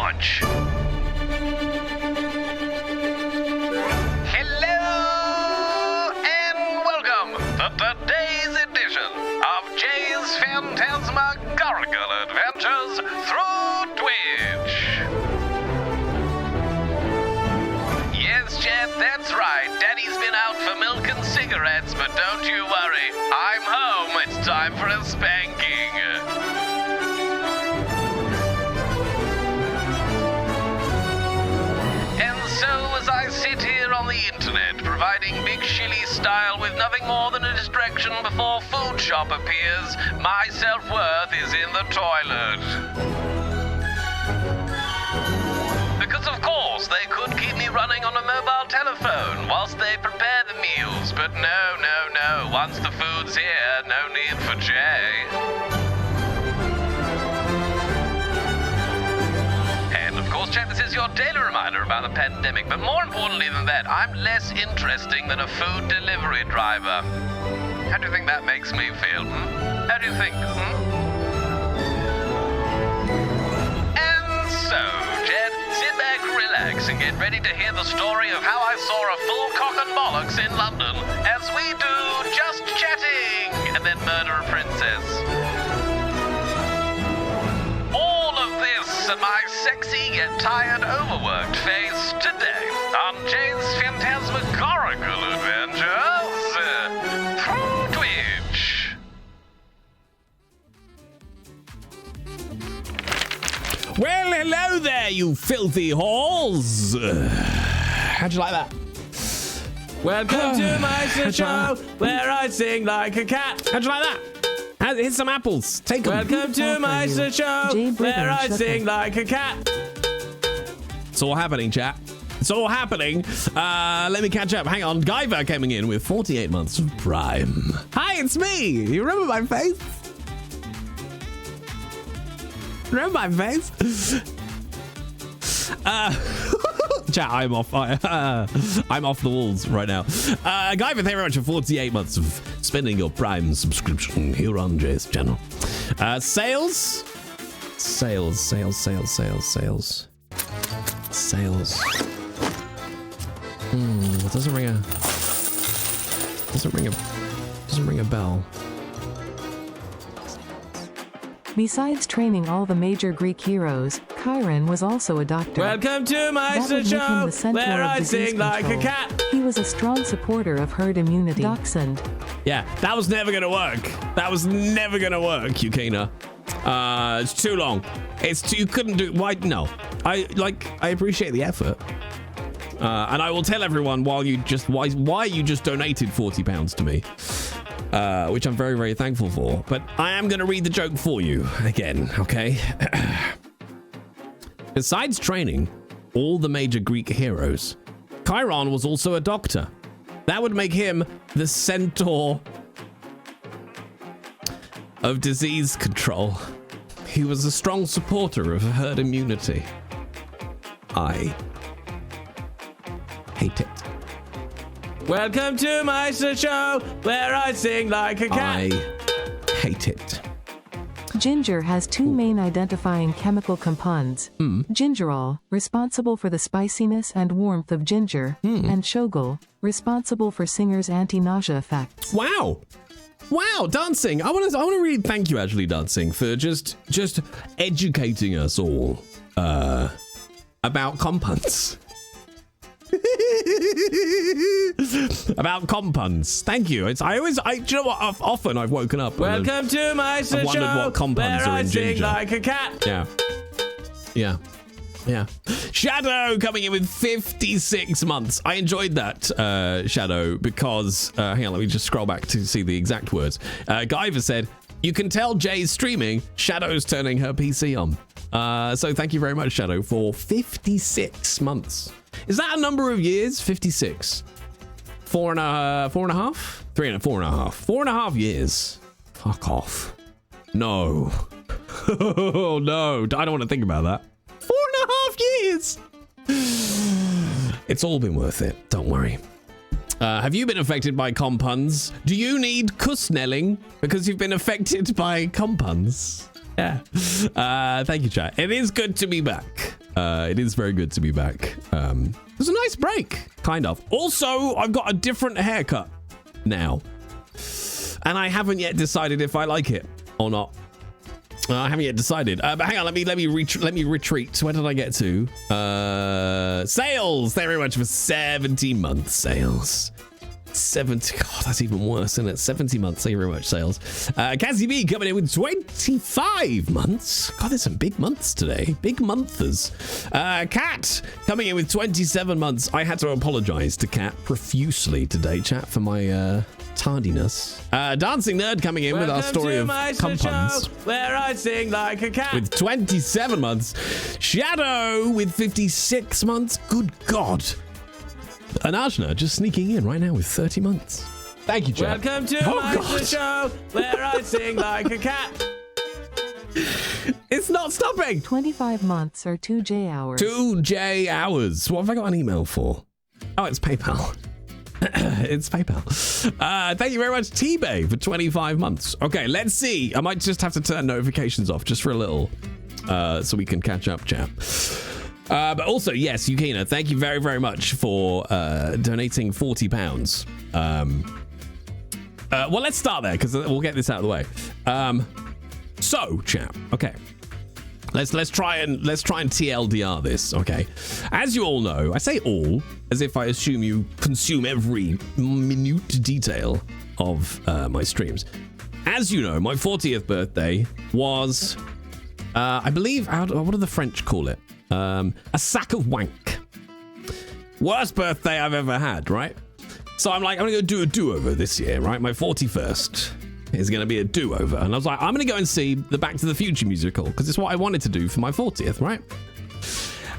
launch. Hello and welcome to today's edition of Jay's Phantasmagorical Adventures through Twitch. Yes, Jet, that's right. Daddy's been out for milk and cigarettes, but don't you worry. I'm home. It's time for a spanking. So as I sit here on the internet, providing Big Shilly style with nothing more than a distraction before food shop appears, my self-worth is in the toilet. Because of course, they could keep me running on a mobile telephone whilst they prepare the meals, but no. Once the food's here, no need for Jay. Of course, Chat, this is your daily reminder about the pandemic, but more importantly than that, I'm less interesting than a food delivery driver. How do you think that makes me feel, How do you think, And so, Chat, sit back, relax, and get ready to hear the story of how I saw a full cock and bollocks in London as we do just chatting and then murder a princess. And my sexy yet tired overworked face today on Jay's Phantasmagorical Adventures through Twitch. Well, hello there, you filthy halls. How'd you like that? Welcome to my show where I sing like a cat. How'd you like that? Here's some apples. Take them. Welcome to my show where I sing like a cat. It's all happening, chat. It's all happening. Let me catch up. Hang on. Guyver coming in with 48 months of Prime. Hi, it's me. You remember my face? Remember my face? Chat, I'm off. I'm off the walls right now. Guyver, thank you very much for 48 months of spending your Prime subscription here on Jay's channel. Sales. Doesn't ring a bell. Besides training all the major Greek heroes, Chiron was also a doctor. Welcome to my show where I sing like a cat. He was a strong supporter of herd immunity. Dachshund. Yeah, that was never gonna work. Yukina. It's too long. You couldn't do. Why? No. I appreciate the effort. And I will tell everyone why you just donated £40 to me. Which I'm very, very thankful for. But I am going to read the joke for you again, okay? Besides training all the major Greek heroes, Chiron was also a doctor. That would make him the centaur of disease control. He was a strong supporter of herd immunity. I hate it. Welcome to my show where I sing like a cat. I hate it. Ginger has two main identifying chemical compounds. Gingerol, responsible for the spiciness and warmth of ginger, and Shogol, responsible for Singer's anti-nausea effects. Wow, Dancing. I want to really thank you, actually, Dancing, for just educating us all about compounds. About compounds. Thank you. Do you know what? Often I've woken up. Welcome to my show. I've wondered what compounds where are in I sing ginger. like a cat. Yeah. Shadow coming in with 56 months. I enjoyed that, Shadow, because hang on, let me just scroll back to see the exact words. Guyver said, "You can tell Jay's streaming. Shadow's turning her PC on." So thank you very much, Shadow, for 56 months. Is that a number of years? 56. 4.5? 4.5. 4.5 years. Fuck off. No. Oh, no. I don't want to think about that. 4.5 years. It's all been worth it. Don't worry. Have you been affected by compuns? Do you need kussnelling because you've been affected by compuns? Yeah. Thank you, chat. It is good to be back. It is very good to be back. It was a nice break, kind of. Also, I've got a different haircut now, and I haven't yet decided if I like it or not. I haven't yet decided. But hang on, let me retreat. Where did I get to? Sales. Thank you very much for 70 month sales. 70. God, that's even worse, isn't it? 70 months. Thank you very much, sales. Cassie B coming in with 25 months. God, there's some big months today. Big monthers. Kat coming in with 27 months. I had to apologize to Kat profusely today, chat, for my tardiness. Dancing Nerd coming in with our story of compuns. Where I sing like a cat. With 27 months. Shadow with 56 months. Good God. And Ajna just sneaking in right now with 30 months. Thank you, chat. Welcome to my show where I sing like a cat. It's not stopping. 25 months or 2J hours. 2J hours. What have I got an email for? Oh, it's PayPal. It's PayPal. Thank you very much, T-Bay, for 25 months. Okay, let's see. I might just have to turn notifications off just for a little so we can catch up, chat. But also, yes, Yukina, thank you very, very much for donating £40. Well, let's start there because we'll get this out of the way. So, chat, okay. Let's try and TLDR this, okay? As you all know, I say all as if I assume you consume every minute detail of my streams. As you know, my 40th birthday was, I believe, what do the French call it? A sack of wank. Worst birthday I've ever had, right? So I'm like, I'm gonna go do a do-over this year, right? My 41st is gonna be a do-over. And I was like, I'm gonna go and see the Back to the Future musical because it's what I wanted to do for my 40th, right?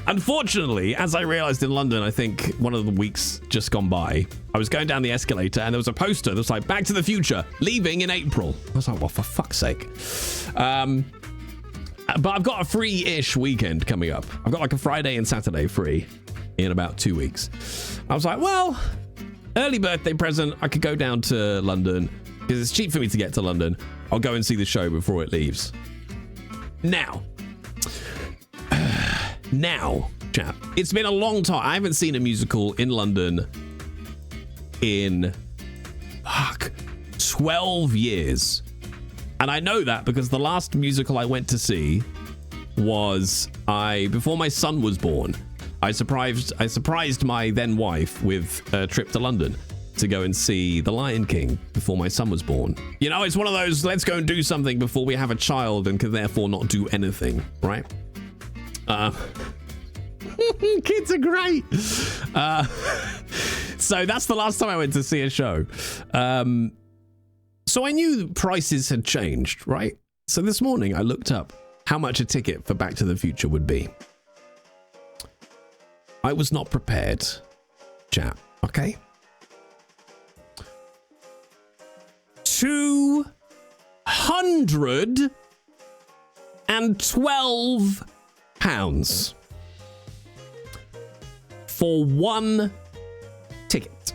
Unfortunately, as I realized in London, I think one of the weeks just gone by, I was going down the escalator and there was a poster that was like, Back to the Future, leaving in April. I was like, well, for fuck's sake. But I've got a free-ish weekend coming up. I've got like a Friday and Saturday free in about 2 weeks. I was like, well, early birthday present. I could go down to London because it's cheap for me to get to London. I'll go and see the show before it leaves. Now, chap, it's been a long time. I haven't seen a musical in London in 12 years. And I know that because the last musical I went to see was before my son was born. I surprised my then wife with a trip to London to go and see The Lion King before my son was born. You know, it's one of those, let's go and do something before we have a child and can therefore not do anything, right? Kids are great. So that's the last time I went to see a show. So I knew prices had changed, right? So this morning I looked up how much a ticket for Back to the Future would be. I was not prepared, chat, okay? £212 for one ticket.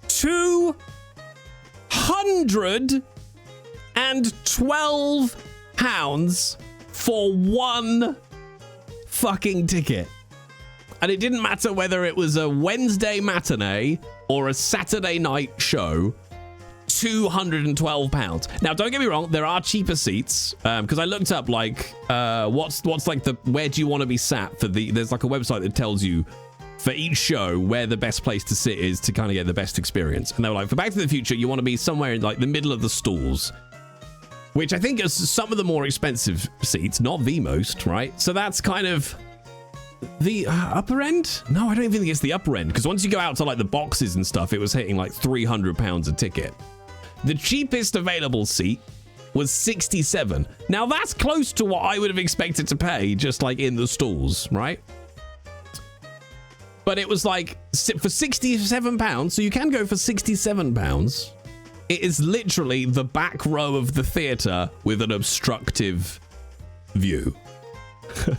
£212 for one fucking ticket. And it didn't matter whether it was a Wednesday matinee or a Saturday night show. £212. Now, don't get me wrong, there are cheaper seats because I looked up like what's like where do you want to be sat for there's like a website that tells you for each show where the best place to sit is to kind of get the best experience. And they were like, for Back to the Future, you want to be somewhere in like the middle of the stalls, which I think is some of the more expensive seats, not the most, right? So that's kind of the upper end. No, I don't even think it's the upper end because once you go out to like the boxes and stuff, it was hitting like £300 a ticket. The cheapest available seat was 67. Now that's close to what I would have expected to pay just like in the stalls, right? But it was like for £67, so you can go for £67. It is literally the back row of the theater with an obstructive view. For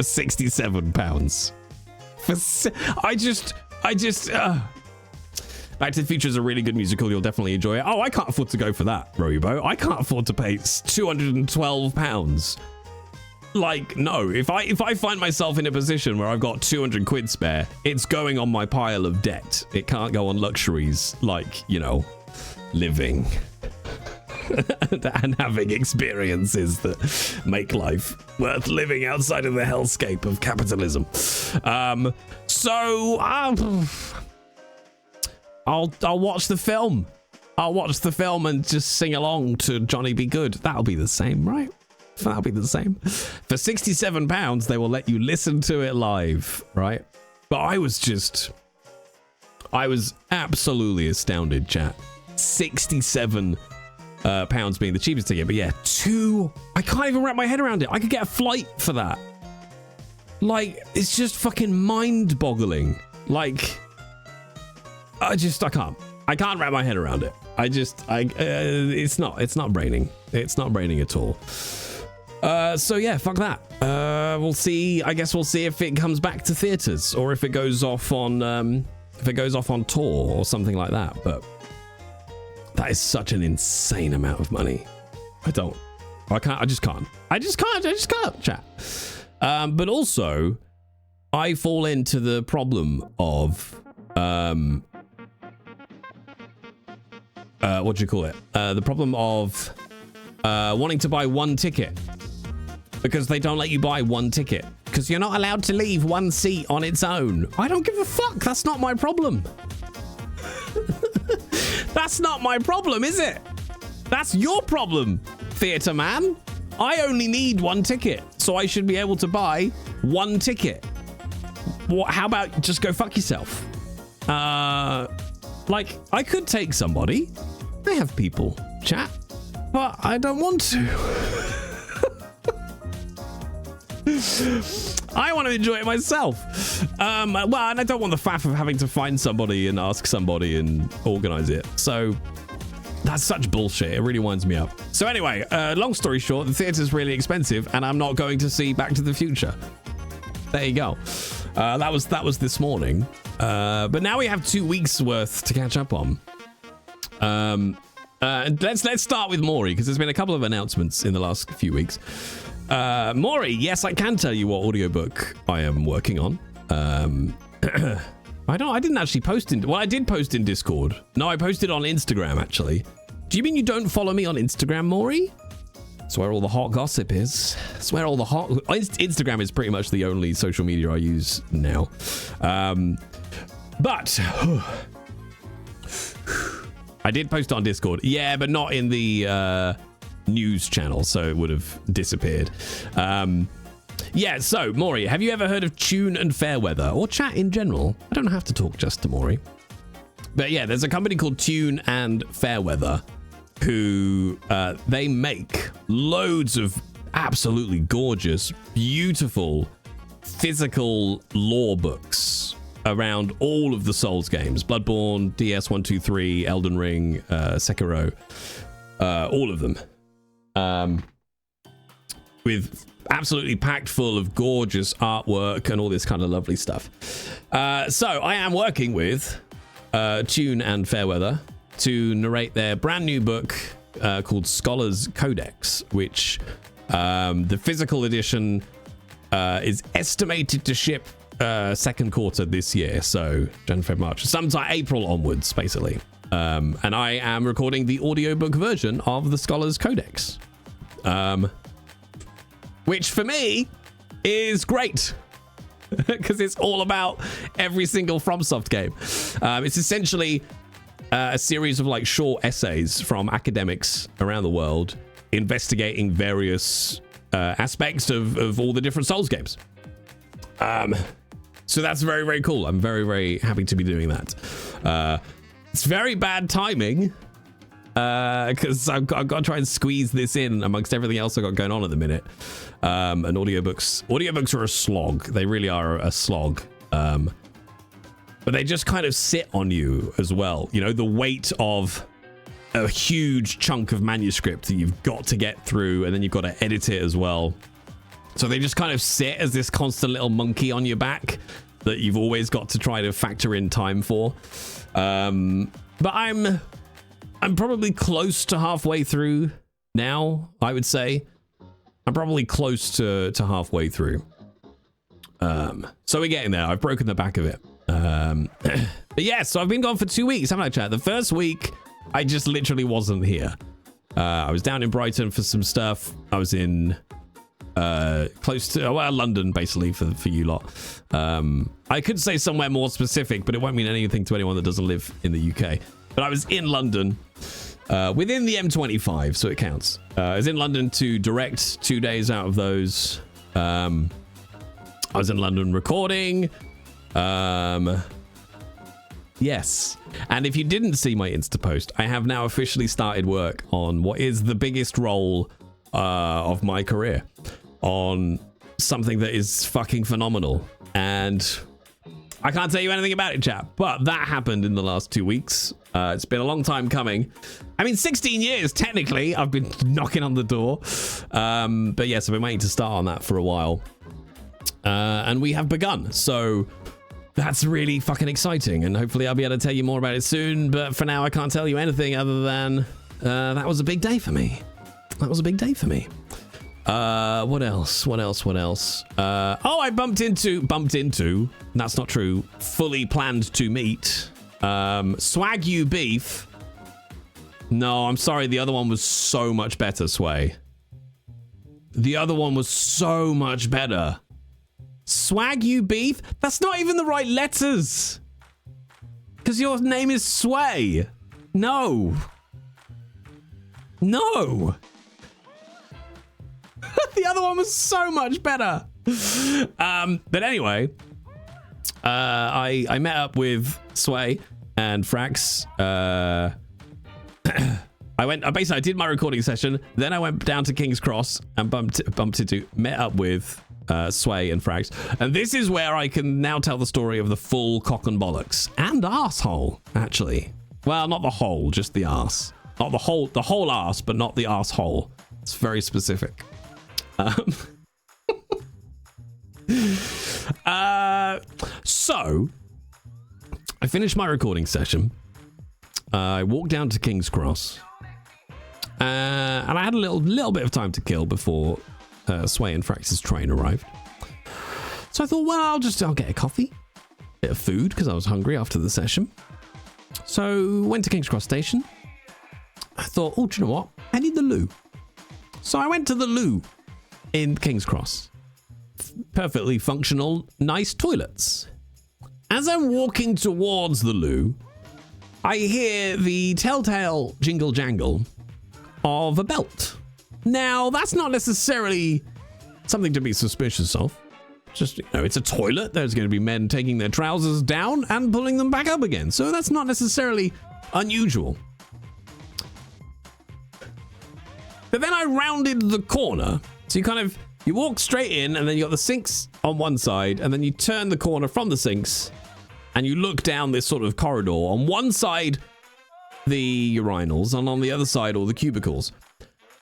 £67. Back to the Future is a really good musical. You'll definitely enjoy it. Oh, I can't afford to go for that, Robo. I can't afford to pay £212 Like, no, if I find myself in a position where I've got 200 quid spare, it's going on my pile of debt. It can't go on luxuries like, you know, living and having experiences that make life worth living outside of the hellscape of capitalism. I'll watch the film. I'll watch the film and just sing along to Johnny Be Good. That'll be the same, right? That'll be the same. For £67, they will let you listen to it live, right? But I was absolutely astounded, chat. 67 pounds being the cheapest ticket, but yeah, I can't even wrap my head around it. I could get a flight for that. Like, it's just fucking mind-boggling. Like, I can't wrap my head around it. It's not braining. It's not braining at all. So yeah, fuck that. We'll see. I guess we'll see if it comes back to theaters or if it goes off on tour or something like that. But that is such an insane amount of money. I just can't, chat. But also, I fall into the problem of, what do you call it? The problem of wanting to buy one ticket because they don't let you buy one ticket because you're not allowed to leave one seat on its own. I don't give a fuck. That's not my problem. That's not my problem, is it? That's your problem, theatre man. I only need one ticket, so I should be able to buy one ticket. How about just go fuck yourself? Like, I could take somebody. I have people, chat, but I don't want to. I want to enjoy it myself. Well, and I don't want the faff of having to find somebody and ask somebody and organize it. So that's such bullshit. It really winds me up. So anyway, long story short, the theater's really expensive and I'm not going to see Back to the Future. There you go. That was this morning. But now we have 2 weeks worth to catch up on. Let's start with Maury because there's been a couple of announcements in the last few weeks. Maury, yes, I can tell you what audiobook I am working on. I didn't actually post I did post in Discord. No, I posted on Instagram actually. Do you mean you don't follow me on Instagram, Maury? That's where all the hot gossip is. That's where all the hot... Instagram is pretty much the only social media I use now. But... I did post on Discord. Yeah, but not in the news channel, so it would have disappeared. Yeah, so, Maury, have you ever heard of Tune and Fairweather? Or chat in general? I don't have to talk just to Maury. But yeah, there's a company called Tune and Fairweather who they make loads of absolutely gorgeous, beautiful, physical lore books around all of the Souls games. Bloodborne, DS 1, 2, 3, Elden Ring, Sekiro, all of them. With absolutely packed full of gorgeous artwork and all this kind of lovely stuff. So I am working with Tune and Fairweather to narrate their brand new book called Scholar's Codex, which the physical edition is estimated to ship second quarter this year, so January, February, March, sometime April onwards, basically. And I am recording the audiobook version of the Scholar's Codex, which for me is great because it's all about every single FromSoft game. It's essentially a series of like short essays from academics around the world investigating various aspects of all the different Souls games. So that's very, very cool. I'm very, very happy to be doing that. It's very bad timing because I've got to try and squeeze this in amongst everything else I've got going on at the minute. And audiobooks are a slog. They really are a slog. But they just kind of sit on you as well. You know, the weight of a huge chunk of manuscript that you've got to get through, and then you've got to edit it as well. So they just kind of sit as this constant little monkey on your back that you've always got to try to factor in time for. But I'm probably close to halfway through now, I would say. I'm probably close to halfway through. So we're getting there. I've broken the back of it. But yeah, so I've been gone for 2 weeks, haven't I, chat? The first week, I just literally wasn't here. I was down in Brighton for some stuff. I was in close to London, basically, for you lot. I could say somewhere more specific, but it won't mean anything to anyone that doesn't live in the UK. But I was in London within the M25, so it counts. I was in London to direct 2 days out of those. I was in London recording. Yes. And if you didn't see my Insta post, I have now officially started work on what is the biggest role of my career, on something that is fucking phenomenal. And I can't tell you anything about it, chat, but that happened in the last 2 weeks. It's been a long time coming. I mean, 16 years, technically, I've been knocking on the door. But yes, I've been waiting to start on that for a while. And we have begun. So that's really fucking exciting. And hopefully I'll be able to tell you more about it soon. But for now, I can't tell you anything other than that was a big day for me. That was a big day for me. What else? Oh, I bumped into, that's not true, fully planned to meet, Swag You Beef. No, I'm sorry, the other one was so much better, Sway. The other one was so much better. Swag You Beef? That's not even the right letters. Because your name is Sway. No. The other one was so much better. But anyway, I met up with Sway and Frax. I did my recording session. Then I went down to King's Cross and met up with Sway and Frax. And this is where I can now tell the story of the full cock and bollocks and arsehole, actually. Well, not the whole, just the arse. Not the whole arse, but not the arsehole. It's very specific. So I finished my recording session. I walked down to King's Cross, and I had a little bit of time to kill before Sway and Frax's train arrived. So I thought, well, I'll get a coffee, bit of food, because I was hungry after the session. So went to King's Cross station. I thought, oh, do you know what? I need the loo. So I went to the loo in King's Cross. Perfectly functional, nice toilets. As I'm walking towards the loo, I hear the telltale jingle jangle of a belt. Now, that's not necessarily something to be suspicious of. Just, it's a toilet. There's going to be men taking their trousers down and pulling them back up again. So that's not necessarily unusual. But then I rounded the corner. So you walk straight in, and then you got the sinks on one side, and then you turn the corner from the sinks, and you look down this sort of corridor. On one side, the urinals, and on the other side, all the cubicles.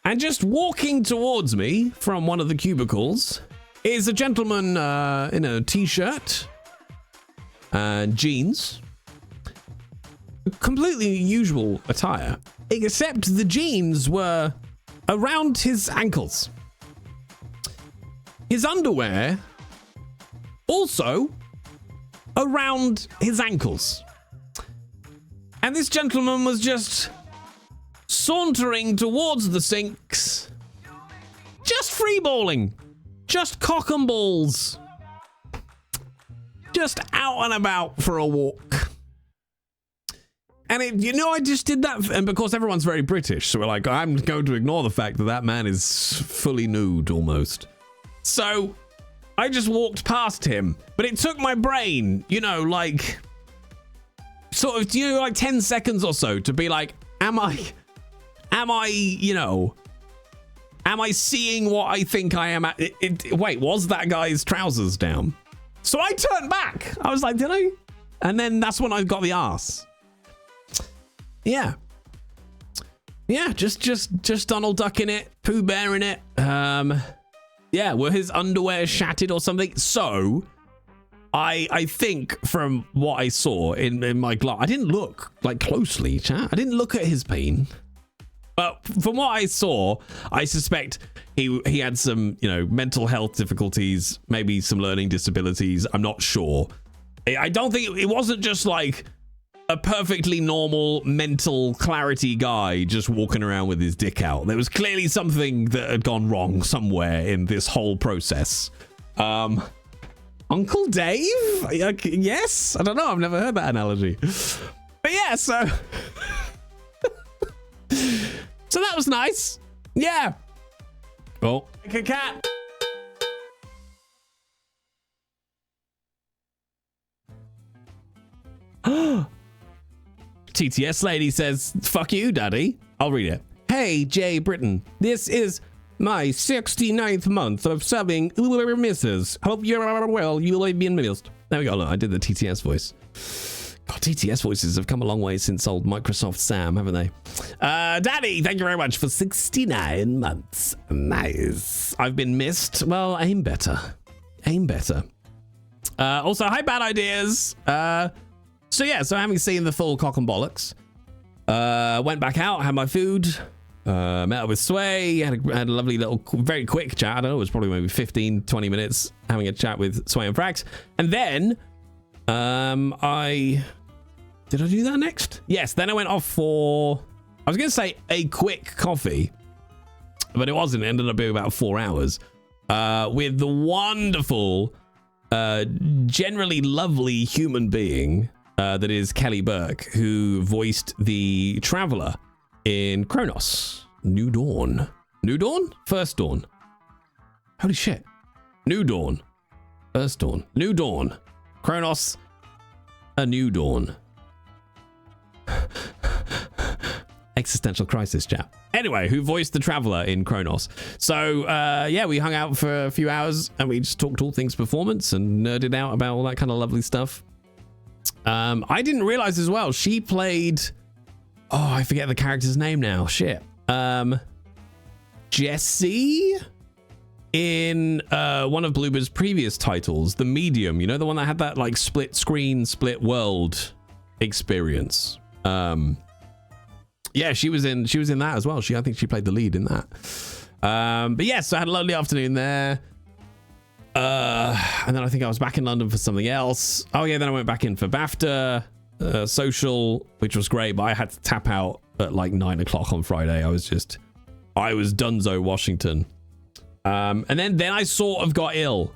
And just walking towards me from one of the cubicles is a gentleman in a t-shirt and jeans. Completely usual attire, except the jeans were around his ankles. His underwear also around his ankles. And this gentleman was just sauntering towards the sinks, just freeballing, just cock and balls, just out and about for a walk. And I just did that, and because everyone's very British, so we're like, I'm going to ignore the fact that man is fully nude almost. So I just walked past him, but it took my brain, like 10 seconds or so to be like, am I seeing what I think I am at? Wait, was that guy's trousers down? So I turned back. I was like, did I? And then that's when I got the arse. Yeah, just Donald Duck in it, Pooh Bear in it. Yeah, were his underwear shattered or something? So I think from what I saw in my glass, I didn't look closely, chat. I didn't look at his peen. But from what I saw, I suspect he had some, mental health difficulties, maybe some learning disabilities. I'm not sure. I don't think it wasn't just like a perfectly normal mental clarity guy just walking around with his dick out. There was clearly something that had gone wrong somewhere in this whole process. Uncle Dave? Yes? I don't know. I've never heard that analogy. But yeah, so... So that was nice. Yeah. Oh. Like a cat. TTS lady says, fuck you, daddy. I'll read it. Hey, Jay Britton. This is my 69th month of subbing Mrs. Hope you're well. You'll be missed. There we go. Look, I did the TTS voice. God, TTS voices have come a long way since old Microsoft Sam, haven't they? Daddy, thank you very much for 69 months. Nice. I've been missed. Well, aim better. Aim better. Also, hi, Bad Ideas. So having seen the full cock and bollocks, went back out, had my food, met up with Sway, had a lovely little, very quick chat. I don't know, it was probably maybe 15, 20 minutes having a chat with Sway and Frax. And then, did I do that next? Yes, then I went off for, I was going to say a quick coffee, but it wasn't. It ended up being about 4 hours, with the wonderful, generally lovely human being, that is Kelly Burke, who voiced the Traveler in Kronos. New Dawn? First Dawn. Holy shit. New Dawn. First Dawn. New Dawn. Kronos. A New Dawn. Existential crisis, chap. Anyway, who voiced the Traveler in Kronos. So, we hung out for a few hours and we just talked all things performance and nerded out about all that kind of lovely stuff. I didn't realize as well, she played... Oh, I forget the character's name now. Shit. Jessie in one of Bloober's previous titles, The Medium. You know, the one that had that like split screen, split world experience. Yeah, she was in that as well. I think she played the lead in that. But yes, so I had a lovely afternoon there. And then I think I was back in London for something else. Oh yeah, then I went back in for BAFTA social, which was great, but I had to tap out at like 9 o'clock on Friday. I was Dunzo Washington. And then I sort of got ill.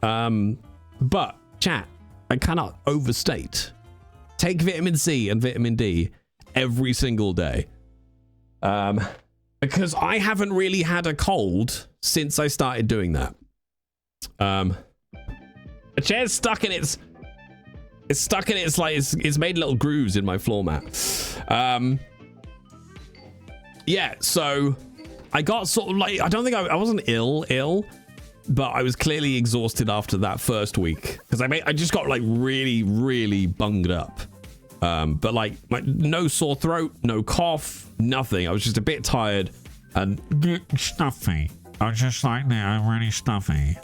But chat, I cannot overstate. Take vitamin C and vitamin D every single day. Because I haven't really had a cold since I started doing that. The chair's stuck in its like it's made little grooves in my floor mat. Yeah, so I got sort of like, I don't think I wasn't ill, but I was clearly exhausted after that first week because I just got like really, really bunged up. But like no sore throat, no cough, nothing. I was just a bit tired and stuffy. I was just like, I'm really stuffy.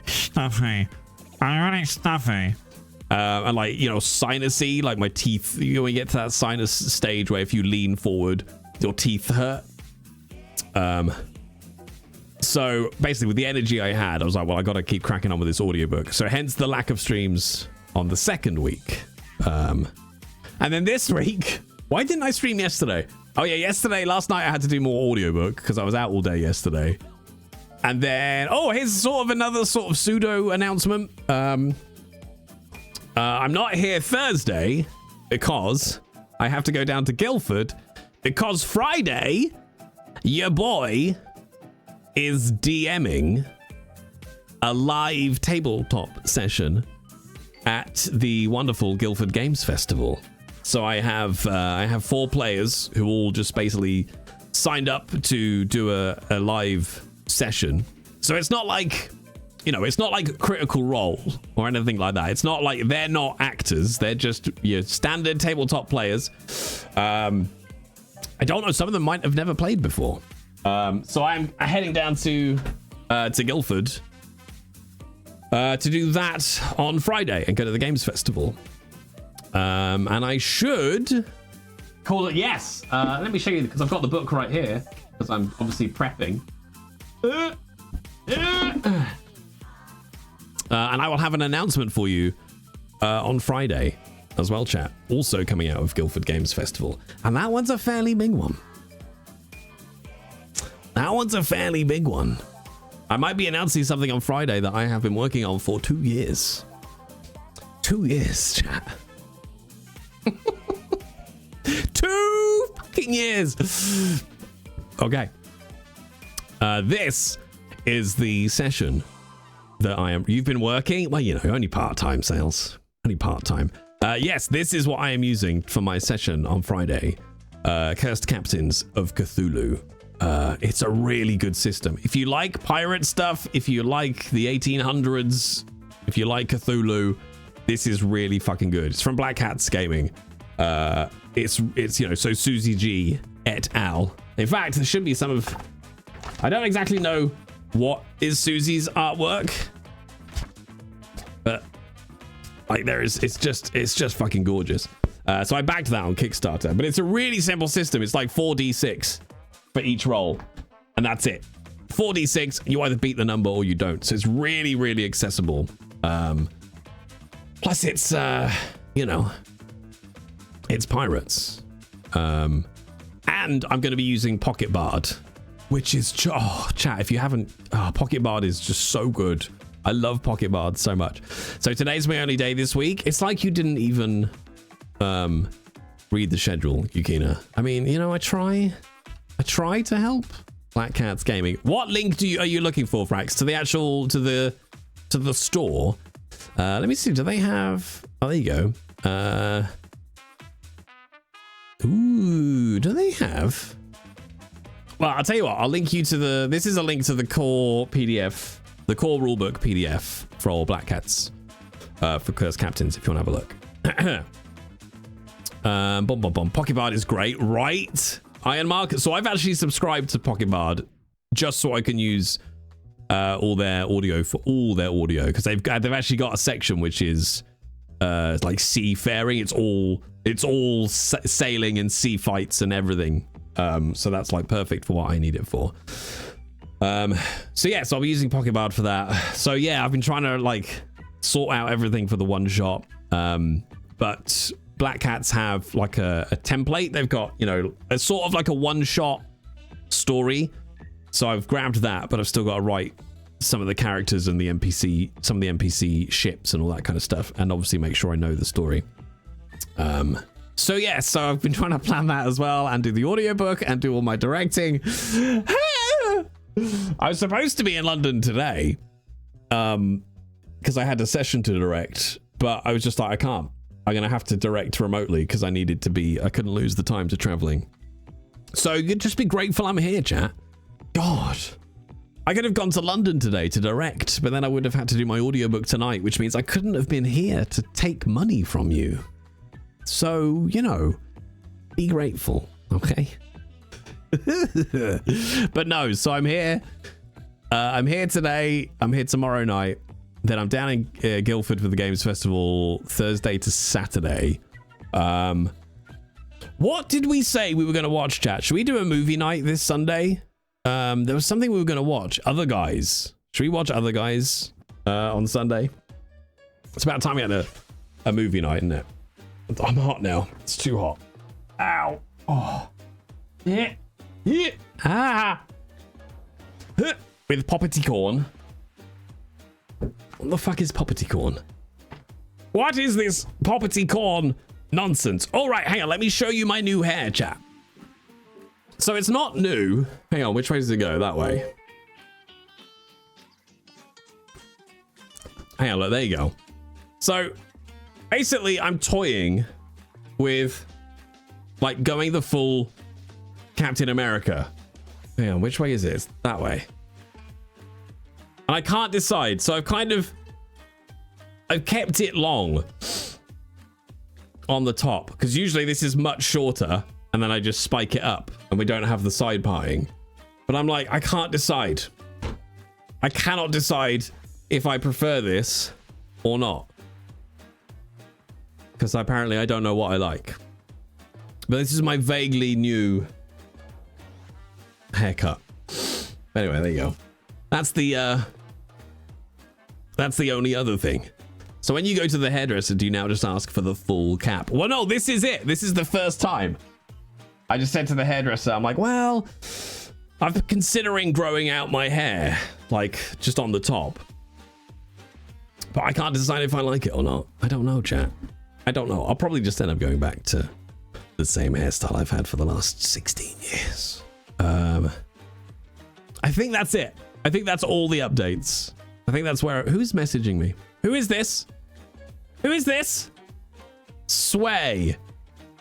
Stuffy. I'm really stuffy. And like, sinusy, like my teeth, when you get to that sinus stage where if you lean forward, your teeth hurt. So basically with the energy I had, I was like, well, I got to keep cracking on with this audiobook. So hence the lack of streams on the second week. And then this week, why didn't I stream yesterday? Oh yeah, last night I had to do more audiobook because I was out all day yesterday. And then, here's sort of another sort of pseudo announcement. I'm not here Thursday because I have to go down to Guildford because Friday, your boy is DMing a live tabletop session at the wonderful Guildford Games Festival. So I have 4 players who all just basically signed up to do a live session. So it's not like, it's not like Critical Role or anything like that. It's not like they're not actors. They're just your standard tabletop players. I don't know. Some of them might have never played before. So I'm heading down to Guildford to do that on Friday and go to the Games Festival. And I should Call it, yes. Let me show you, because I've got the book right here, because I'm obviously prepping. And I will have an announcement for you on Friday as well, chat. Also coming out of Guildford Games Festival. And that one's a fairly big one. I might be announcing something on Friday that I have been working on for 2 years. 2 years, chat. 2 fucking years. Okay. This is the session that you've been working. Well, you know, only part-time sales. Only part-time. Yes, this is what I am using for my session on Friday. Cursed Captains of Cthulhu. It's a really good system. If you like pirate stuff, if you like the 1800s, if you like Cthulhu, this is really fucking good. It's from Black Hats Gaming. It's you know, so Susie G et al. In fact, there should be some of, I don't exactly know what is Susie's artwork, but like it's just fucking gorgeous. So I backed that on Kickstarter, but it's a really simple system. It's like 4d6 for each roll, and that's it. 4d6, you either beat the number or you don't. So it's really, really accessible. Plus it's you know, it's pirates. And I'm going to be using Pocket Bard, which is, chat, if you haven't, Pocket Bard is just so good. I love Pocket Bard so much. So today's my only day this week. It's like you didn't even read the schedule, Yukina. I mean, you know, I try to help Black Cats Gaming. What link are you looking for, Frax? To the actual, to the store? Let me see. Do they have, oh, there you go. Ooh, do they have? Well, I'll tell you what, I'll link you to this is a link to the core PDF, the core rulebook PDF for all Black Cats, for Cursed Captains, if you want to have a look. Pocket Bard is great, right? Iron Mark. So I've actually subscribed to Pocket Bard just so I can use all their audio for all their audio, because they've actually got a section which is like seafaring. It's all sailing and sea fights and everything. So that's like perfect for what I need it for. So yeah, so I'll be using Pocket Bard for that. So yeah, I've been trying to like sort out everything for the one shot. But Black Cats have like a template. They've got, you know, a sort of like a one shot story. So I've grabbed that, but I've still got to write some of the characters and the NPC, some of the NPC ships and all that kind of stuff. And obviously make sure I know the story. So yeah, so I've been trying to plan that as well and do the audiobook and do all my directing. I was supposed to be in London today, because I had a session to direct, but I was just like, I can't. I'm going to have to direct remotely because I couldn't lose the time to traveling. So you'd just be grateful I'm here, chat. God. I could have gone to London today to direct, but then I would have had to do my audiobook tonight, which means I couldn't have been here to take money from you. So, you know, be grateful, okay? But no, so I'm here. I'm here today. I'm here tomorrow night. Then I'm down in Guildford for the Games Festival Thursday to Saturday. What did we say we were going to watch, chat? Should we do a movie night this Sunday? There was something we were going to watch. Other Guys. Should we watch Other Guys on Sunday? It's about time we had a movie night, isn't it? I'm hot now. It's too hot. Ow. Oh. Yeah. Yeah. Ah. With poppity corn. What the fuck is poppity corn? What is this poppity corn nonsense? All right, hang on. Let me show you my new hair, chat. So it's not new. Hang on, which way does it go? That way. Hang on, look, there you go. So basically, I'm toying with like going the full Captain America. Hang on, which way is it? It's that way. And I can't decide, so I've kept it long on the top, because usually this is much shorter, and then I just spike it up, and we don't have the side parting. But I'm like, I can't decide. I cannot decide if I prefer this or not, because apparently I don't know what I like. But this is my vaguely new haircut. Anyway, there you go. That's the only other thing. So when you go to the hairdresser, do you now just ask for the full cap? Well, no, this is it. This is the first time. I just said to the hairdresser, I'm like, well, I'm considering growing out my hair, like just on the top. But I can't decide if I like it or not. I don't know, chat. I don't know. I'll probably just end up going back to the same hairstyle I've had for the last 16 years. I think that's it. I think that's all the updates. I think that's where... Who's messaging me? Who is this? Who is this? Sway.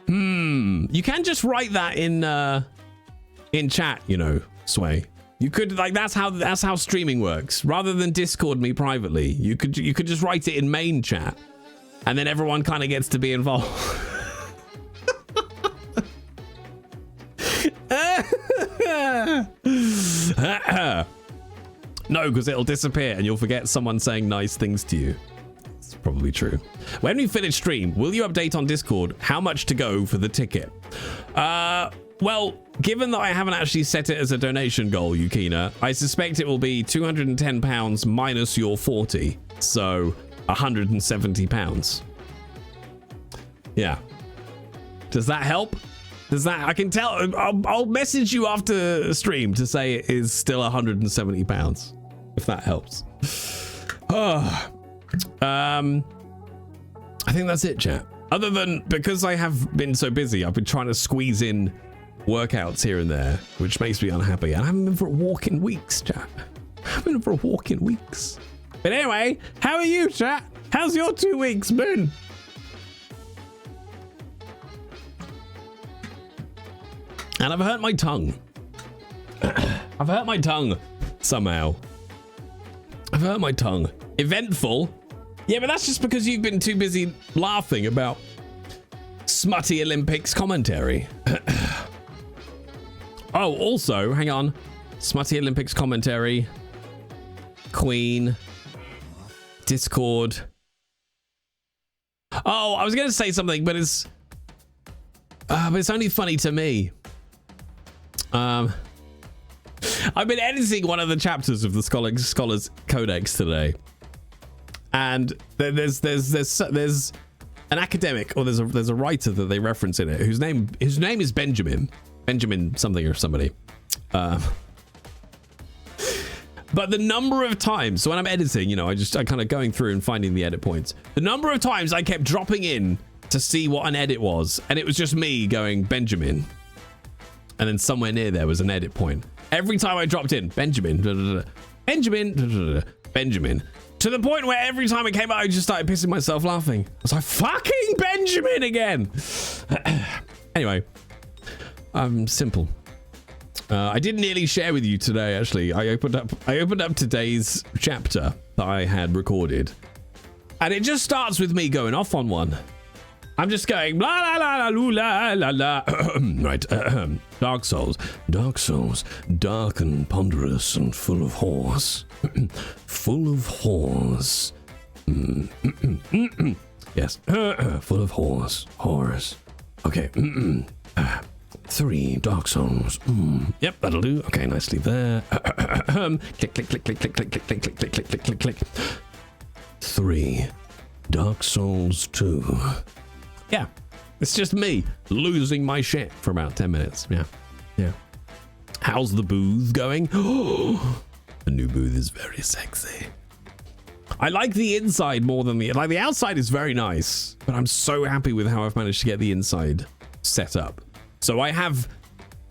You can just write that in chat, you know, Sway. You could, like, that's how streaming works. Rather than Discord me privately, you could just write it in main chat, and then everyone kind of gets to be involved. No, because it'll disappear and you'll forget someone saying nice things to you. It's probably true. When we finish stream, will you update on Discord how much to go for the ticket? Well, given that I haven't actually set it as a donation goal, Yukina, I suspect it will be £210 minus your 40. So £170. Yeah. Does that help? Does that, I can tell, I'll message you after stream to say it is still £170, if that helps. I think that's it, chat. Other than, because I have been so busy, I've been trying to squeeze in workouts here and there, which makes me unhappy. And I haven't been for a walk in weeks, chat. I haven't been for a walk in weeks. But anyway, how are you, chat? How's your 2 weeks been? And I've hurt my tongue. I've hurt my tongue somehow. I've hurt my tongue. Eventful. Yeah, but that's just because you've been too busy laughing about smutty Olympics commentary. Oh, also, hang on. Smutty Olympics commentary. Queen. Discord. Oh, I was going to say something, but it's only funny to me. I've been editing one of the chapters of the Scholars Codex today, and there's an academic, or there's a writer that they reference in it whose name is Benjamin something or somebody. But the number of times, so when I'm editing, you know, I kind of going through and finding the edit points. The number of times I kept dropping in to see what an edit was, and it was just me going Benjamin. And then somewhere near there was an edit point. Every time I dropped in, Benjamin, Benjamin. To the point where every time it came out, I just started pissing myself laughing. I was like, fucking Benjamin again. Anyway, simple. I did nearly share with you today, actually. I opened up today's chapter that I had recorded. And it just starts with me going off on one. I'm just going la la la la la la la. Right, Dark Souls, dark and ponderous and full of horrors, full of horrors. Yes, full of horrors. Okay. 3 Dark Souls. Yep, that'll do. Okay, nicely there. Click, click, click, click, click, click, click, click, click, click, click, click, click. 3 Dark Souls 2. Yeah, it's just me losing my shit for about 10 minutes. Yeah. How's the booth going? Oh, the new booth is very sexy. I like the inside more than the outside is very nice, but I'm so happy with how I've managed to get the inside set up. So I have,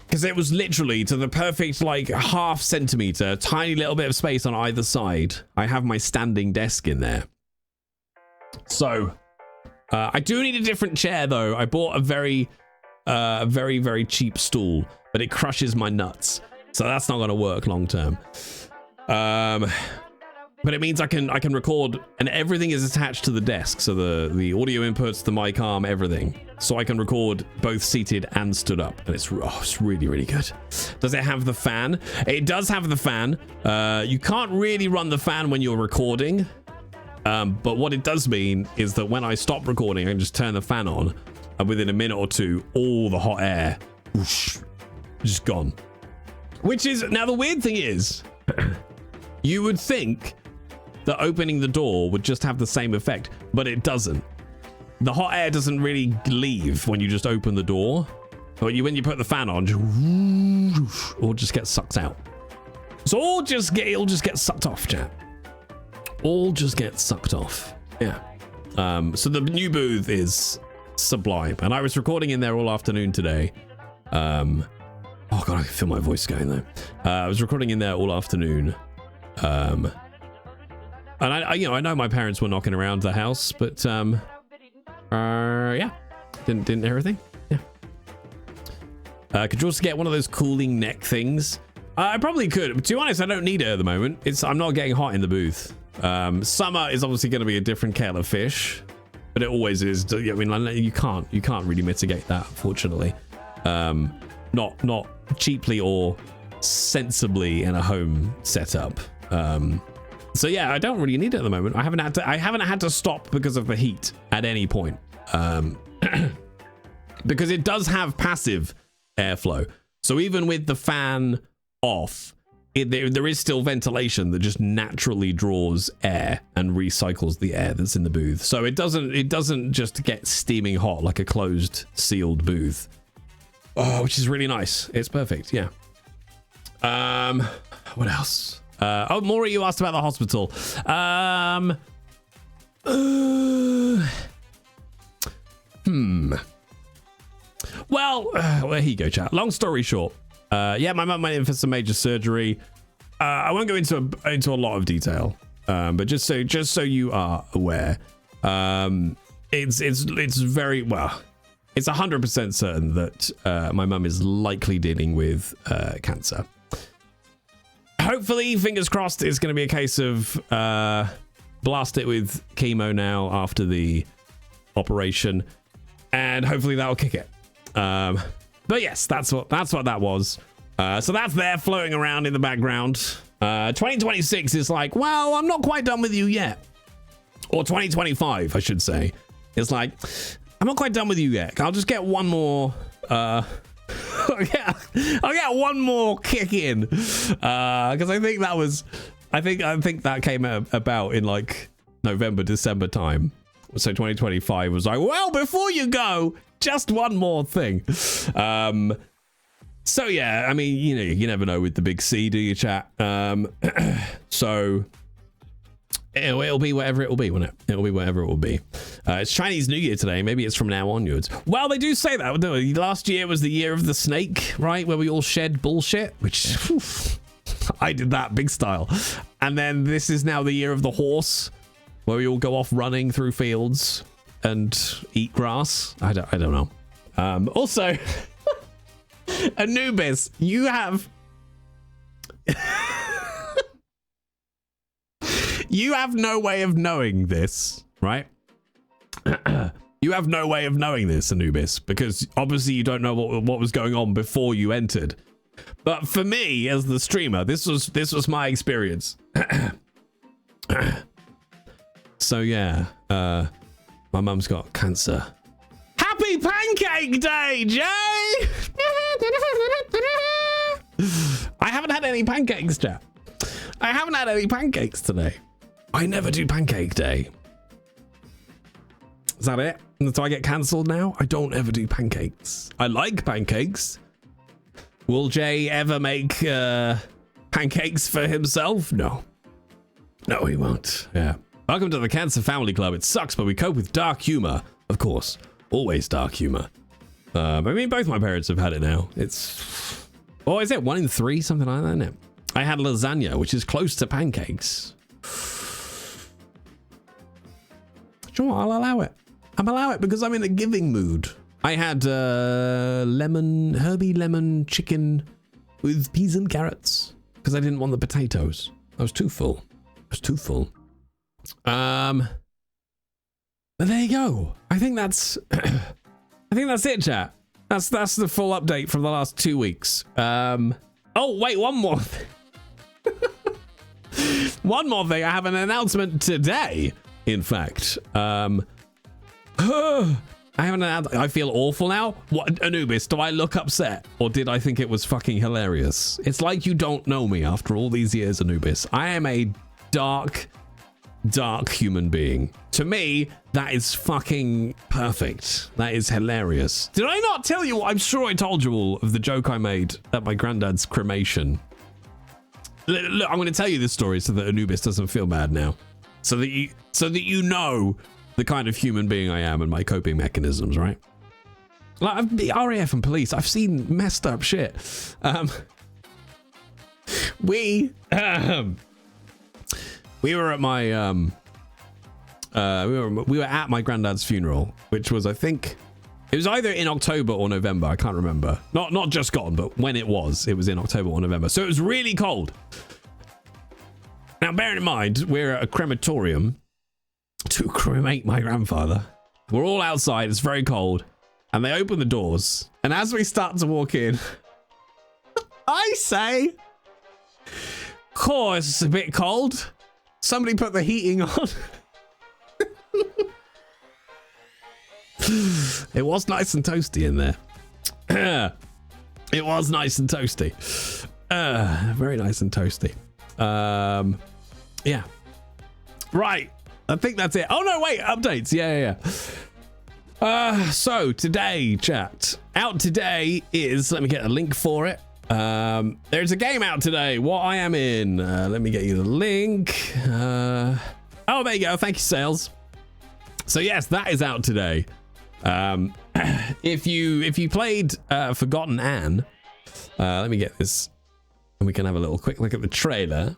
because it was literally to the perfect like ½ centimeter, tiny little bit of space on either side. I have my standing desk in there. So I do need a different chair though. I bought a very, very cheap stool, but it crushes my nuts. So that's not going to work long term. But it means I can record, and everything is attached to the desk. So the audio inputs, the mic arm, everything. So I can record both seated and stood up, and it's really, really good. Does it have the fan? It does have the fan. You can't really run the fan when you're recording. But what it does mean is that when I stop recording, I can just turn the fan on, and within a minute or two, all the hot air, whoosh, just gone. Which is, now the weird thing is, you would think that opening the door would just have the same effect, but it doesn't. The hot air doesn't really leave when you just open the door. But when you put the fan on, all just gets sucked out. So it'll just get sucked off, chat. All just get sucked off. Yeah. So the new booth is sublime, and I was recording in there all afternoon today. Oh god, I can feel my voice going though. I was recording in there all afternoon. And I know my parents were knocking around the house, but yeah, didn't hear anything. Yeah. Could you also get one of those cooling neck things? I probably could, but to be honest, I don't need it at the moment. I'm not getting hot in the booth. Summer is obviously going to be a different kettle of fish, but it always is. I mean, you can't really mitigate that, unfortunately. Not cheaply or sensibly in a home setup. So yeah, I don't really need it at the moment. I haven't had to stop because of the heat at any point. Because it does have passive airflow. So even with the fan off, there is still ventilation that just naturally draws air and recycles the air that's in the booth. So it doesn't just get steaming hot like a closed, sealed booth. Oh, which is really nice. It's perfect. Yeah. What else? Oh, Maury, you asked about the hospital. Well, here you go, chat. Long story short. Yeah, my mum went in for some major surgery. I won't go into a lot of detail. But just so you are aware, it's very well. It's 100% certain that my mum is likely dealing with cancer. Hopefully, fingers crossed, it's going to be a case of blast it with chemo now after the operation, and hopefully that'll kick it. But yes, that's what that was. So that's there floating around in the background. 2026 is like, well, I'm not quite done with you yet. Or 2025, I should say. It's like, I'm not quite done with you yet. I'll just get one more I'll get one more kick in. Because I think that came about in like November, December time. So 2025 was like, well, before you go, just one more thing. So yeah, I mean, you never know with the big C, do you, chat? So it'll be whatever it will be, won't it? It'll be whatever it will be. It's Chinese New Year today. Maybe it's from now onwards. Well, they do say that. Last year was the year of the snake, right? Where we all shed bullshit, which I did that big style. And then this is now the year of the horse, where we all go off running through fields and eat grass. I don't know. Also, Anubis, you have you have no way of knowing this, right? You have no way of knowing this, Anubis, because obviously you don't know what was going on before you entered. But for me, as the streamer, this was my experience. So yeah, my mum's got cancer. Happy Pancake Day, Jay! I haven't had any pancakes, chat. I haven't had any pancakes today. I never do Pancake Day. Is that it? So I get cancelled now? I don't ever do pancakes. I like pancakes. Will Jay ever make pancakes for himself? No. No, he won't. Yeah. Welcome to the Cancer Family Club. It sucks, but we cope with dark humor. Of course. Always dark humor. I mean, both my parents have had it now. It's... Oh, is it 1 in 3? Something like that, isn't it? I had lasagna, which is close to pancakes. Sure, I'll allow it. I'll allow it because I'm in a giving mood. I had herby lemon chicken with peas and carrots because I didn't want the potatoes. I was too full. But there you go. I think that's it, chat. That's the full update from the last 2 weeks. Oh wait, one more thing. One more thing. I have an announcement today. In fact, I haven't announced. I feel awful now. What, Anubis? Do I look upset, or did I think it was fucking hilarious? It's like you don't know me after all these years, Anubis. I am a dark human being. To me, that is fucking perfect. That is hilarious. Did I not tell you? I'm sure I told you all of the joke I made at my granddad's cremation. Look, I'm going to tell you this story so that Anubis doesn't feel bad now, so that you know the kind of human being I am and my coping mechanisms, right? Like, I've been RAF and police. I've seen messed up shit. We were at my we were at my granddad's funeral, which was, I think, it was either in October or November. I can't remember. Not just gone, but when it was in October or November. So it was really cold. Now, bearing in mind, we're at a crematorium to cremate my grandfather. We're all outside. It's very cold, and they open the doors. And as we start to walk in, I say, "Course, it's a bit cold. Somebody put the heating on." It was nice and toasty in there. It was nice and toasty. Very nice and toasty. Yeah. Right. I think that's it. Oh, no, wait. Updates. Yeah. So today, chat. Out today is, let me get a link for it. There's a game out today. What I am in. Let me get you the link. Oh, there you go. Thank you, Sales. So yes, that is out today. If you played Forgotten Anne, let me get this, and we can have a little quick look at the trailer.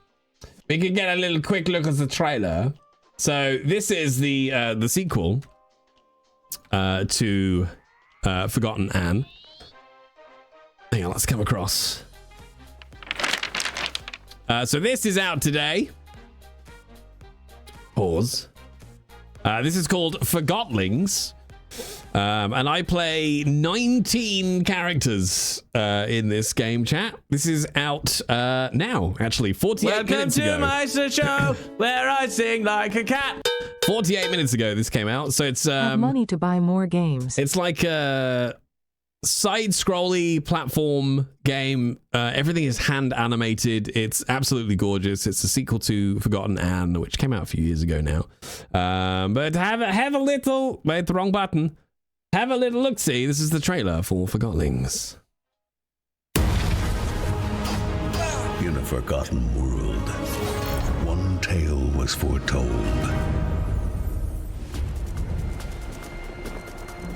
We can get a little quick look at the trailer. So this is the sequel to Forgotten Anne. Hang on, let's come across. So this is out today. Pause. This is called Forgotlings. And I play 19 characters in this game, chat. This is out now, actually, 48 minutes ago. Welcome to my show where I sing like a cat. 48 minutes ago this came out, so it's Have money to buy more games. it's like a side-scrolly platform game. Everything is hand animated. It's absolutely gorgeous. It's a sequel to Forgotten Anne, which came out a few years ago now. But have a little, wait, the wrong button. Have a little look-see. This is the trailer for Forgotlings. In a forgotten world, one tale was foretold.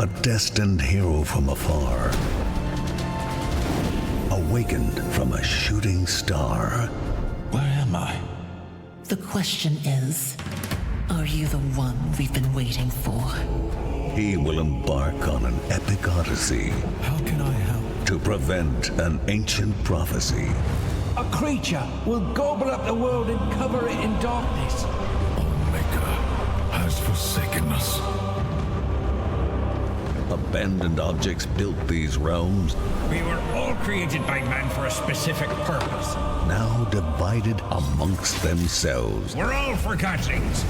A destined hero from afar, awakened from a shooting star. Where am I? The question is, are you the one we've been waiting for? He will embark on an epic odyssey How can I help? to prevent an ancient prophecy. A creature will gobble up the world and cover it in darkness. Our Maker has forsaken us. Abandoned objects built these realms, We were all created by man for a specific purpose. now divided amongst themselves. We're all forgotlings.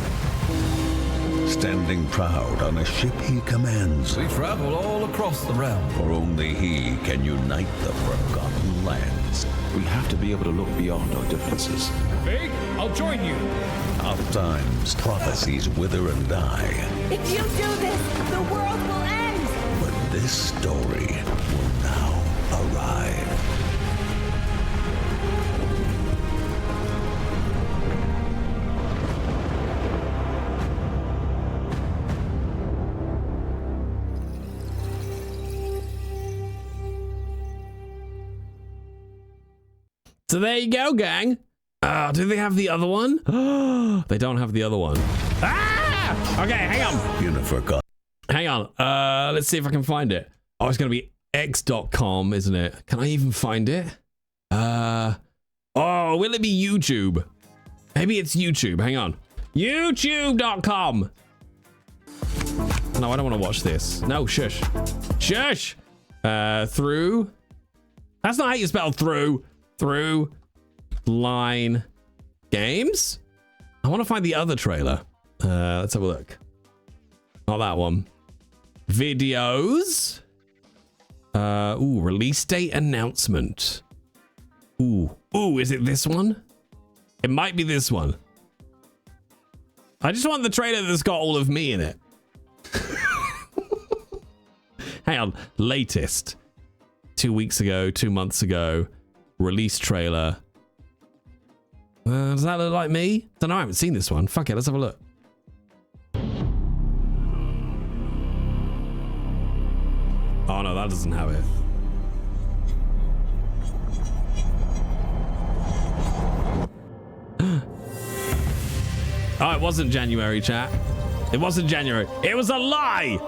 Standing proud on a ship he commands, We travel all across the realm. for only he can unite the forgotten lands. We have to be able to look beyond our differences. Big, I'll join you. Oftentimes, prophecies wither and die, If you do this, the world will end! but this story will now arrive. So there you go, gang. Do they have the other one? They don't have the other one. Ah! Okay, hang on. In a forgotten Hang on. Let's see if I can find it. Oh, it's going to be x.com, isn't it? Can I even find it? Oh, will it be YouTube? Maybe it's YouTube. Hang on. YouTube.com. No, I don't want to watch this. No, shush. Shush! Through. That's not how you spell through. Through line games. I want to find the other trailer. Let's have a look. Not that one. Videos. Release date announcement. Ooh, is it this one? It might be this one. I just want the trailer that's got all of me in it. Hang on. Latest. 2 weeks ago, 2 months ago. Release trailer. Does that look like me? Don't know. I haven't seen this one. Fuck it. Let's have a look. Oh no, that doesn't have it. Oh, it wasn't January, chat. It wasn't January. It was a lie.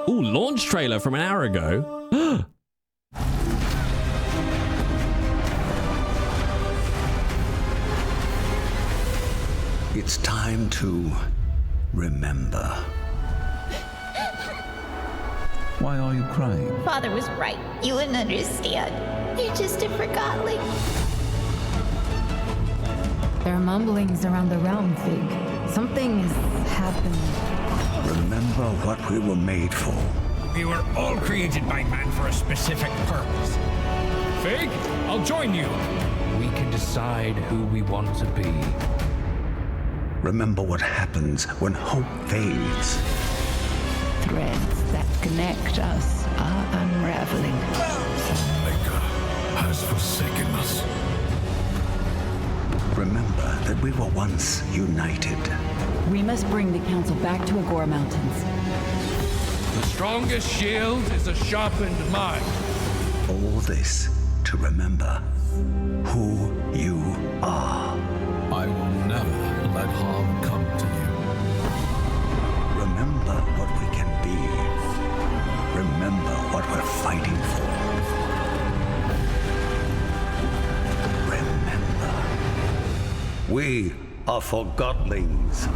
Ooh, launch trailer from an hour ago. It's time to remember. Why are you crying? Father was right. You wouldn't understand. You're just different godling. There are mumblings around the realm, Fig. Something is happening. Remember what we were made for. We were all created by man for a specific purpose. Fig, I'll join you. We can decide who we want to be. Remember what happens when hope fades. Threads that connect us are unraveling. Omega has forsaken us. Remember that we were once united. We must bring the council back to Agora Mountains. The strongest shield is a sharpened mind. All this to remember who you are. I will never let harm come to you. Remember what we can be. Remember what we're fighting for. Remember. We are Forgotlings.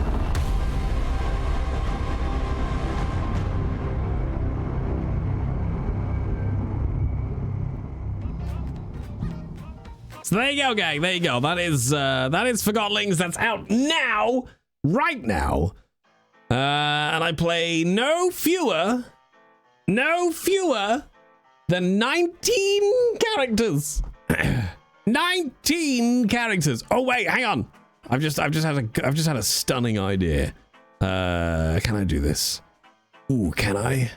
So there you go, gang. There you go. That is Forgotlings. That's out now, right now. And I play no fewer than 19 characters. 19 characters. Oh wait, hang on. I've just had a stunning idea. Can I do this? Ooh, can I?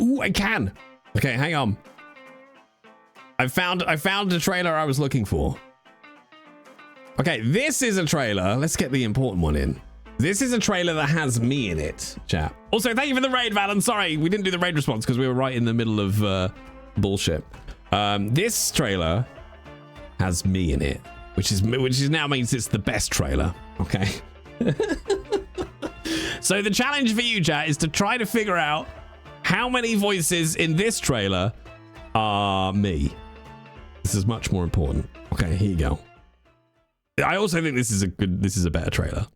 Ooh, I can. Okay, hang on. I found the trailer I was looking for. Okay, this is a trailer. Let's get the important one in. This is a trailer that has me in it, chat. Also, thank you for the raid, Val. Sorry, we didn't do the raid response because we were right in the middle of bullshit. This trailer has me in it, which is now means it's the best trailer. Okay. So the challenge for you, chat, is to try to figure out how many voices in this trailer are me. This is much more important. Okay, here you go. I also think this is a better trailer.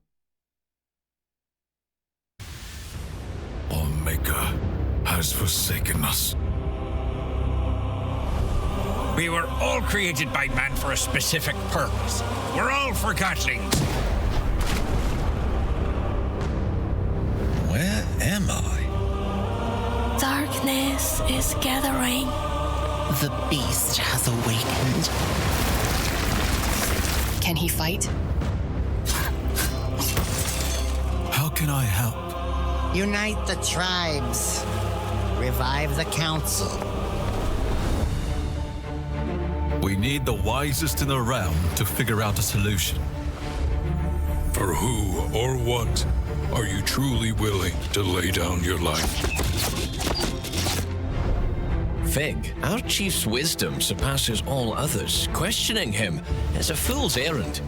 Omega has forsaken us. We were all created by man for a specific purpose. We're all Forgotlings. Where am I? Darkness is gathering. The beast has awakened. Can he fight? How can I help? Unite the tribes. Revive the council. We need the wisest in the realm to figure out a solution. For who or what are you truly willing to lay down your life? Fig, our chief's wisdom surpasses all others. Questioning him is a fool's errand.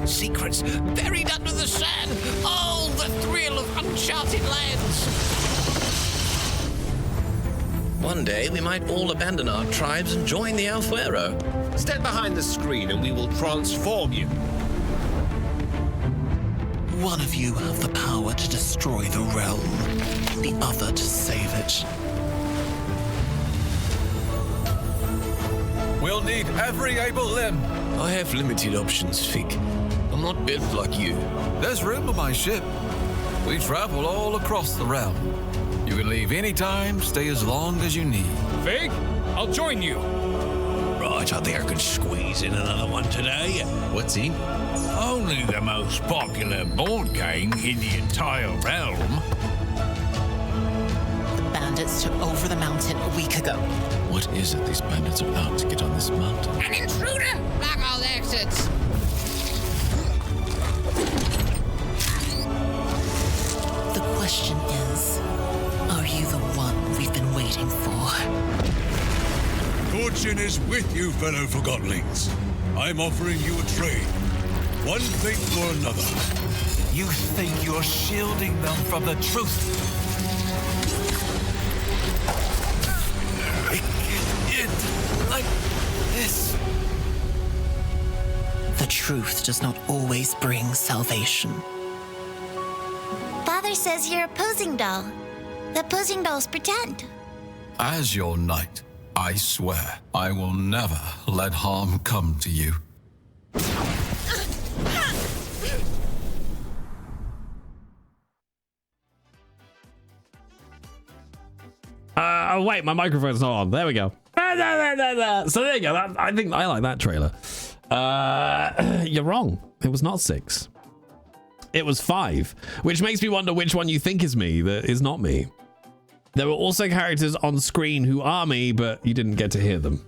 Secrets buried under the sand. Oh, the thrill of uncharted lands. One day, we might all abandon our tribes and join the Alfuero. Step behind the screen and we will transform you. One of you have the power to destroy the realm, the other to save it. We'll need every able limb. I have limited options, Fig. I'm not built like you. There's room on my ship. We travel all across the realm. You can leave anytime, stay as long as you need. Fig, I'll join you. Right, I think I could squeeze in another one today. What's he? Only the most popular board game in the entire realm. The bandits took over the mountain a week ago. What is it these bandits are out to get on this mountain? An intruder! Block all exits! The question is, are you the one we've been waiting for? Fortune is with you, fellow Forgotlings. I'm offering you a trade. One thing for another. You think you're shielding them from the truth? Like this. The truth does not always bring salvation. Father says you're a posing doll. The posing dolls pretend. As your knight, I swear I will never let harm come to you. Oh wait, my microphone's not on. There we go. So there you go. I think I like that trailer. You're wrong. It was not 6. It was 5, which makes me wonder which one you think is me that is not me. There were also characters on screen who are me, but you didn't get to hear them.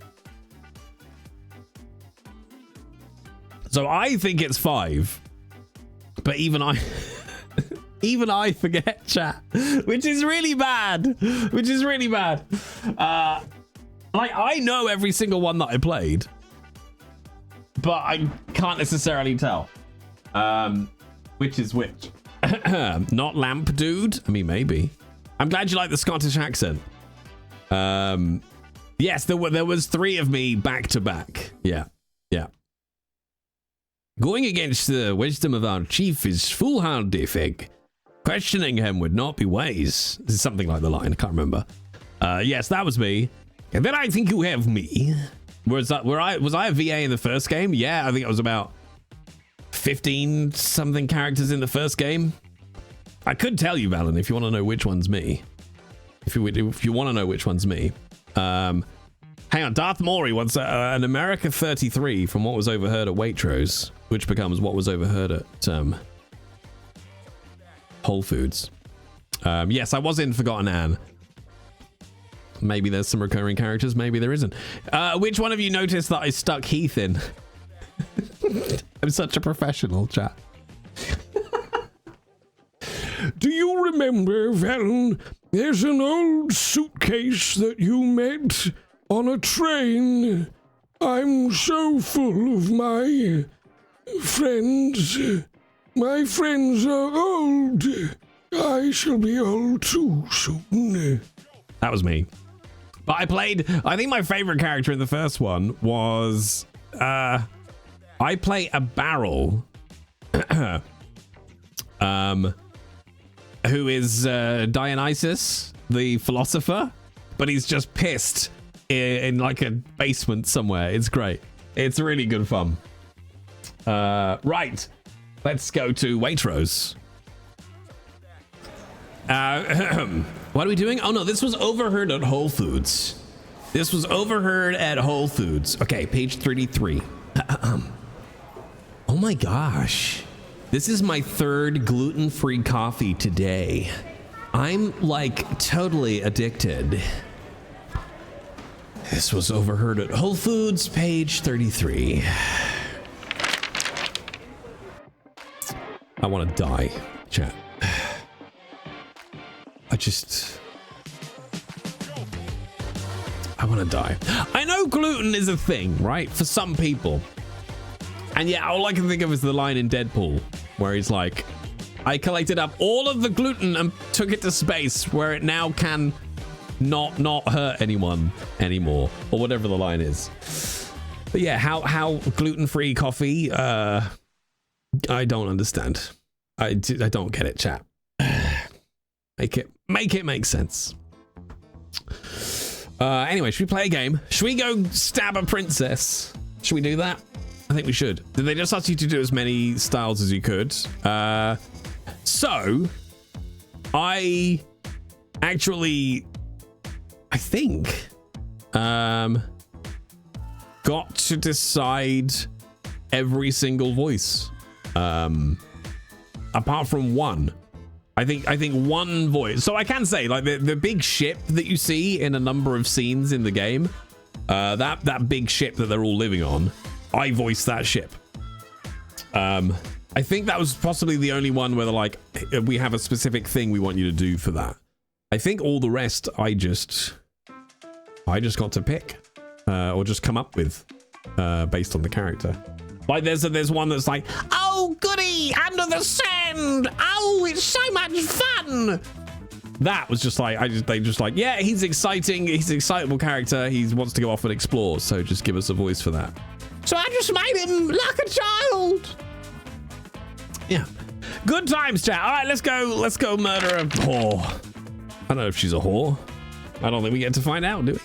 So I think it's 5, but even I forget chat, which is really bad. Like, I know every single one that I played, but I can't necessarily tell which is which. Not Lamp Dude? I mean, maybe. I'm glad you like the Scottish accent. Yes, there was 3 of me back to back. Yeah. Going against the wisdom of our chief is foolhardy, Fig. Questioning him would not be wise. This is something like the line. I can't remember. Yes, that was me. And then I think you have me. Was I a VA in the first game? Yeah, I think it was about 15 something characters in the first game. I could tell you, Valen, if you want to know which one's me. If you want to know which one's me. Hang on, Darth Maury wants an America 33 from what was overheard at Waitrose, which becomes what was overheard at Whole Foods. Yes, I was in Forgotten Anne. Maybe there's some recurring characters, maybe there isn't. Which one of you noticed that I stuck Heath in? I'm such a professional, chat. Do you remember, Valen, there's an old suitcase that you met on a train? I'm so full of my friends. My friends are old. I shall be old too soon. That was me. But I think my favorite character in the first one was, I play a barrel, who is Dionysus, the philosopher, but he's just pissed in like a basement somewhere. It's great. It's really good fun. Right. Let's go to Waitrose. What are we doing? Oh no, this was overheard at Whole Foods. This was overheard at Whole Foods. Okay, page 33. Oh my gosh. This is my 3rd gluten-free coffee today. I'm like totally addicted. This was overheard at Whole Foods, page 33. I want to die, chat. I want to die. I know gluten is a thing, right? For some people. And yeah, all I can think of is the line in Deadpool where he's like, I collected up all of the gluten and took it to space where it now can not hurt anyone anymore, or whatever the line is. But yeah, how gluten-free coffee, I don't understand. I don't get it, chat. Make it make sense. Anyway, should we play a game? Should we go stab a princess? Should we do that? I think we should. Did they just ask you to do as many styles as you could? So I actually, I think, got to decide every single voice, apart from one. I think one voice. So I can say, like, the big ship that you see in a number of scenes in the game, that big ship that they're all living on, I voiced that ship. I think that was possibly the only one where they're like, we have a specific thing we want you to do for that. I think all the rest I just got to pick, or just come up with, based on the character. Like there's one that's like, oh goody, under the sand, oh it's so much fun. That was just like, they just like, yeah, he's exciting, he's an excitable character, he wants to go off and explore, so just give us a voice for that. So I just made him like a child. Yeah, good times, chat. All right, let's go murder a whore. I don't know if she's a whore. I don't think we get to find out, do we?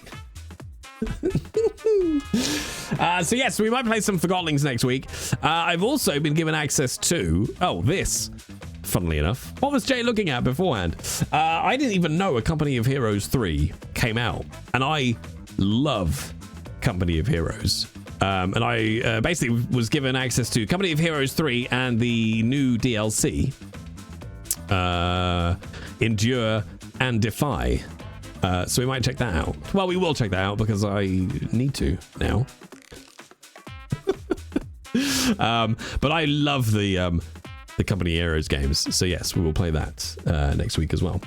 So yes, we might play some Forgotlings next week. I've also been given access to this, funnily enough. What was Jay looking at beforehand? I didn't even know a Company of Heroes 3 came out, and I love Company of Heroes. And I basically was given access to Company of Heroes 3 and the new DLC, Endure and Defy. So we might check that out. Well, we will check that out because I need to now. But I love the Company of Heroes games. So yes, we will play that next week as well.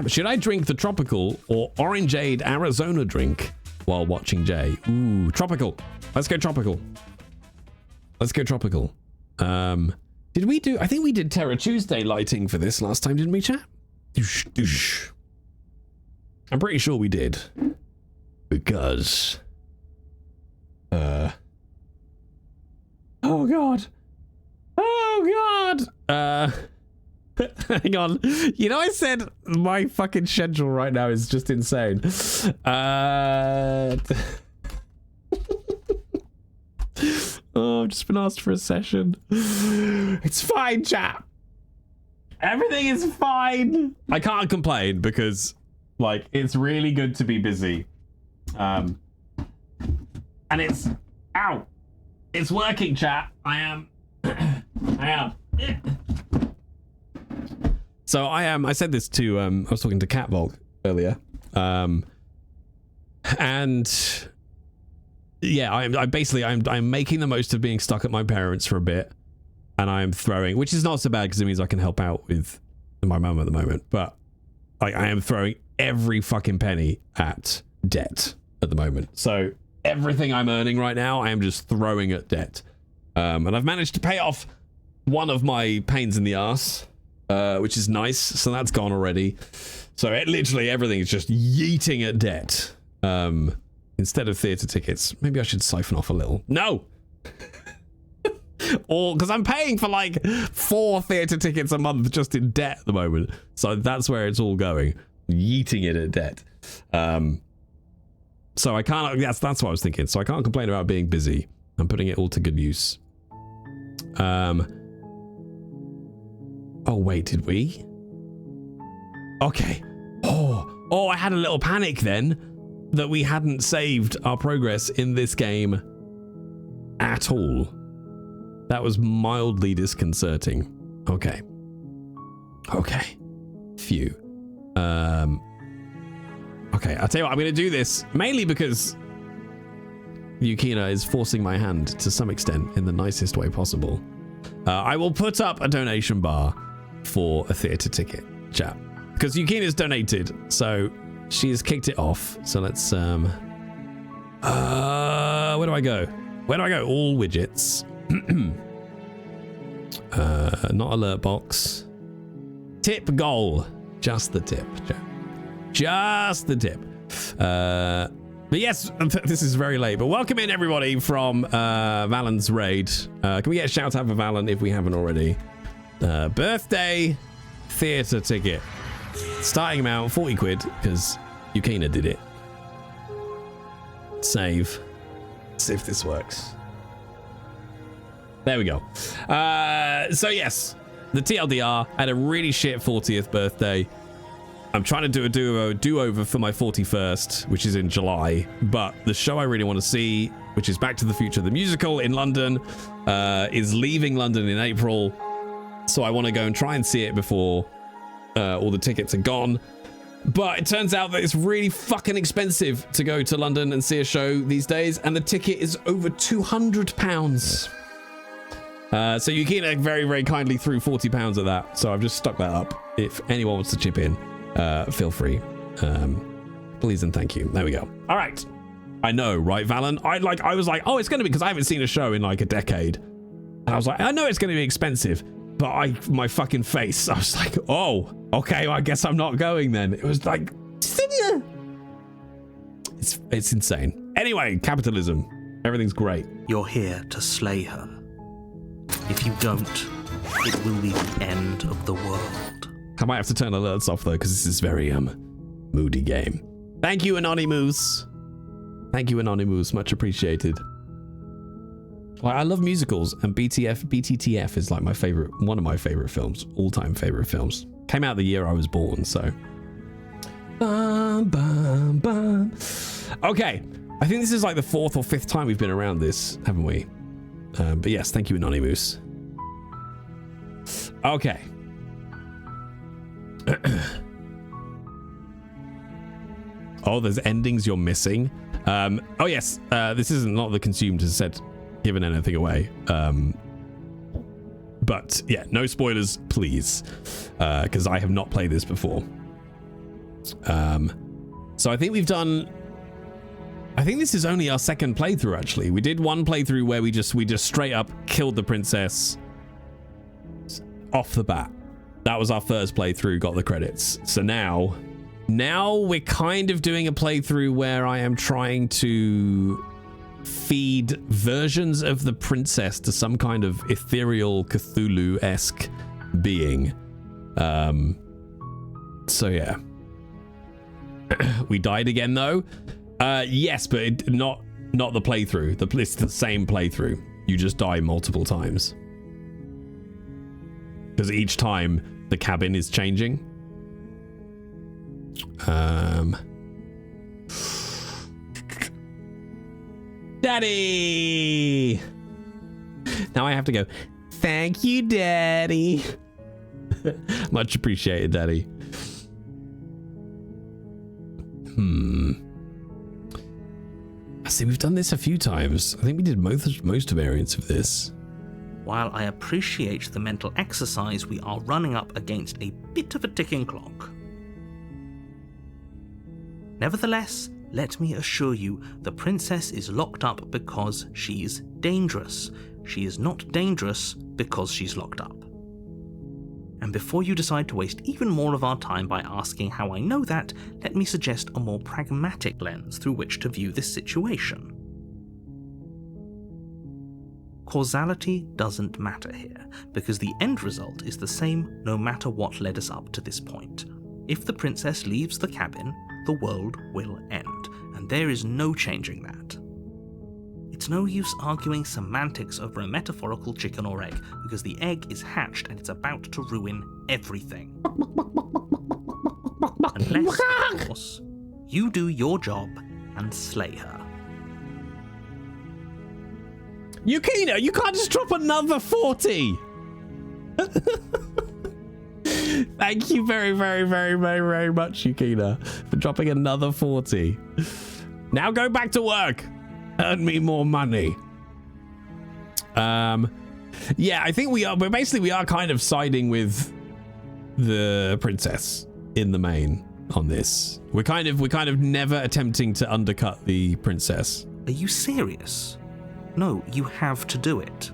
Should I drink the tropical or orangeade Arizona drink while watching Jay? Ooh, tropical. Let's go tropical. Let's go tropical. Did we do? I think we did Terror Tuesday lighting for this last time, didn't we, chat? Doosh, doosh. I'm pretty sure we did, because oh god, hang on, you know, I said my fucking schedule right now is just insane. Oh, I've just been asked for a session. It's fine, chat. Everything is fine. I can't complain because, like, it's really good to be busy. And it's, it's working, chat. I am. So I said this to, I was talking to Catvolk earlier. And yeah, I'm making the most of being stuck at my parents for a bit. And I'm throwing, which is not so bad because it means I can help out with my mum at the moment. But like, I am throwing every fucking penny at debt at the moment. So everything I'm earning right now, I am just throwing at debt. And I've managed to pay off one of my pains in the ass, which is nice. So that's gone already. So literally everything is just yeeting at debt. Instead of theatre tickets, maybe I should siphon off a little. No! Or because I'm paying for like 4 theatre tickets a month just in debt at the moment. So that's where it's all going. Yeeting it at debt. So I can't, that's what I was thinking. So I can't complain about being busy. I'm putting it all to good use. Oh wait, did we? Okay. Oh, I had a little panic then that we hadn't saved our progress in this game at all. That was mildly disconcerting. Okay. Phew. Okay, I'll tell you what, I'm going to do this mainly because Yukina is forcing my hand to some extent in the nicest way possible. I will put up a donation bar for a theatre ticket, chat. Because Yukina's donated, so she's kicked it off. So let's, where do I go? All widgets. Not alert box. Tip goal. Just the tip. Just the tip. But yes, this is very late. But welcome in everybody from Valen's raid. Can we get a shout out for Valen if we haven't already? Birthday theatre ticket. Starting amount 40 quid because Yukina did it. Save. See if this works. There we go. So yes, the TLDR had a really shit 40th birthday. I'm trying to do a do-over for my 41st, which is in July. But the show I really want to see, which is Back to the Future, the musical in London, is leaving London in April. So I want to go and try and see it before all the tickets are gone. But it turns out that it's really fucking expensive to go to London and see a show these days. And the ticket is over £200. So Yukina very, very kindly threw £40 at that. So I've just stuck that up. If anyone wants to chip in, feel free. Please and thank you. There we go. All right. I know, right, Valen? I was like, oh, it's going to be, because I haven't seen a show in like a decade. And I was like, I know it's going to be expensive. But my fucking face, I was like, oh, okay, well, I guess I'm not going then. It was like, it's insane. Anyway, capitalism. Everything's great. You're here to slay her. If you don't, it will be the end of the world. I might have to turn alerts off though, because this is very moody game. Thank you, Anonymous. Thank you, Anonymous. Much appreciated. Well, I love musicals, and BTTF is like one of my favorite films, all-time favorite films. Came out the year I was born, so. Bum, bum, bum. Okay, I think this is like the 4th or 5th time we've been around this, haven't we? But yes, thank you, Anonymous. Okay. Oh, there's endings you're missing. Oh yes, this isn't not the consumed has said given anything away. But yeah, no spoilers, please, because I have not played this before. So I think we've done. I think this is only our 2nd playthrough. Actually, we did one playthrough where we just straight up killed the princess off the bat. That was our first playthrough. Got the credits. So now we're kind of doing a playthrough where I am trying to feed versions of the princess to some kind of ethereal Cthulhu-esque being. So yeah. We died again though. Yes, but not the playthrough. It's the same playthrough. You just die multiple times. Because each time the cabin is changing. Daddy! Now I have to go, thank you, Daddy. Much appreciated, Daddy. I see we've done this a few times. I think we did most variants of this. While I appreciate the mental exercise, we are running up against a bit of a ticking clock. Nevertheless, let me assure you, the princess is locked up because she's dangerous. She is not dangerous because she's locked up. And before you decide to waste even more of our time by asking how I know that, let me suggest a more pragmatic lens through which to view this situation. Causality doesn't matter here, because the end result is the same no matter what led us up to this point. If the princess leaves the cabin, the world will end, and there is no changing that. It's no use arguing semantics over a metaphorical chicken or egg, because the egg is hatched and it's about to ruin everything. Unless, of course, you do your job and slay her. Yukina, you can't just drop another 40! Thank you very, very, very, very, very much, Yukina, for dropping another 40. Now go back to work. Earn me more money. Yeah, I think we are kind of siding with the princess in the main on this. We're kind of never attempting to undercut the princess. Are you serious? No, you have to do it.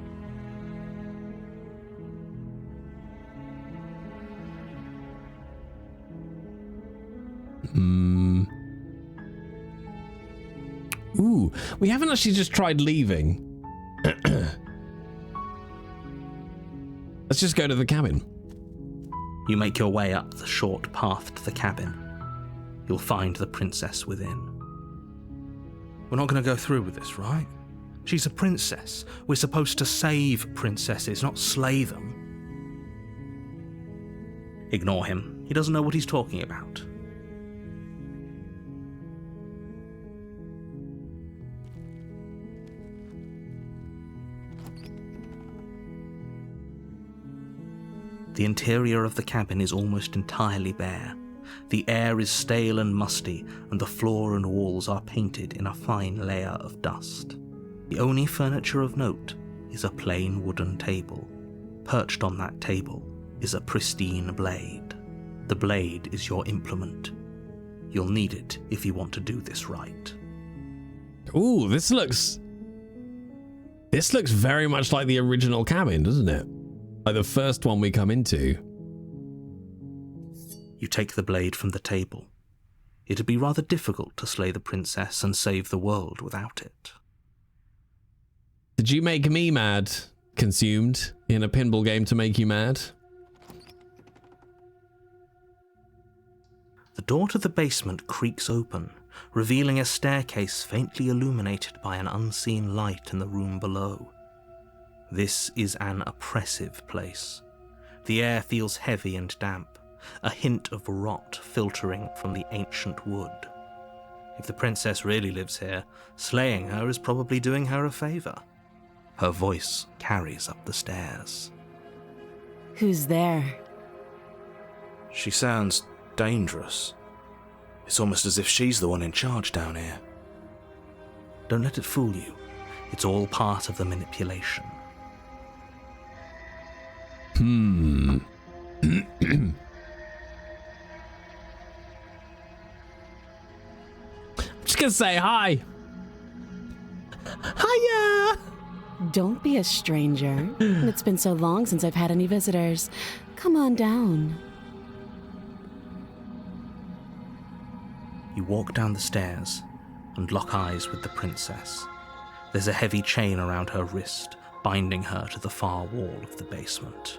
Ooh, we haven't actually just tried leaving. Let's just go to the cabin. You make your way up the short path to the cabin. You'll find the princess within. We're not going to go through with this, right? She's a princess. We're supposed to save princesses, not slay them. Ignore him. He doesn't know what he's talking about. The interior of the cabin is almost entirely bare. The air is stale and musty, and the floor and walls are painted in a fine layer of dust. The only furniture of note is a plain wooden table. Perched on that table is a pristine blade. The blade is your implement. You'll need it if you want to do this right. Ooh, this looks very much like the original cabin, doesn't it? Like the first one we come into. You take the blade from the table. It'd be rather difficult to slay the princess and save the world without it. Did you make me mad? Consumed in a pinball game to make you mad? The door to the basement creaks open, revealing a staircase faintly illuminated by an unseen light in the room below. This is an oppressive place. The air feels heavy and damp, a hint of rot filtering from the ancient wood. If the princess really lives here, slaying her is probably doing her a favor. Her voice carries up the stairs. Who's there? She sounds dangerous. It's almost as if she's the one in charge down here. Don't let it fool you. It's all part of the manipulation. I'm just gonna say hi. Hiya! Don't be a stranger. It's been so long since I've had any visitors. Come on down. You walk down the stairs and lock eyes with the princess. There's a heavy chain around her wrist, binding her to the far wall of the basement.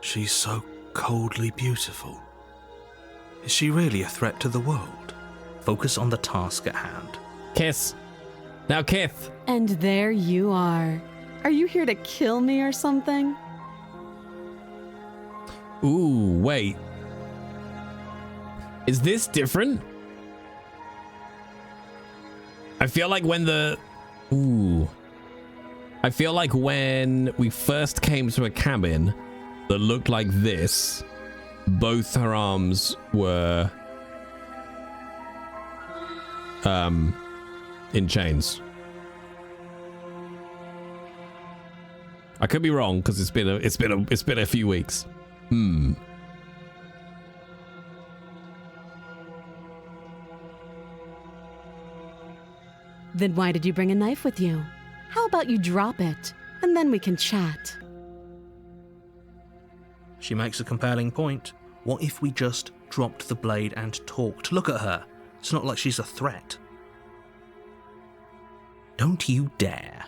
She's so coldly beautiful. Is she really a threat to the world? Focus on the task at hand. Kiss. Now kiss. And there you are. Are you here to kill me or something? Ooh, wait. Is this different? I feel like when I feel like when we first came to a cabin that looked like this, both her arms were in chains. I could be wrong because it's been a few weeks. Then why did you bring a knife with you? How about you drop it, and then we can chat? She makes a compelling point. What if we just dropped the blade and talked? Look at her. It's not like she's a threat. Don't you dare.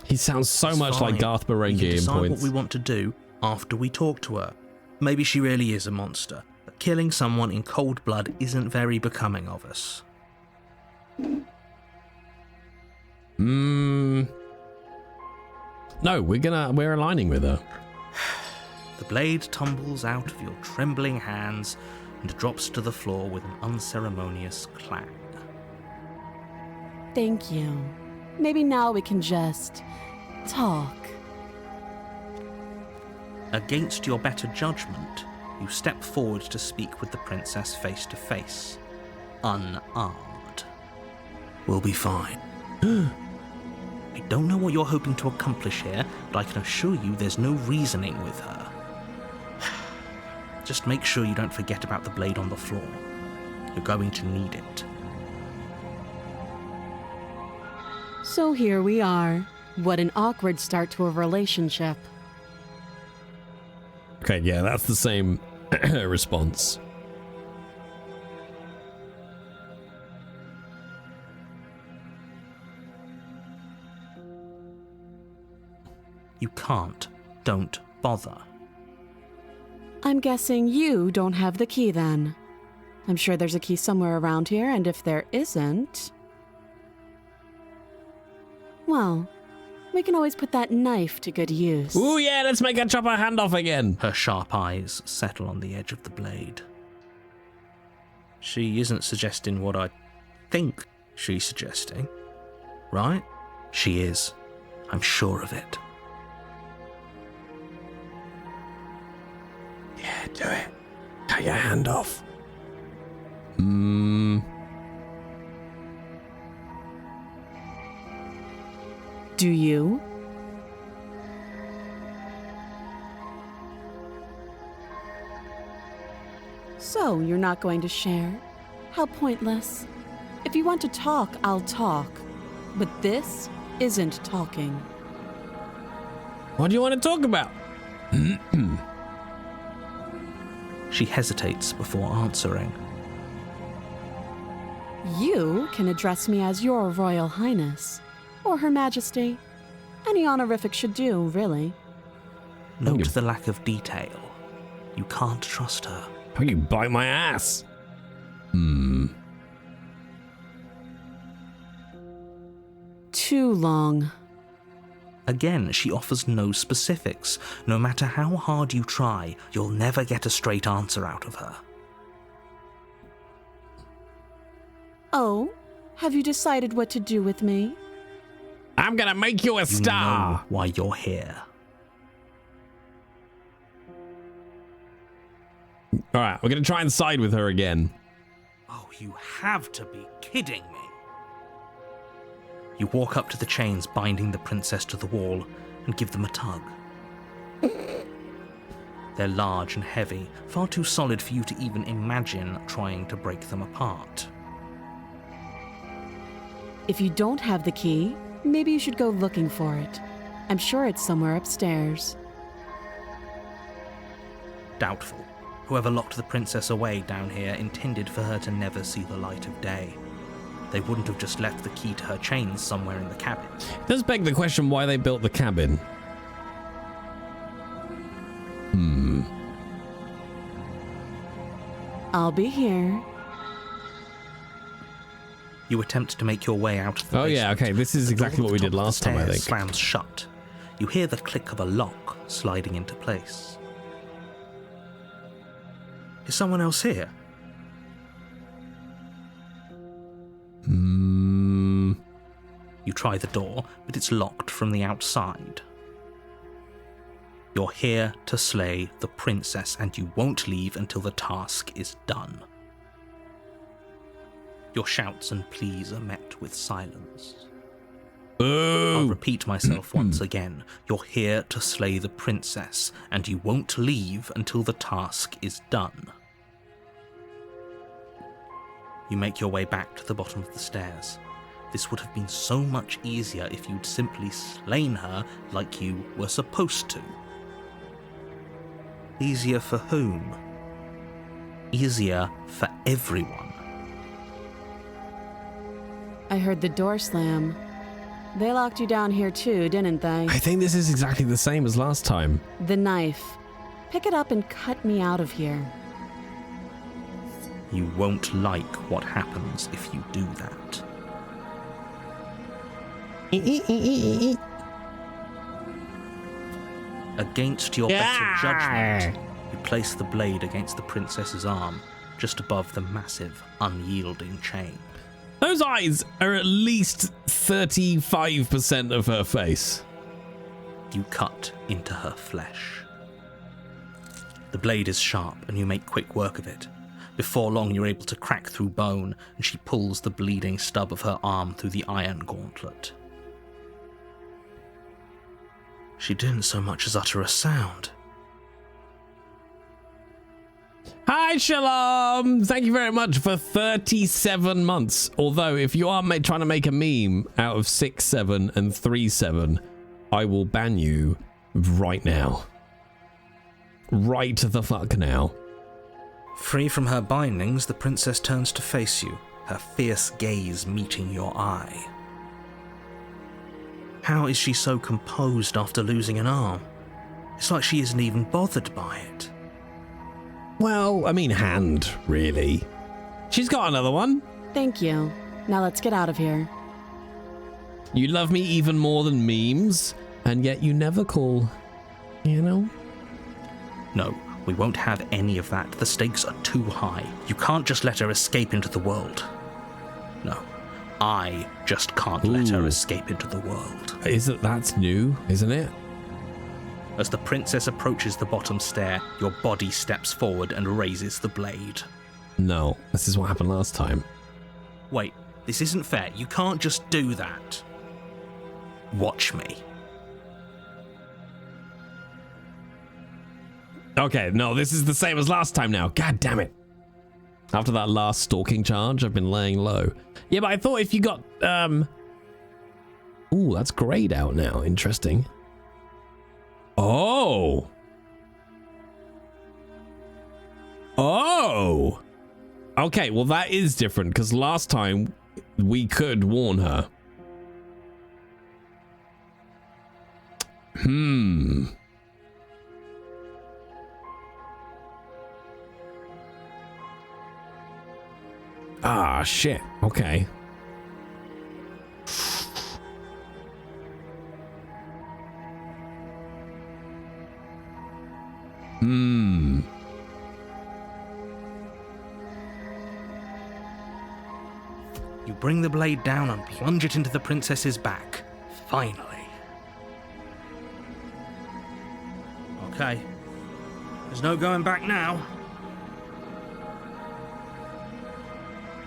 He sounds so much like Darth Marenghi in decide points. what we want to do after we talk to her. Maybe she really is a monster, but killing someone in cold blood isn't very becoming of us. No, we're aligning with her. The blade tumbles out of your trembling hands and drops to the floor with an unceremonious clang. Thank you. Maybe now we can just talk. Against your better judgment, you step forward to speak with the princess face to face, unarmed. We'll be fine. I don't know what you're hoping to accomplish here, but I can assure you there's no reasoning with her. Just make sure you don't forget about the blade on the floor. You're going to need it. So here we are. What an awkward start to a relationship. Okay, yeah, that's the same response. You can't. Don't bother. I'm guessing you don't have the key then. I'm sure there's a key somewhere around here, and if there isn't... Well, we can always put that knife to good use. Ooh, yeah, let's make her chop her hand off again. Her sharp eyes settle on the edge of the blade. She isn't suggesting what I think she's suggesting, right? She is. I'm sure of it. Yeah, do it. Cut your hand off. Do you? So, you're not going to share? How pointless. If you want to talk, I'll talk. But this isn't talking. What do you want to talk about? She hesitates before answering. You can address me as Your Royal Highness, or Her Majesty. Any honorific should do, really. Note the lack of detail. You can't trust her. Oh, you bite my ass. Too long. Again, she offers no specifics. No matter how hard you try, you'll never get a straight answer out of her. Oh, have you decided what to do with me? I'm gonna make you a star. You know why you're here. All right, we're gonna try and side with her again. Oh, you have to be kidding me. You walk up to the chains binding the princess to the wall and give them a tug. They're large and heavy, far too solid for you to even imagine trying to break them apart. If you don't have the key, maybe you should go looking for it. I'm sure it's somewhere upstairs. Doubtful. Whoever locked the princess away down here intended for her to never see the light of day. They wouldn't have just left the key to her chains somewhere in the cabin. It does beg the question why they built the cabin. I'll be here. You attempt to make your way out of the basement. Yeah, okay, this is exactly what we did last time, I think. Slams shut. You hear the click of a lock sliding into place. Is someone else here? You try the door, but it's locked from the outside. You're here to slay the princess, and you won't leave until the task is done. Your shouts and pleas are met with silence. I'll repeat myself once again. You're here to slay the princess, and you won't leave until the task is done. You make your way back to the bottom of the stairs. This would have been so much easier if you'd simply slain her like you were supposed to. Easier for whom? Easier for everyone. I heard the door slam. They locked you down here too, didn't they? I think this is exactly the same as last time. The knife. Pick it up and cut me out of here. You won't like what happens if you do that. Against your better judgment, you place the blade against the princess's arm, just above the massive, unyielding chain. Those eyes are at least 35% of her face. You cut into her flesh. The blade is sharp, and you make quick work of it. Before long, you're able to crack through bone, and she pulls the bleeding stub of her arm through the iron gauntlet. She didn't so much as utter a sound. Hi, Shalom! Thank you very much for 37 months. Although, if you are trying to make a meme out of 6-7 and 3-7, I will ban you right now. Right the fuck now. Free from her bindings, the princess turns to face you, her fierce gaze meeting your eye. How is she so composed after losing an arm? It's like she isn't even bothered by it. Well, I mean hand, really. She's got another one. Thank you. Now let's get out of here. You love me even more than memes, and yet you never call, you know? No, we won't have any of that. The stakes are too high. You can't just let her escape into the world. No, I just can't let her escape into the world. That's new, isn't it? As the princess approaches the bottom stair, your body steps forward and raises the blade. No, this is what happened last time. Wait, this isn't fair. You can't just do that. Watch me. Okay, no, this is the same as last time now. God damn it. After that last stalking charge, I've been laying low. Yeah, but I thought if you got, Ooh, that's grayed out now. Interesting. Oh. Oh. Okay, well that is different, because last time we could warn her. Ah, shit. Okay. You bring the blade down and plunge it into the princess's back. Finally. Okay. There's no going back now.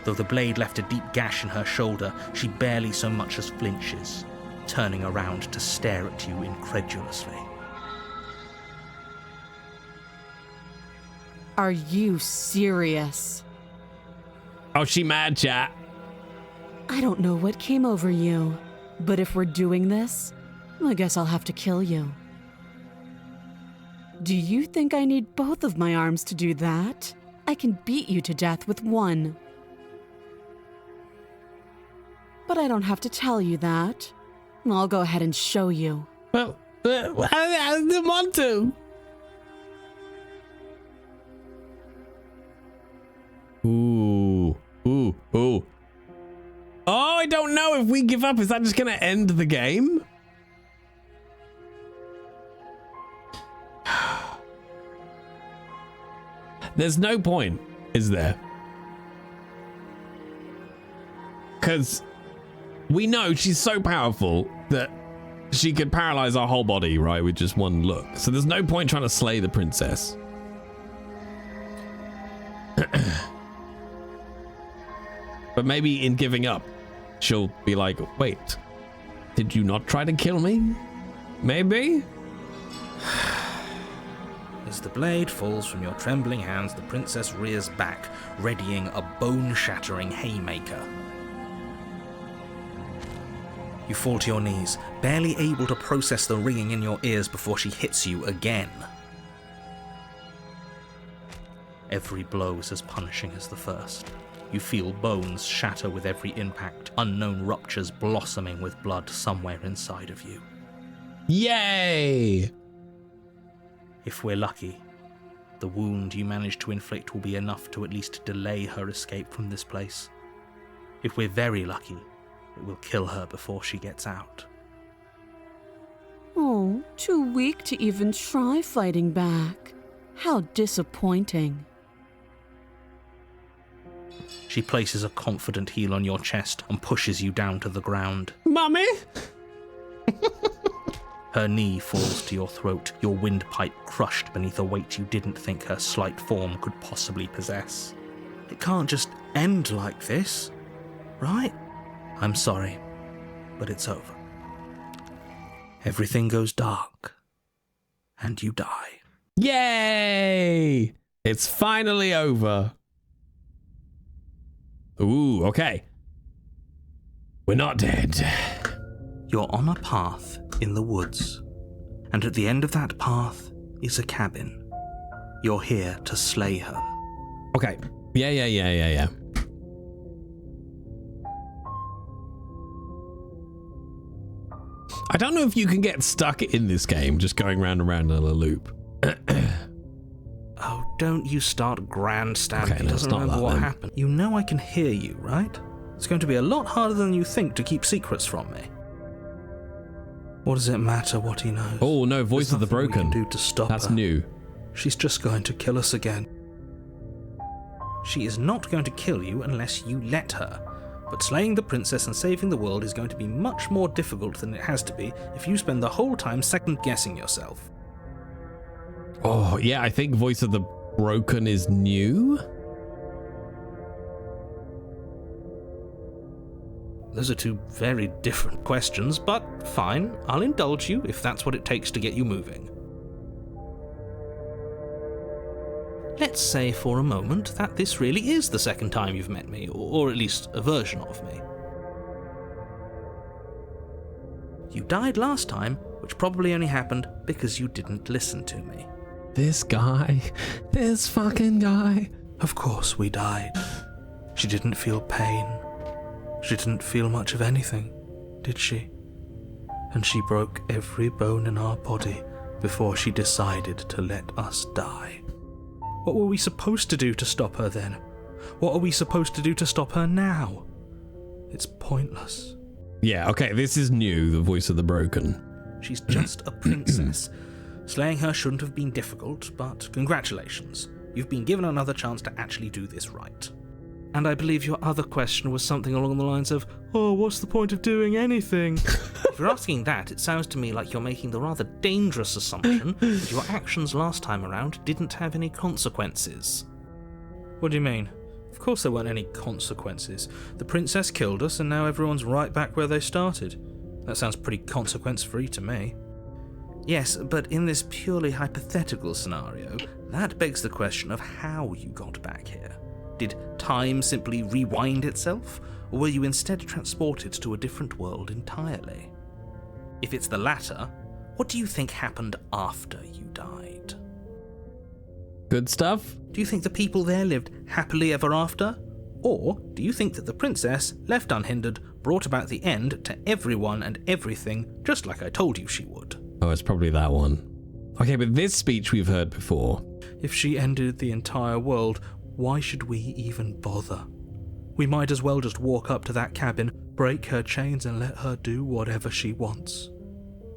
Though the blade left a deep gash in her shoulder, she barely so much as flinches, turning around to stare at you incredulously. Are you serious? Oh, she mad, chat. I don't know what came over you, but if we're doing this, I guess I'll have to kill you. Do you think I need both of my arms to do that? I can beat you to death with one. But I don't have to tell you that. I'll go ahead and show you. Well, I didn't want to. Ooh. Oh, I don't know if we give up. Is that just going to end the game? There's no point, is there? Because we know she's so powerful that she could paralyze our whole body, right, with just one look. So there's no point trying to slay the princess. But maybe in giving up, she'll be like, wait, did you not try to kill me? Maybe? As the blade falls from your trembling hands, the princess rears back, readying a bone-shattering haymaker. You fall to your knees, barely able to process the ringing in your ears before she hits you again. Every blow is as punishing as the first. You feel bones shatter with every impact, unknown ruptures blossoming with blood somewhere inside of you. Yay! If we're lucky, the wound you manage to inflict will be enough to at least delay her escape from this place. If we're very lucky, it will kill her before she gets out. Oh, too weak to even try fighting back. How disappointing. She places a confident heel on your chest and pushes you down to the ground. Mummy? Her knee falls to your throat, your windpipe crushed beneath a weight you didn't think her slight form could possibly possess. It can't just end like this, right? I'm sorry, but it's over. Everything goes dark, and you die. Yay! It's finally over. Ooh, okay. We're not dead. You're on a path in the woods, and at the end of that path is a cabin. You're here to slay her. Okay. Yeah. I don't know if you can get stuck in this game, just going round and round in a loop. Oh, don't you start grandstanding. Okay, no, doesn't remember what happened. You know I can hear you, right? It's going to be a lot harder than you think to keep secrets from me. What does it matter what he knows? Oh no, voice There's of the nothing we broken. can do to stop That's her. new. She's just going to kill us again. She is not going to kill you unless you let her. But slaying the princess and saving the world is going to be much more difficult than it has to be if you spend the whole time second-guessing yourself. Oh, yeah, I think voice of the broken is new. Those are two very different questions, but fine, I'll indulge you if that's what it takes to get you moving. Let's say for a moment that this really is the second time you've met me, or at least a version of me. You died last time, which probably only happened because you didn't listen to me. This guy. This fucking guy. Of course we died. She didn't feel pain. She didn't feel much of anything, did she? And she broke every bone in our body before she decided to let us die. What were we supposed to do to stop her then? What are we supposed to do to stop her now? It's pointless. Yeah, okay, this is new, the voice of the broken. She's just a princess. Slaying her shouldn't have been difficult, but congratulations. You've been given another chance to actually do this right. And I believe your other question was something along the lines of, oh, what's the point of doing anything? If you're asking that, it sounds to me like you're making the rather dangerous assumption that your actions last time around didn't have any consequences. What do you mean? Of course there weren't any consequences. The princess killed us and now everyone's right back where they started. That sounds pretty consequence-free to me. Yes, but in this purely hypothetical scenario, that begs the question of how you got back here. Did time simply rewind itself, or were you instead transported to a different world entirely? If it's the latter, what do you think happened after you died? Good stuff. Do you think the people there lived happily ever after? Or do you think that the princess, left unhindered, brought about the end to everyone and everything, just like I told you she would? Oh, it's probably that one. Okay, but this speech we've heard before. If she ended the entire world, why should we even bother? We might as well just walk up to that cabin, break her chains and let her do whatever she wants.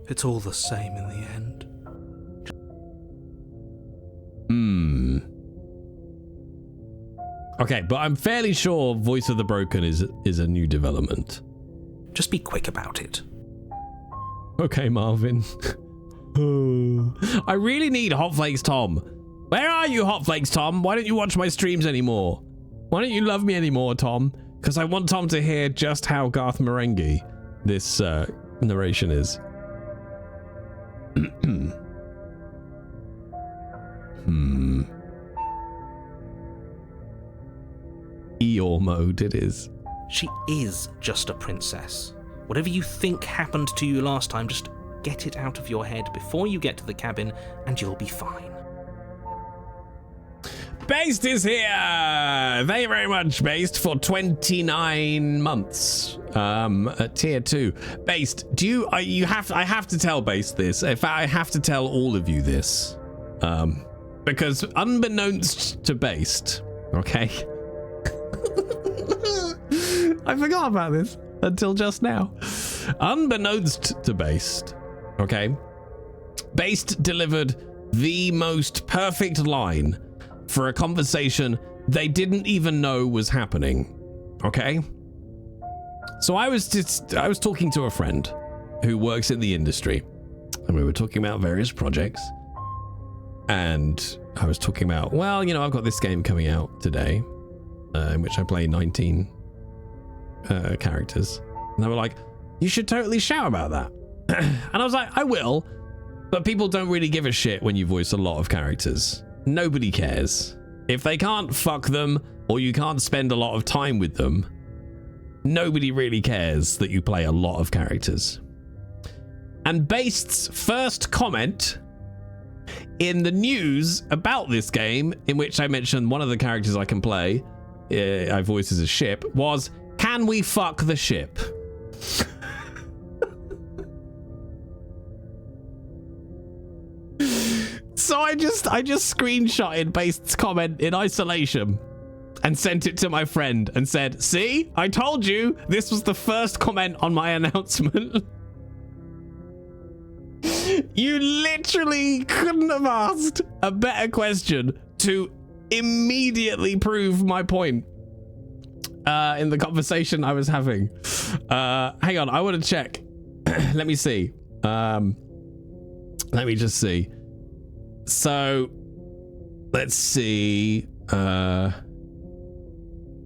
It's all the same in the end. Okay, but I'm fairly sure Voice of the Broken is a new development. Just be quick about it. Okay, Marvin. I really need Hotflakes Tom. Where are you, Hotflakes Tom? Why don't you watch my streams anymore? Why don't you love me anymore, Tom? Because I want Tom to hear just how Garth Marenghi this narration is. Eeyore mode it is. She is just a princess. Whatever you think happened to you last time, just get it out of your head before you get to the cabin and you'll be fine. Based is here! Thank you very much, Based, for 29 months at tier 2. Based, do you, I have to tell Based this. In fact, I have to tell all of you this. Because unbeknownst to Based, okay? I forgot about this until just now. Unbeknownst to Based, okay? Based delivered the most perfect line for a conversation they didn't even know was happening, okay? So I was talking to a friend who works in the industry, and we were talking about various projects, and I was talking about, well, you know, I've got this game coming out today, in which I play 19 characters, and they were like, you should totally shout about that. And I was like, I will, but people don't really give a shit when you voice a lot of characters. Nobody cares. If they can't fuck them, or you can't spend a lot of time with them, nobody really cares that you play a lot of characters. And Based's first comment in the news about this game, in which I mentioned one of the characters I can play, I voice as a ship, was, can we fuck the ship? So I just screenshotted Based's comment in isolation and sent it to my friend and said, see, I told you this was the first comment on my announcement. You literally couldn't have asked a better question to immediately prove my point in the conversation I was having. Hang on, I want to check. Let me see. Let me just see. So, let's see.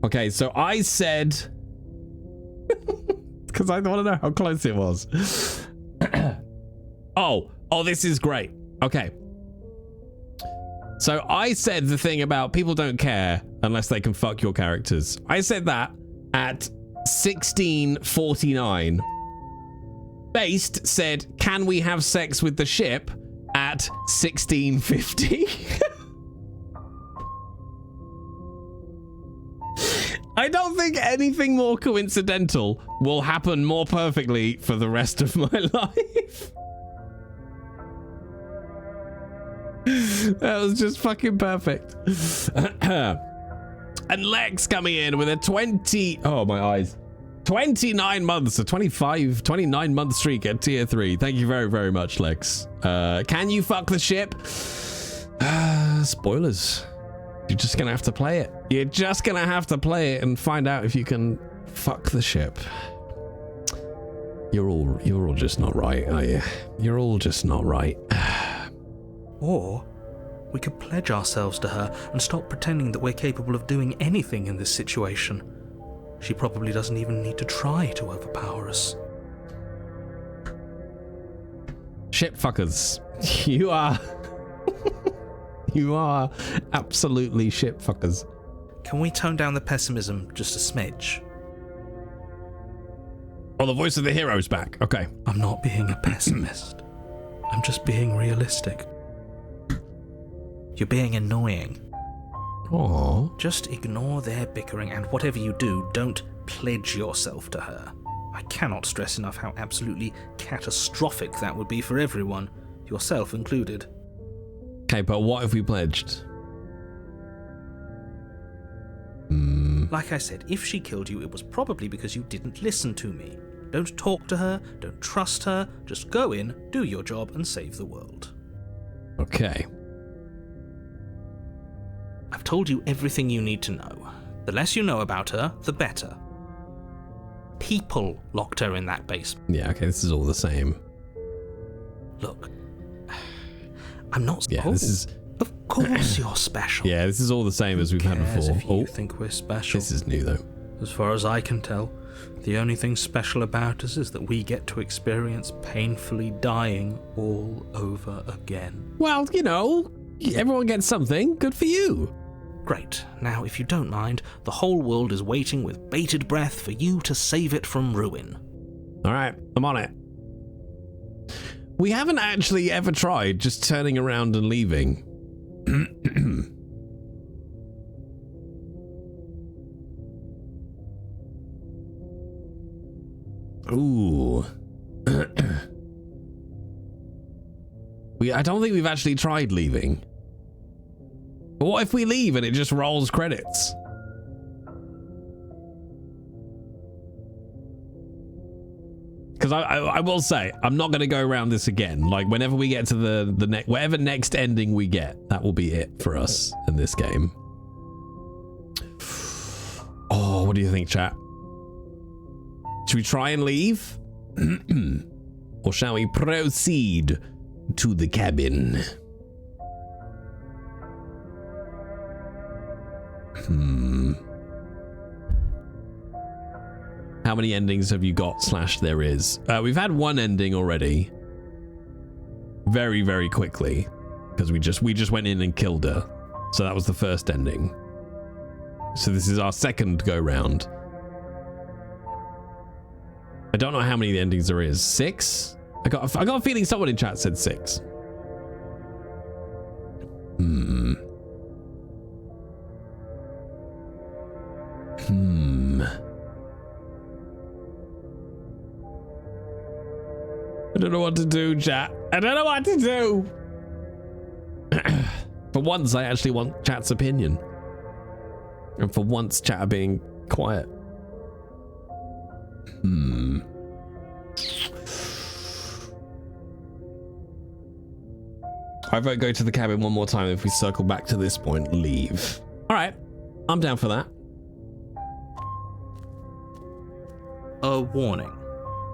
Okay, so I said... Because I want to know how close it was. Oh, this is great. Okay. So I said the thing about people don't care unless they can fuck your characters. I said that at 16:49. Based said, can we have sex with the ship at 16:50? I don't think anything more coincidental will happen more perfectly for the rest of my life. That was just fucking perfect. And Lex coming in with a 29 months, a 29 month streak at tier 3. Thank you very, very much, Lex. Can you fuck the ship? Spoilers. You're just gonna have to play it. You're just gonna have to play it and find out if you can fuck the ship. You're all just not right, are you? You're all just not right. Or we could pledge ourselves to her and stop pretending that we're capable of doing anything in this situation. She probably doesn't even need to try to overpower us. Ship fuckers. You are... You are absolutely shit fuckers. Can we tone down the pessimism just a smidge? Oh, the voice of the hero's back. Okay. I'm not being a pessimist. I'm just being realistic. You're being annoying. Aww. Just ignore their bickering, and whatever you do, don't pledge yourself to her. I cannot stress enough how absolutely catastrophic that would be for everyone, yourself included. Okay, but what if we pledged? Like I said, if she killed you, it was probably because you didn't listen to me. Don't talk to her, don't trust her, just go in, do your job, and save the world. Okay. I've told you everything you need to know. The less you know about her, the better. People locked her in that basement. Yeah, okay, this is all the same. Look, I'm not... Yeah, this is... Of course you're special. Yeah, this is all the same as we've had before. If you think we're special. This is new, though. As far as I can tell, the only thing special about us is that we get to experience painfully dying all over again. Well, you know, everyone gets something. Good for you. Great. Now, if you don't mind, the whole world is waiting with bated breath for you to save it from ruin. All right, I'm on it. We haven't actually ever tried just turning around and leaving. Ooh. I don't think we've actually tried leaving. But what if we leave and it just rolls credits? Because I will say, I'm not going to go around this again. Like, whenever we get to the whatever next ending we get, that will be it for us in this game. Oh, what do you think, chat? Should we try and leave? Or shall we proceed to the cabin? How many endings have you got / there is? We've had one ending already. Very, very quickly. Because we just went in and killed her. So that was the first ending. So this is our second go round. I don't know how many endings there is. 6? I got a feeling someone in chat said 6. I don't know what to do, chat. I don't know what to do. For once, I actually want chat's opinion. And for once, chat are being quiet. I vote go to the cabin one more time. If we circle back to this point, leave. All right, I'm down for that. A warning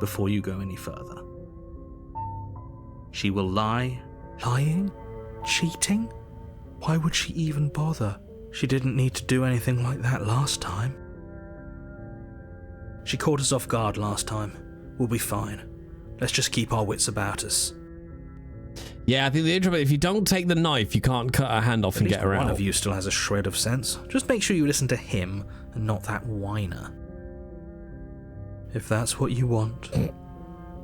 before you go any further. She will lie. Lying? Cheating? Why would she even bother? She didn't need to do anything like that last time. She caught us off guard last time. We'll be fine. Let's just keep our wits about us. Yeah, I think the intro, if you don't take the knife, you can't cut her hand off and get her out. One of you still has a shred of sense. Just make sure you listen to him and not that whiner. If that's what you want,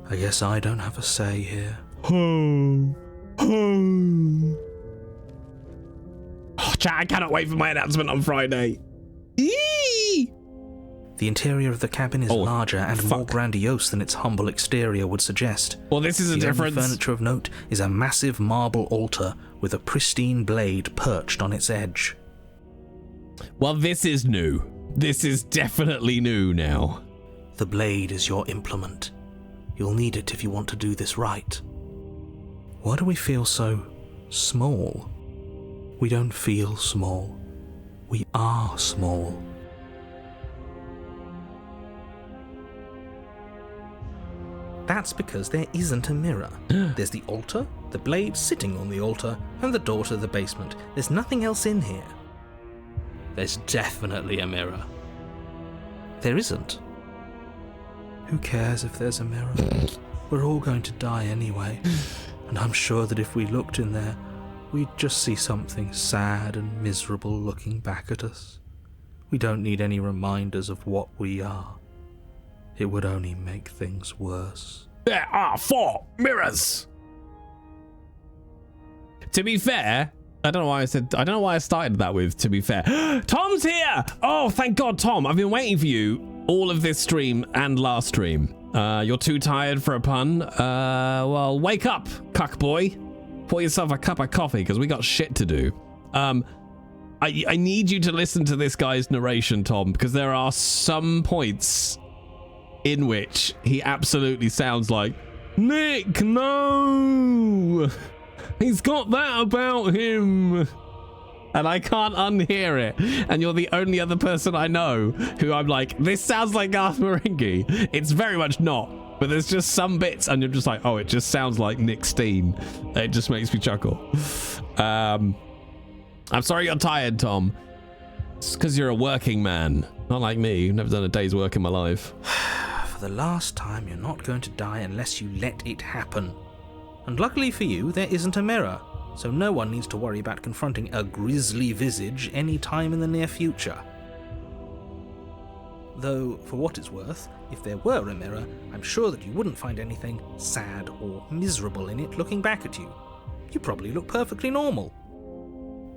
I guess I don't have a say here. Oh, chat, I cannot wait for my announcement on Friday. Eee! The interior of the cabin is larger and more grandiose than its humble exterior would suggest. Well, this is a difference. The only furniture of note is a massive marble altar with a pristine blade perched on its edge. Well, this is new. This is definitely new now. The blade is your implement. You'll need it if you want to do this right. Why do we feel so small? We don't feel small. We are small. That's because there isn't a mirror. There's the altar, the blade sitting on the altar, and the door to the basement. There's nothing else in here. There's definitely a mirror. There isn't. Who cares if there's a mirror? We're all going to die anyway. And I'm sure that if we looked in there, we'd just see something sad and miserable looking back at us. We don't need any reminders of what we are. It would only make things worse. There are 4 mirrors. To be fair, I don't know why I started that with, to be fair. Tom's here! Oh, thank God, Tom. I've been waiting for you all of this stream and last stream. You're too tired for a pun. Well, wake up, cuck boy. Pour yourself a cup of coffee, because we got shit to do. I need you to listen to this guy's narration, Tom, because there are some points in which he absolutely sounds like, Nick, no! He's got that about him. And I can't unhear it. And you're the only other person I know who I'm like, this sounds like Garth Marenghi. It's very much not. But there's just some bits and you're just like, oh, it just sounds like Nick Steen. It just makes me chuckle. I'm sorry you're tired, Tom. It's because you're a working man. Not like me. I've never done a day's work in my life. For the last time, you're not going to die unless you let it happen. And luckily for you, there isn't a mirror, so no one needs to worry about confronting a grisly visage any time in the near future. Though, for what it's worth, if there were a mirror, I'm sure that you wouldn't find anything sad or miserable in it looking back at you. You probably look perfectly normal.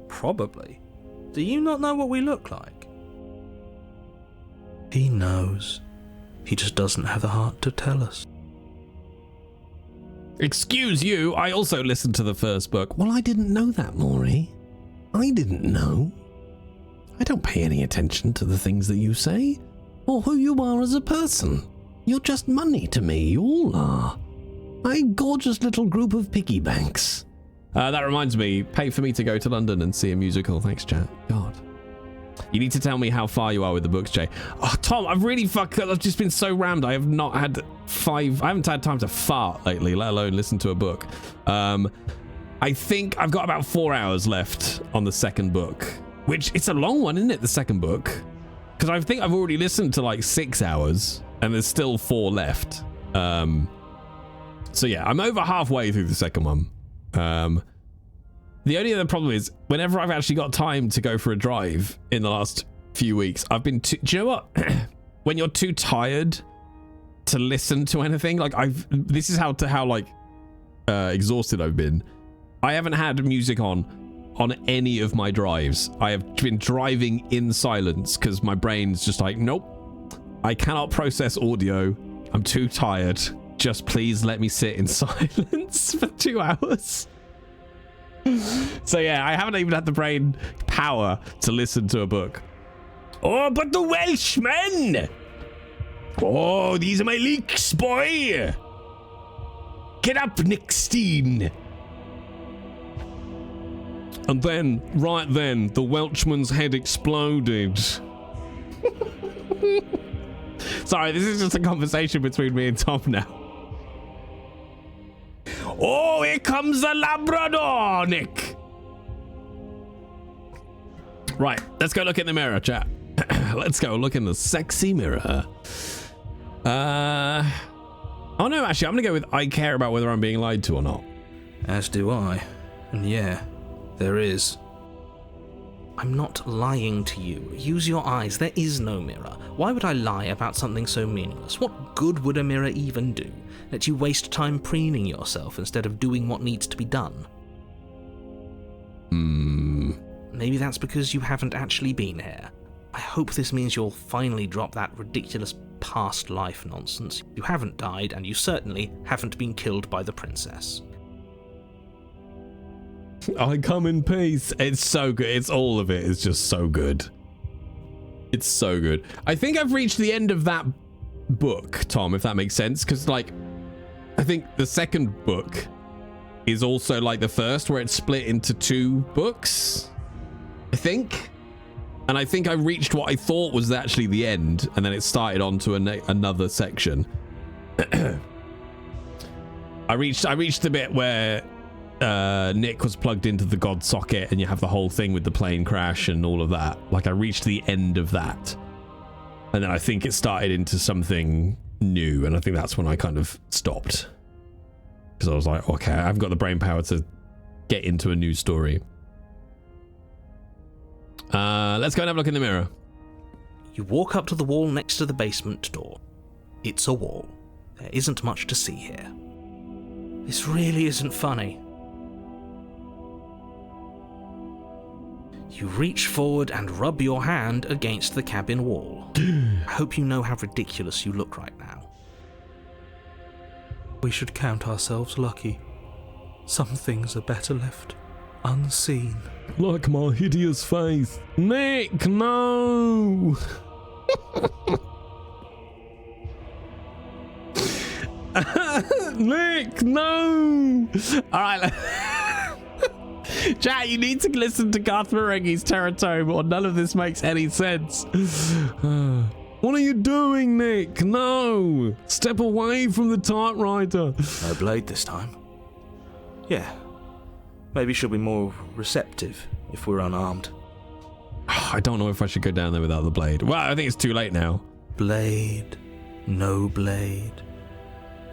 Probably. Do you not know what we look like? He knows. He just doesn't have the heart to tell us. Excuse you, I also listened to the first book. Well, I didn't know that, Maury. I didn't know. I don't pay any attention to the things that you say, or who you are as a person. You're just money to me, you all are. A gorgeous little group of piggy banks. That reminds me, pay for me to go to London and see a musical. Thanks, chat. God. You need to tell me how far you are with the books, Jay. Oh, Tom, I've really I've just been so rammed. I have not had I haven't had time to fart lately, let alone listen to a book. I think I've got about 4 hours left on the second book, which it's a long one, isn't it? The second book, because I think I've already listened to like 6 hours, and there's still 4 left. So yeah, I'm over halfway through the second one. The only other problem is, whenever I've actually got time to go for a drive in the last few weeks, I've been do you know what? When you're too tired to listen to anything, like this is how exhausted I've been. I haven't had music on any of my drives. I have been driving in silence because my brain's just like, nope, I cannot process audio. I'm too tired. Just please let me sit in silence for 2 hours. So yeah, I haven't even had the brain power to listen to a book. Oh, but the Welshmen! Oh, these are my leaks, boy! Get up, Nick Steen! And then, right then, the Welshman's head exploded. Sorry, this is just a conversation between me and Tom now. Oh, here comes the Labrador, Nick. Right, let's go look in the mirror, chat. Let's go look in the sexy mirror. Oh no, actually, I'm gonna go with I care about whether I'm being lied to or not. As do I. And yeah, there is. I'm not lying to you. Use your eyes. There is no mirror. Why would I lie about something so meaningless? What good would a mirror even do? Let you waste time preening yourself instead of doing what needs to be done? Maybe that's because you haven't actually been here. I hope this means you'll finally drop that ridiculous past life nonsense. You haven't died, and you certainly haven't been killed by the princess. I come in peace. It's so good. It's all of it. It's just so good. It's so good. I think I've reached the end of that book, Tom, if that makes sense. Because, like, I think the second book is also like the first, where it's split into 2 books, I think. And I think I reached what I thought was actually the end, and then it started onto another section. I reached the bit where Nick was plugged into the god socket, and you have the whole thing with the plane crash and all of that. Like, I reached the end of that, and then I think it started into something new, and I think that's when I kind of stopped, because I was like, okay, I've got the brain power to get into a new story. Let's go and have a look in the mirror. You walk up to the wall next to the basement door. It's a wall. There isn't much to see here. This really isn't funny. You reach forward and rub your hand against the cabin wall. I hope you know how ridiculous you look right now. We should count ourselves lucky. Some things are better left unseen. Like my hideous face. Nick, no! Nick, no! Alright. Chat, you need to listen to Garth Marenghi's Teratome, or none of this makes any sense. What are you doing, Nick? No! Step away from the typewriter. No blade this time. Yeah. Maybe she'll be more receptive if we're unarmed. I don't know if I should go down there without the blade. Well, I think it's too late now. Blade, no blade.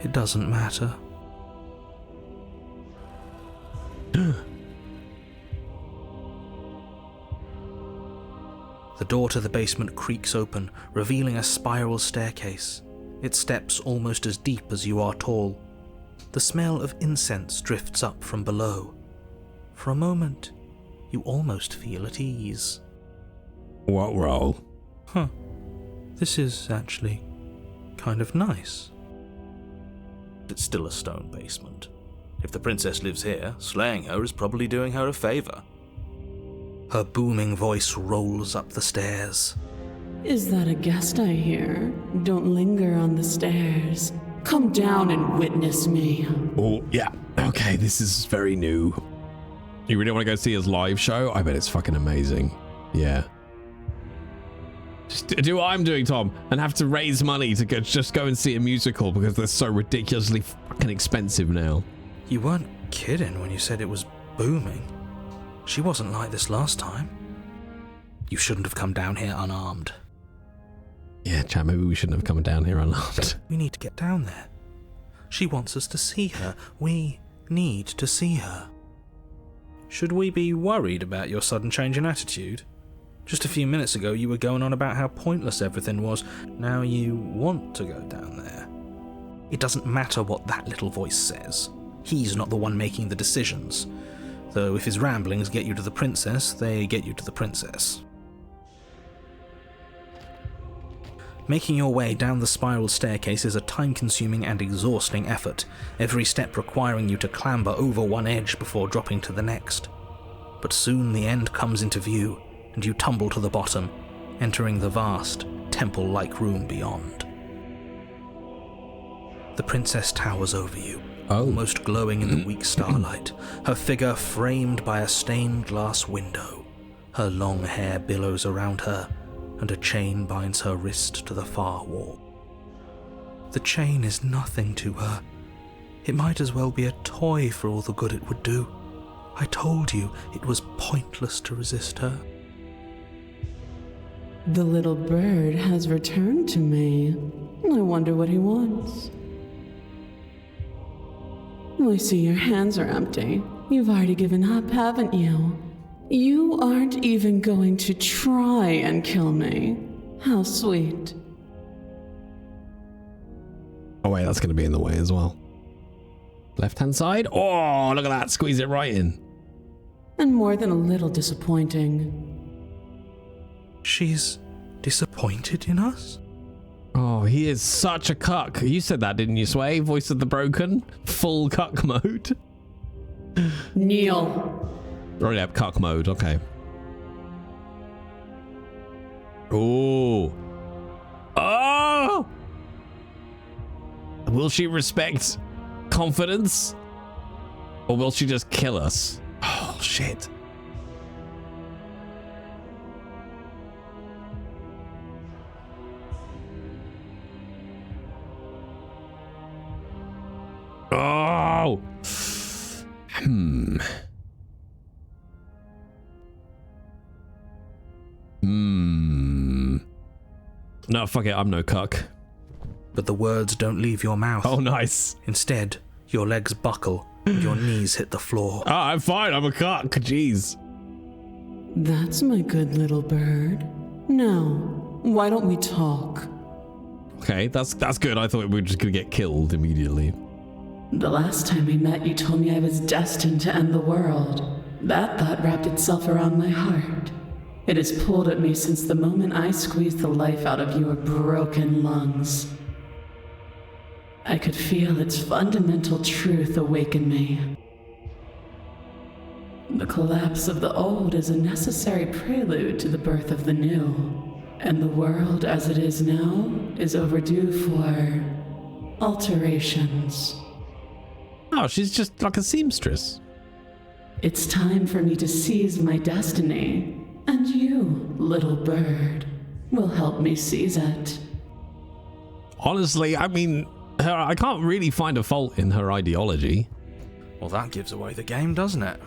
It doesn't matter. The door to the basement creaks open, revealing a spiral staircase. Its steps almost as deep as you are tall. The smell of incense drifts up from below. For a moment, you almost feel at ease. What roll? Huh. This is actually kind of nice. It's still a stone basement. If the princess lives here, slaying her is probably doing her a favor. Her booming voice rolls up the stairs. Is that a guest I hear? Don't linger on the stairs. Come down and witness me. Oh, yeah. Okay, this is very new. You really want to go see his live show? I bet it's fucking amazing. Yeah. Just do what I'm doing, Tom, and have to raise money to just go and see a musical because they're so ridiculously fucking expensive now. You weren't kidding when you said it was booming. She wasn't like this last time. You shouldn't have come down here unarmed. Yeah, chat, maybe we shouldn't have come down here unarmed. We need to get down there. She wants us to see her. We need to see her. Should we be worried about your sudden change in attitude? Just a few minutes ago you were going on about how pointless everything was. Now you want to go down there. It doesn't matter what that little voice says. He's not the one making the decisions. Though if his ramblings get you to the princess, they get you to the princess. Making your way down the spiral staircase is a time-consuming and exhausting effort, every step requiring you to clamber over one edge before dropping to the next. But soon the end comes into view, and you tumble to the bottom, entering the vast, temple-like room beyond. The princess towers over you, almost glowing in the weak starlight, her figure framed by a stained glass window. Her long hair billows around her, and a chain binds her wrist to the far wall. The chain is nothing to her. It might as well be a toy for all the good it would do. I told you it was pointless to resist her. The little bird has returned to me. I wonder what he wants. I see your hands are empty. You've already given up, haven't you? You aren't even going to try and kill me. How sweet. Oh wait, that's going to be in the way as well. Left-hand side. Oh, look at that. Squeeze it right in. And more than a little disappointing. She's disappointed in us? Oh, he is such a cuck. You said that, didn't you, Sway? Voice of the Broken? Full cuck mode? Kneel. Oh, yeah, cuck mode. Okay. Oh. Oh! Will she respect confidence? Or will she just kill us? Oh, shit. Oh! No, fuck it. I'm no cuck. But the words don't leave your mouth. Oh, nice. Instead, your legs buckle and your knees hit the floor. Oh, I'm fine. I'm a cuck. Jeez. That's my good little bird. Now, why don't we talk? Okay, that's good. I thought we were just gonna get killed immediately. The last time we met, you told me I was destined to end the world. That thought wrapped itself around my heart. It has pulled at me since the moment I squeezed the life out of your broken lungs. I could feel its fundamental truth awaken me. The collapse of the old is a necessary prelude to the birth of the new, and the world as it is now is overdue for alterations. Oh, she's just like a seamstress. It's time for me to seize my destiny, and you, little bird, will help me seize it. Honestly, I mean, I can't really find a fault in her ideology. Well, that gives away the game, doesn't it?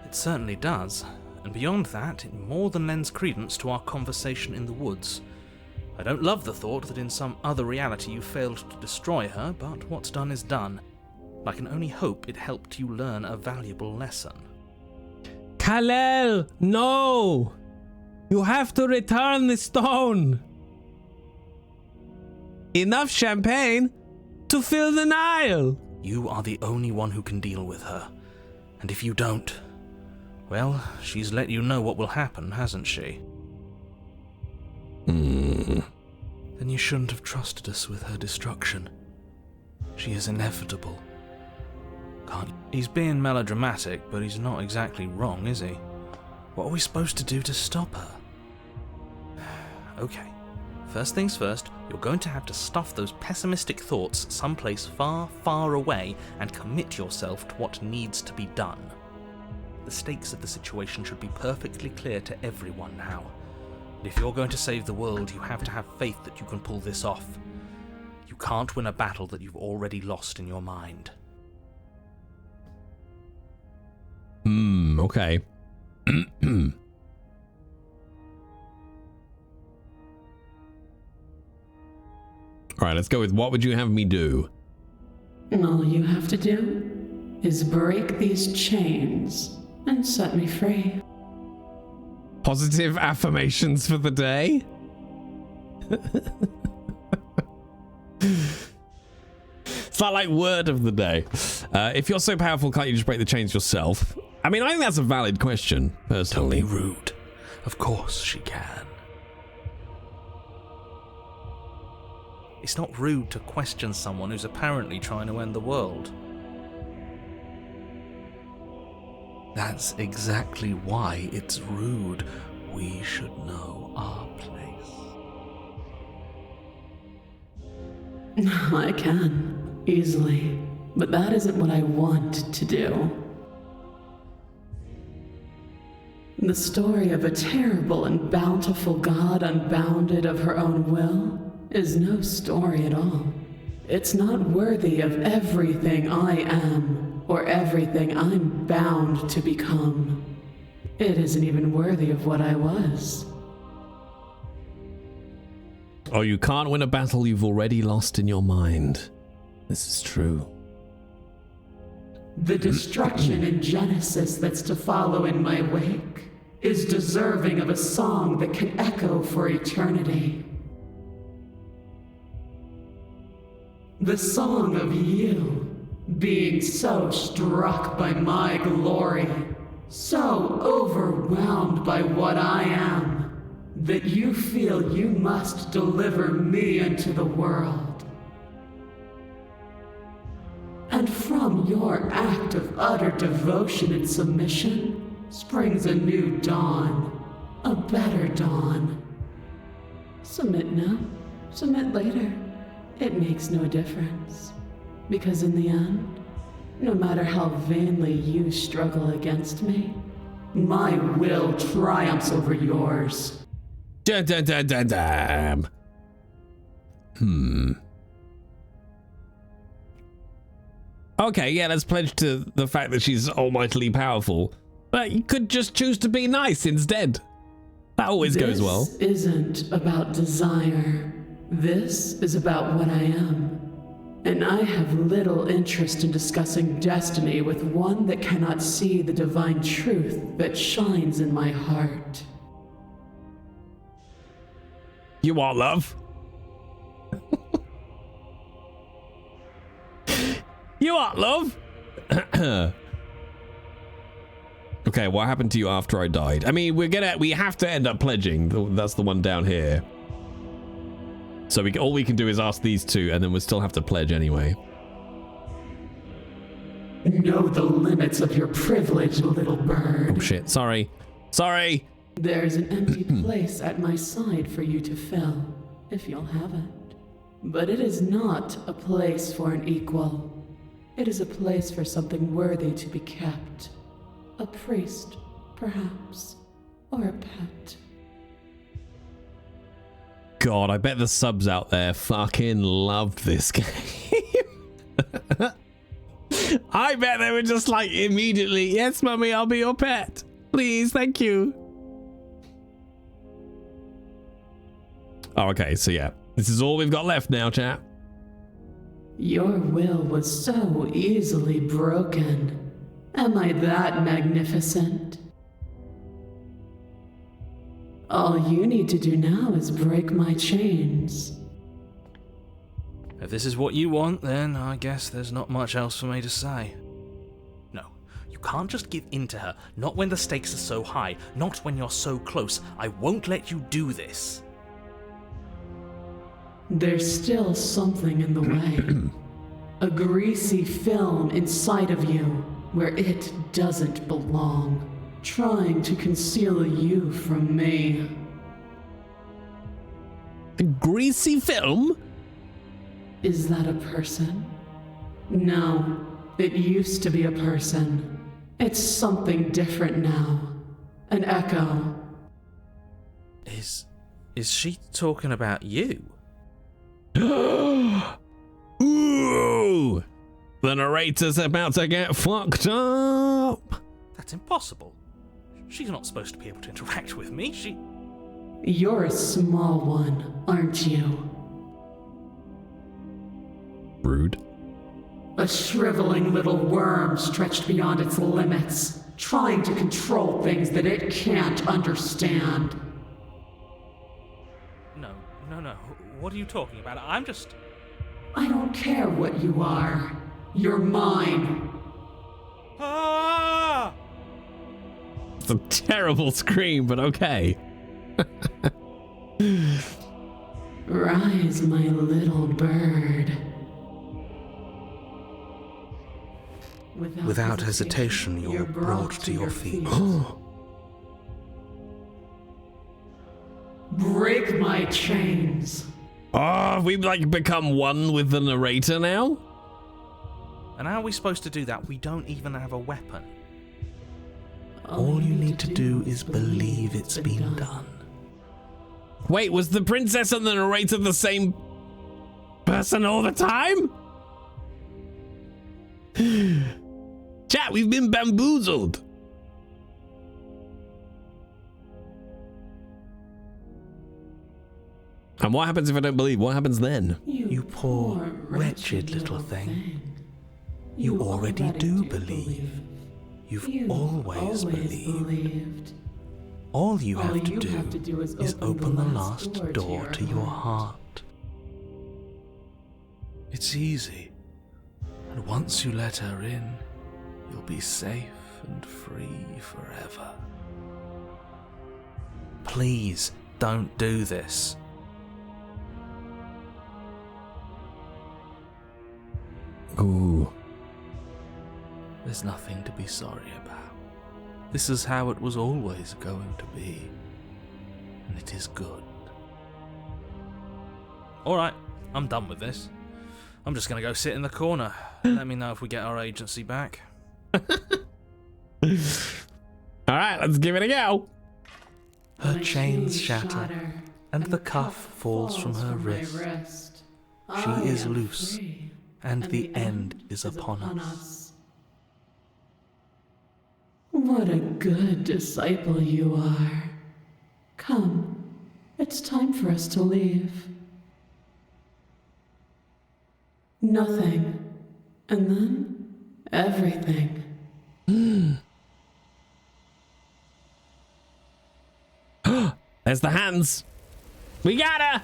It certainly does. And beyond that, it more than lends credence to our conversation in the woods. I don't love the thought that in some other reality you failed to destroy her, but what's done is done. I can only hope it helped you learn a valuable lesson. Kal-El, no! You have to return the stone! Enough champagne to fill the Nile! You are the only one who can deal with her. And if you don't, well, she's let you know what will happen, hasn't she? Then you shouldn't have trusted us with her destruction. She is inevitable. He's being melodramatic, but he's not exactly wrong, is he? What are we supposed to do to stop her? Okay, first things first, you're going to have to stuff those pessimistic thoughts someplace far, far away and commit yourself to what needs to be done. The stakes of the situation should be perfectly clear to everyone now. And if you're going to save the world, you have to have faith that you can pull this off. You can't win a battle that you've already lost in your mind. Okay. Alright, let's go with what would you have me do? All you have to do is break these chains and set me free. Positive affirmations for the day? It's not like word of the day. If you're so powerful, can't you just break the chains yourself? I mean, I think that's a valid question, personally. Don't be rude. Of course she can. It's not rude to question someone who's apparently trying to end the world. That's exactly why it's rude. We should know our place. I can, easily. but that isn't what I want to do. The story of a terrible and bountiful god unbounded of her own will is no story at all. It's not worthy of everything I am or everything I'm bound to become. It isn't even worthy of what I was. Oh, you can't win a battle you've already lost in your mind. This is true. The destruction in Genesis that's to follow in my wake is deserving of a song that can echo for eternity. The song of you, being so struck by my glory, so overwhelmed by what I am, that you feel you must deliver me into the world. And from your act of utter devotion and submission springs a new dawn, a better dawn. Submit now, submit later. It makes no difference. Because in the end, no matter how vainly you struggle against me, my will triumphs over yours. Damn. Okay, yeah, let's pledge to the fact that she's almightily powerful. But you could just choose to be nice instead. That always goes well. This isn't about desire. This is about what I am. And I have little interest in discussing destiny with one that cannot see the divine truth that shines in my heart. You want love? You want love? Okay, what happened to you after I died? I mean, we have to end up pledging. That's the one down here. So all we can do is ask these two, and then we'll still have to pledge anyway. Know the limits of your privilege, little bird. Oh shit, sorry. Sorry! There's an empty place at my side for you to fill, if you'll have it. But it is not a place for an equal. It is a place for something worthy to be kept. A priest, perhaps, or a pet. God, I bet the subs out there fucking loved this game. I bet they were just like immediately, yes, mummy, I'll be your pet. Please, thank you. Oh, okay, so yeah. This is all we've got left now, chat. Your will was so easily broken. Am I that magnificent? All you need to do now is break my chains. If this is what you want, then I guess there's not much else for me to say. No, you can't just give in to her. Not when the stakes are so high. Not when you're so close. I won't let you do this. There's still something in the way. A greasy film inside of you where it doesn't belong. Trying to conceal you from me. A greasy film? Is that a person? No, it used to be a person. It's something different now. An echo. Is she talking about you? Ooh! The narrator's about to get fucked up. That's impossible. She's not supposed to be able to interact with me. You're a small one, aren't you? Rude. A shriveling little worm stretched beyond its limits, trying to control things that it can't understand. No. What are you talking about? I'm just... I don't care what you are. You're mine. Ah! It's a terrible scream, but okay. Rise, my little bird. Without hesitation, you're brought to your feet. Break my chains. Oh, we've like become one with the narrator now? And how are we supposed to do that? We don't even have a weapon. All you need to do is believe it's been done. Wait, was the princess and the narrator the same person all the time? Chat, we've been bamboozled. And what happens if I don't believe? What happens then? You poor, wretched little thing. You already do believe. You've always believed. All you have to do is open the last door to your heart. It's easy. And once you let her in, you'll be safe and free forever. Please, don't do this. Ooh. There's nothing to be sorry about. This is how it was always going to be. And it is good. Alright, I'm done with this. I'm just gonna go sit in the corner. Let me know if we get our agency back. Alright, let's give it a go. Her chains shatter, and the cuff falls from her wrist. She is loose, and the end is upon us. What a good disciple you are. Come, it's time for us to leave. Nothing, and then everything. There's the hands. We got her.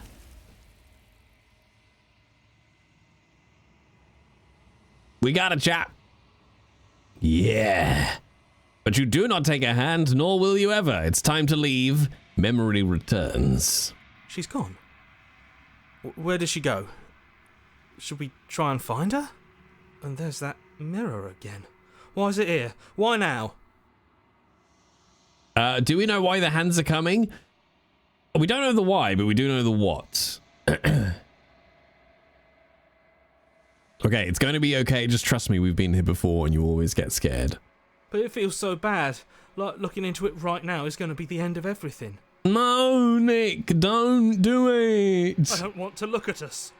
We got a chap. Yeah. But you do not take a hand, nor will you ever. It's time to leave. Memory returns. She's gone. Where did she go? Should we try and find her? And there's that mirror again. Why is it here? Why now? Do we know why the hands are coming? We don't know the why, but we do know the what. Okay, it's going to be okay. Just trust me, we've been here before and you always get scared. But it feels so bad. Like looking into it right now is going to be the end of everything. No, Nick, don't do it. I don't want to look at us.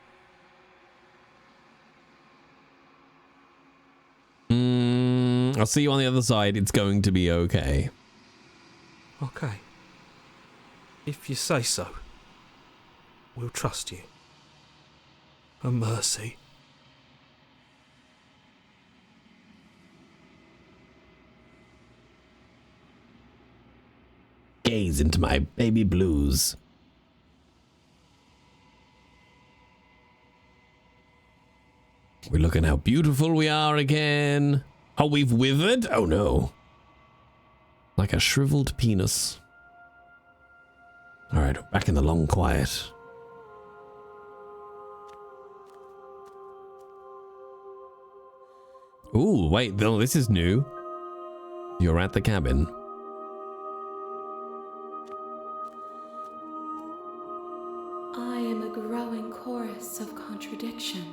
I'll see you on the other side. It's going to be okay. Okay. If you say so, we'll trust you. A mercy. Gaze into my baby blues. We're looking how beautiful we are again. Oh, we've withered? Oh no. Like a shriveled penis. All right, back in the long quiet. Ooh, wait, no, this is new. You're at the cabin. I am a growing chorus of contradiction.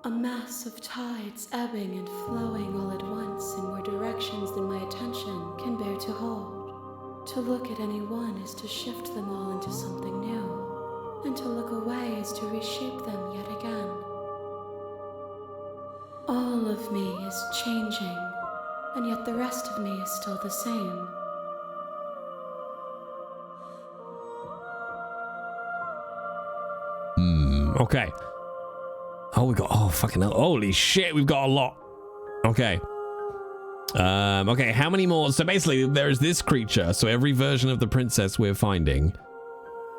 A mass of tides ebbing and flowing all at once in more directions than my attention can bear to hold. To look at any one is to shift them all into something new, and to look away is to reshape them yet again. All of me is changing, and yet the rest of me is still the same. Okay. Oh, we got, oh, fucking hell. Holy shit, we've got a lot. Okay. Okay, how many more? So basically, there's this creature. So every version of the princess we're finding,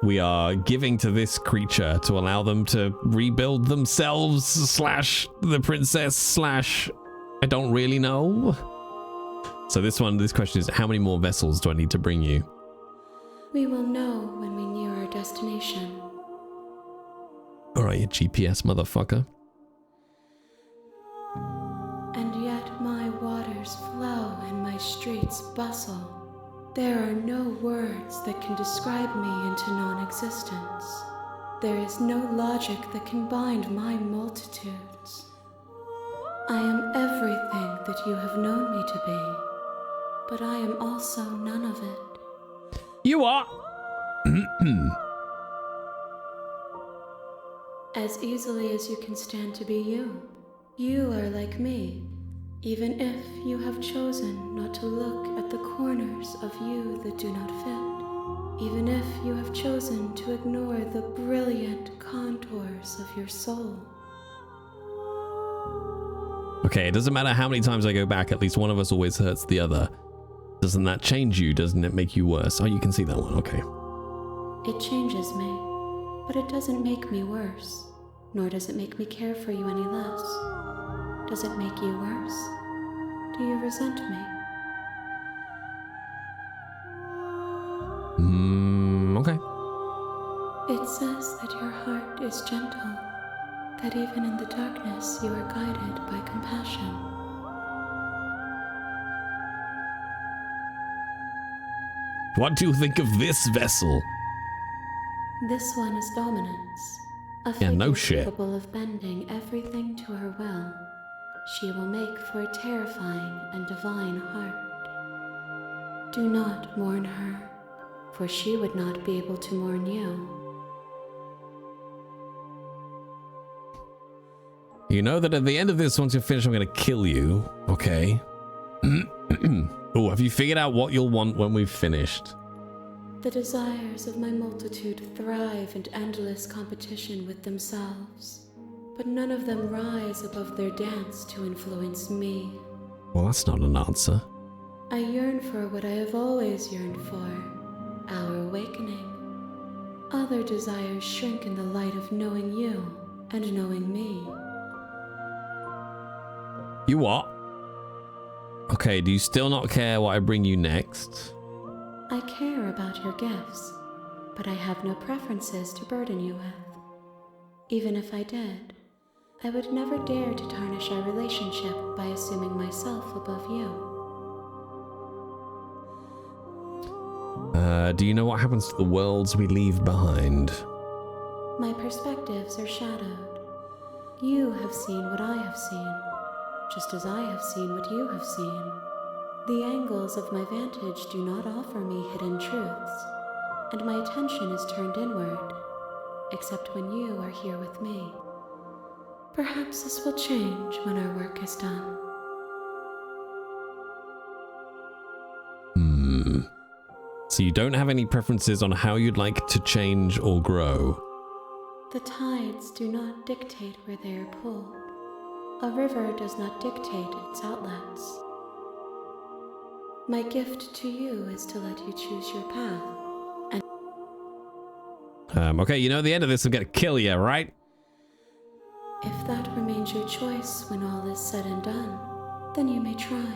we are giving to this creature to allow them to rebuild themselves slash the princess slash I don't really know. So this question is, how many more vessels do I need to bring you? We will know when we near our destination. All right, you GPS motherfucker. And yet my waters flow and my streets bustle. There are no words that can describe me into non-existence. There is no logic that can bind my multitudes. I am everything that you have known me to be, but I am also none of it. You are. As easily as you can stand to be you. You are like me, even if you have chosen not to look at the corners of you that do not fit, even if you have chosen to ignore the brilliant contours of your soul. Okay, it doesn't matter how many times I go back, at least one of us always hurts the other. Doesn't that change you? Doesn't it make you worse? Oh, you can see that one, okay. It changes me, but it doesn't make me worse, nor does it make me care for you any less. Does it make you worse? Do you resent me? Okay. It says that your heart is gentle, that even in the darkness you are guided by compassion. What do you think of this vessel? This one is dominance. A Yeah, no figure shit. capable of bending everything to her will. She will make for a terrifying and divine heart. Do not mourn her, for she would not be able to mourn you. You know that at the end of this, once you're finished, I'm going to kill you. Okay. Oh, have you figured out what you'll want when we've finished? The desires of my multitude thrive in endless competition with themselves, but none of them rise above their dance to influence me. Well, that's not an answer. I yearn for what I have always yearned for, our awakening. Other desires shrink in the light of knowing you and knowing me. You what? Okay, do you still not care what I bring you next? I care about your gifts, but I have no preferences to burden you with. Even if I did, I would never dare to tarnish our relationship by assuming myself above you. Do you know what happens to the worlds we leave behind? My perspectives are shadowed. You have seen what I have seen, just as I have seen what you have seen. The angles of my vantage do not offer me hidden truths, and my attention is turned inward, except when you are here with me. Perhaps this will change when our work is done. So you don't have any preferences on how you'd like to change or grow? The tides do not dictate where they are pulled. A river does not dictate its outlets. My gift to you is to let you choose your path. And Okay, you know, at the end of this, I'm gonna kill you, right? if that remains your choice when all is said and done, then you may try.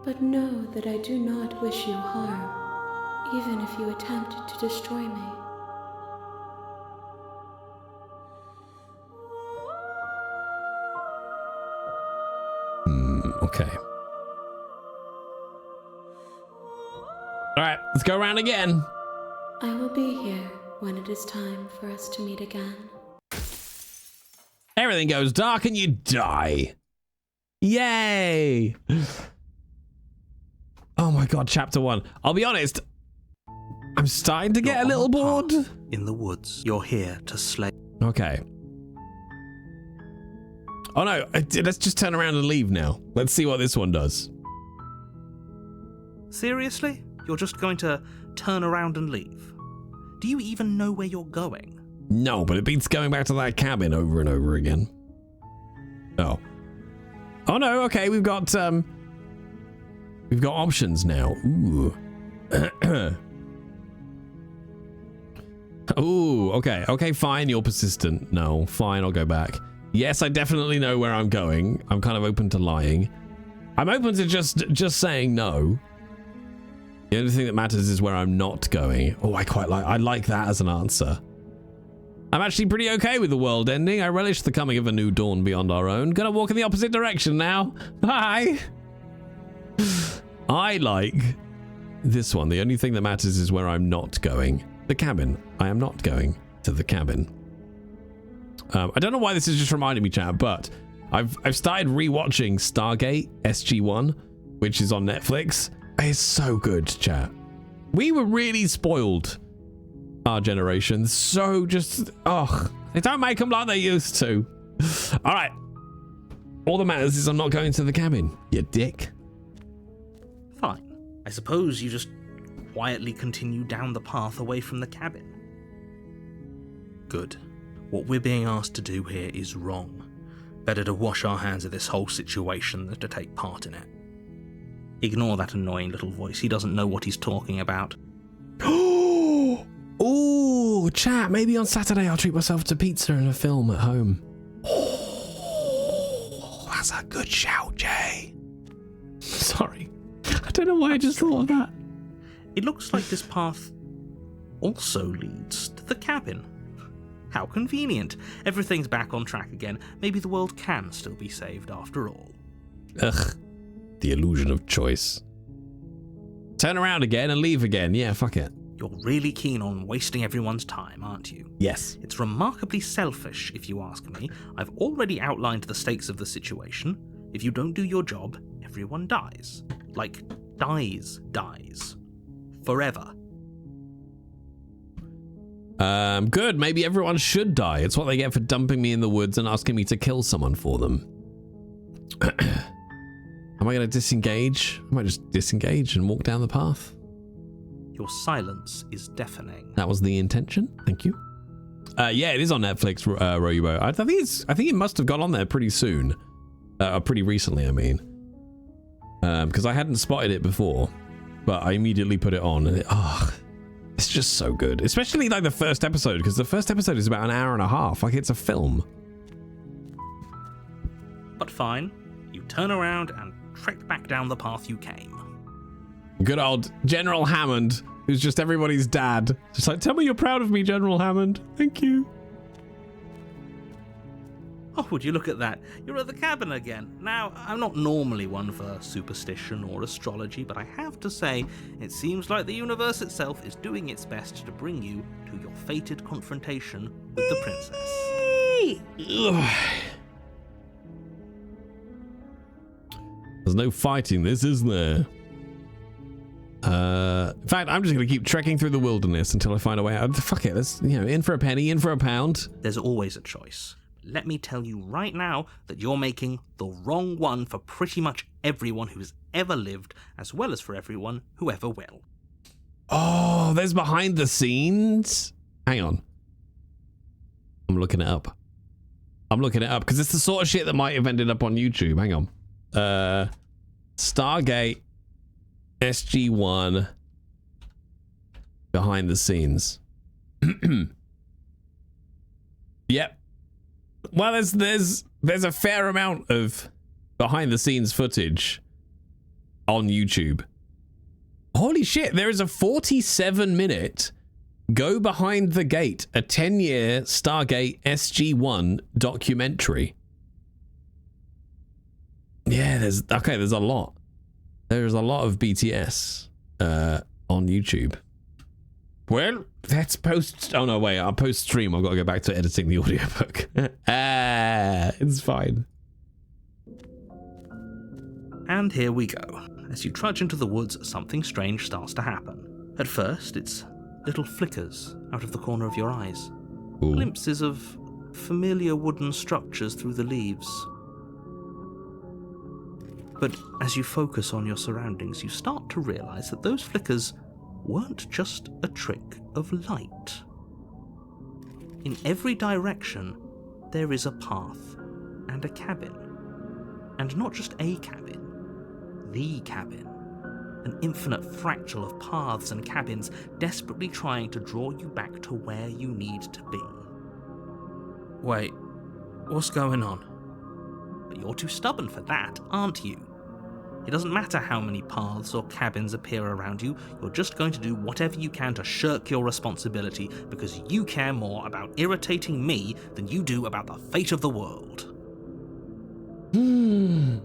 But know that I do not wish you harm, even if you attempt to destroy me. Okay. All right, let's go around again. I will be here when it is time for us to meet again. Everything goes dark and you die. Yay! Oh my god, chapter 1. I'll be honest, I'm starting to get a little bored. In the woods, you're here to slay. Okay. Oh no, let's just turn around and leave now. Let's see what this one does. Seriously? You're just going to turn around and leave? Do you even know where you're going? No, but it beats going back to that cabin over and over again. Oh. Oh no, okay, we've got options now. Ooh. Ooh, okay. Okay, fine, you're persistent. No, fine, I'll go back. Yes, I definitely know where I'm going. I'm kind of open to lying. I'm open to just saying no. The only thing that matters is where I'm not going. Oh, I like that as an answer. I'm actually pretty okay with the world ending. I relish the coming of a new dawn beyond our own. Gonna walk in the opposite direction now. Bye. I like this one. The only thing that matters is where I'm not going. The cabin. I am not going to the cabin. I don't know why this is just reminding me, chat, but I've started rewatching Stargate SG-1, which is on Netflix. It's so good, chat. We were really spoiled, our generation. So just, they don't make them like they used to. All right. All that matters is I'm not going to the cabin, you dick. Fine. I suppose you just quietly continue down the path away from the cabin. Good. What we're being asked to do here is wrong. Better to wash our hands of this whole situation than to take part in it. Ignore that annoying little voice. He doesn't know what he's talking about. Ooh, chat. Maybe on Saturday I'll treat myself to pizza and a film at home. Oh, that's a good shout, Jay. Sorry. I don't know why I just thought of that. It looks like this path also leads to the cabin. How convenient. Everything's back on track again. Maybe the world can still be saved after all. Ugh. The illusion of choice. Turn around again and leave again. Yeah, fuck it. You're really keen on wasting everyone's time, aren't you? Yes. It's remarkably selfish, if you ask me. I've already outlined the stakes of the situation. If you don't do your job, everyone dies. Like, dies. Forever. Good. Maybe everyone should die. It's what they get for dumping me in the woods and asking me to kill someone for them. Am I going to disengage? I might just disengage and walk down the path. Your silence is deafening. That was the intention. Thank you. Yeah, it is on Netflix, Royubo. I think it must have gone on there pretty soon. Pretty recently, I mean. Because I hadn't spotted it before. But I immediately put it on and it's just so good. Especially like the first episode, because the first episode is about an hour and a half. Like it's a film. But fine. You turn around and trek back down the path you came. Good old General Hammond, who's just everybody's dad. Just like, tell me you're proud of me, General Hammond. Thank you. Oh, would you look at that? You're at the cabin again. Now, I'm not normally one for superstition or astrology, but I have to say, it seems like the universe itself is doing its best to bring you to your fated confrontation with the princess. There's no fighting this, isn't there? In fact, I'm just going to keep trekking through the wilderness until I find a way out. Fuck it, let's, in for a penny, in for a pound. There's always a choice. Let me tell you right now that you're making the wrong one for pretty much everyone who's ever lived, as well as for everyone who ever will. Oh, there's behind the scenes? Hang on. I'm looking it up. Because it's the sort of shit that might have ended up on YouTube. Hang on. Stargate SG-1 behind the scenes. Yep. Well, there's a fair amount of behind the scenes footage on YouTube. Holy shit, there is a 47-minute Go Behind the Gate, a 10-year Stargate SG-1 documentary. Yeah, there's a lot. There's a lot of BTS on YouTube. Well, that's post... Oh, no, wait. I'll post-stream. I've got to go back to editing the audiobook. It's fine. And here we go. As you trudge into the woods, something strange starts to happen. At first, it's little flickers out of the corner of your eyes. Ooh. Glimpses of familiar wooden structures through the leaves. But as you focus on your surroundings, you start to realize that those flickers weren't just a trick of light. In every direction, there is a path and a cabin. And not just a cabin, the cabin. An infinite fractal of paths and cabins desperately trying to draw you back to where you need to be. Wait, what's going on? But you're too stubborn for that, aren't you? It doesn't matter how many paths or cabins appear around you, you're just going to do whatever you can to shirk your responsibility because you care more about irritating me than you do about the fate of the world. Dun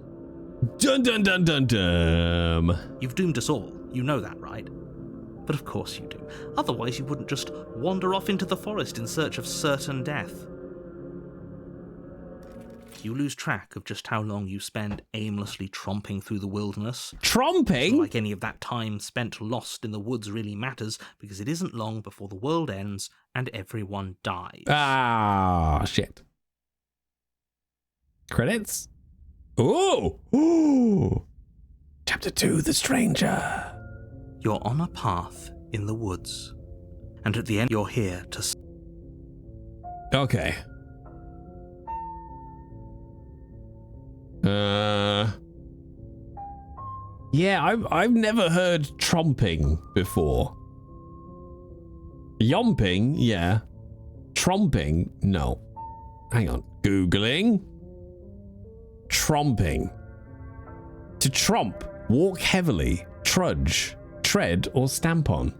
dun dun dun dun. You've doomed us all, you know that, right? But of course you do. Otherwise you wouldn't just wander off into the forest in search of certain death. You lose track of just how long you spend aimlessly tromping through the wilderness. Tromping? Like any of that time spent lost in the woods really matters, because it isn't long before the world ends and everyone dies. Ah, shit. Credits? Oh! Ooh! Chapter 2, The Stranger. You're on a path in the woods, and at the end you're here to... Okay. Yeah, I've never heard tromping before. Yomping, yeah. Tromping, no. Hang on. Googling. Tromping. To tromp, walk heavily, trudge, tread, or stamp on.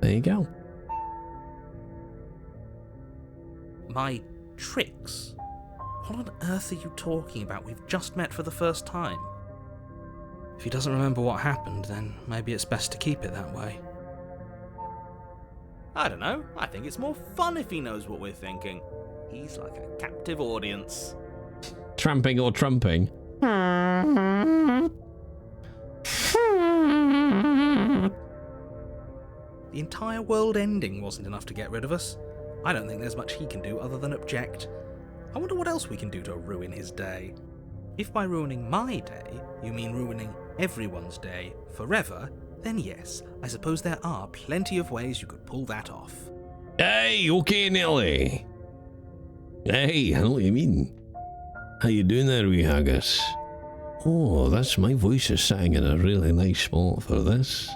There you go. My tricks? What on earth are you talking about? We've just met for the first time. If he doesn't remember what happened, then maybe it's best to keep it that way. I don't know. I think it's more fun if he knows what we're thinking. He's like a captive audience. Tramping or trumping? The entire world ending wasn't enough to get rid of us. I don't think there's much he can do other than object. I wonder what else we can do to ruin his day. If by ruining my day, you mean ruining everyone's day forever, then yes, I suppose there are plenty of ways you could pull that off. Hey, okay, Nelly. Hey, I know what you mean. How you doing there, wee haggis? Oh, that's my voice is sitting in a really nice spot for this.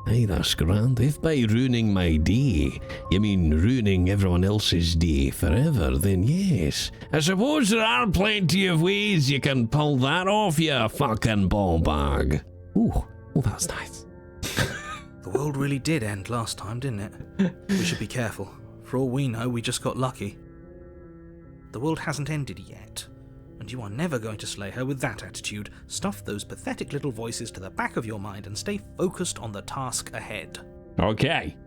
Hey, that's grand. If by ruining my day, you mean ruining everyone else's day forever, then yes. I suppose there are plenty of ways you can pull that off, you fucking ball bag. Ooh, oh, that's nice. The world really did end last time, didn't it? We should be careful. For all we know, we just got lucky. The world hasn't ended yet, and you are never going to slay her with that attitude. Stuff those pathetic little voices to the back of your mind and stay focused on the task ahead. Okay.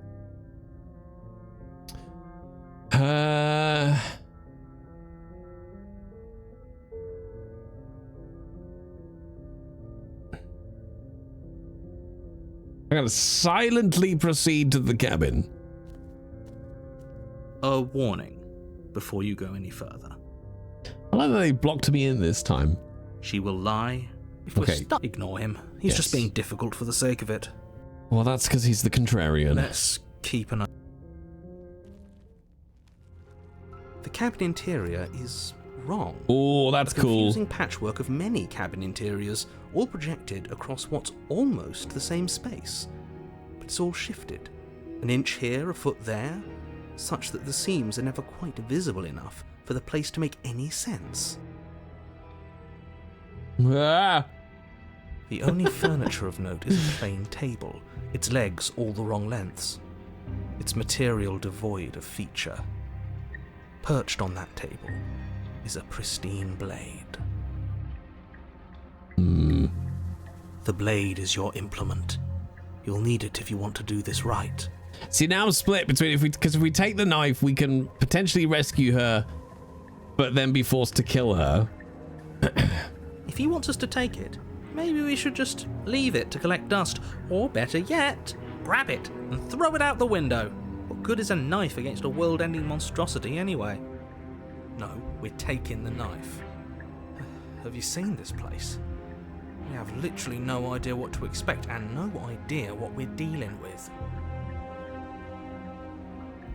I'm going to silently proceed to the cabin. A warning before you go any further. I like that they blocked me in this time. She will lie. If we're stuck, ignore him. He's just being difficult for the sake of it. Well, that's because he's the contrarian. Let's keep an eye. The cabin interior is wrong. Oh, that's cool. A confusing patchwork of many cabin interiors, all projected across what's almost the same space. But it's all shifted. An inch here, a foot there, such that the seams are never quite visible enough for the place to make any sense. Ah. The only furniture of note is a plain table, its legs all the wrong lengths, its material devoid of feature. Perched on that table is a pristine blade. The blade is your implement. You'll need it if you want to do this right. See, now I'm split between because if we take the knife, we can potentially rescue her, but then be forced to kill her. If he wants us to take it, maybe we should just leave it to collect dust, or better yet, grab it and throw it out the window. What good is a knife against a world-ending monstrosity anyway? No, we're taking the knife. Have you seen this place? We have literally no idea what to expect and no idea what we're dealing with.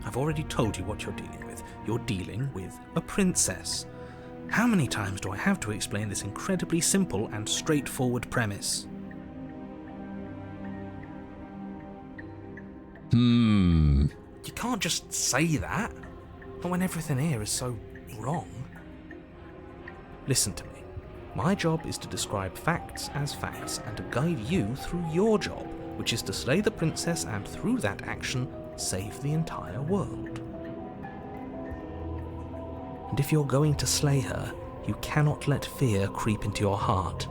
I've already told you what you're dealing with. You're dealing with a princess. How many times do I have to explain this incredibly simple and straightforward premise? You can't just say that, not when everything here is so wrong. Listen to me. My job is to describe facts as facts and to guide you through your job, which is to slay the princess and through that action, save the entire world. And if you're going to slay her, you cannot let fear creep into your heart.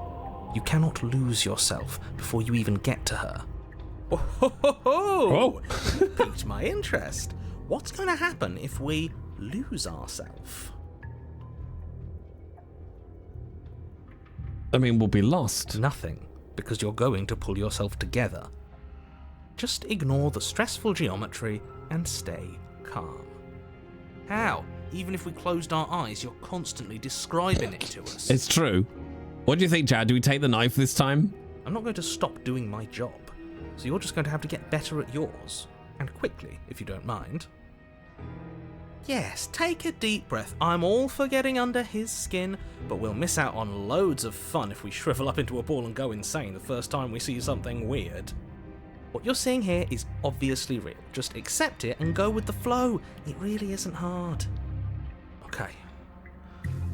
You cannot lose yourself before you even get to her. Oh, you piqued my interest. What's going to happen if we lose ourselves? I mean, we'll be lost. Nothing, because you're going to pull yourself together. Just ignore the stressful geometry and stay calm. How? Even if we closed our eyes, you're constantly describing it to us. It's true. What do you think, Chad? Do we take the knife this time? I'm not going to stop doing my job, so you're just going to have to get better at yours. And quickly, if you don't mind. Yes, take a deep breath. I'm all for getting under his skin, but we'll miss out on loads of fun if we shrivel up into a ball and go insane the first time we see something weird. What you're seeing here is obviously real. Just accept it and go with the flow. It really isn't hard.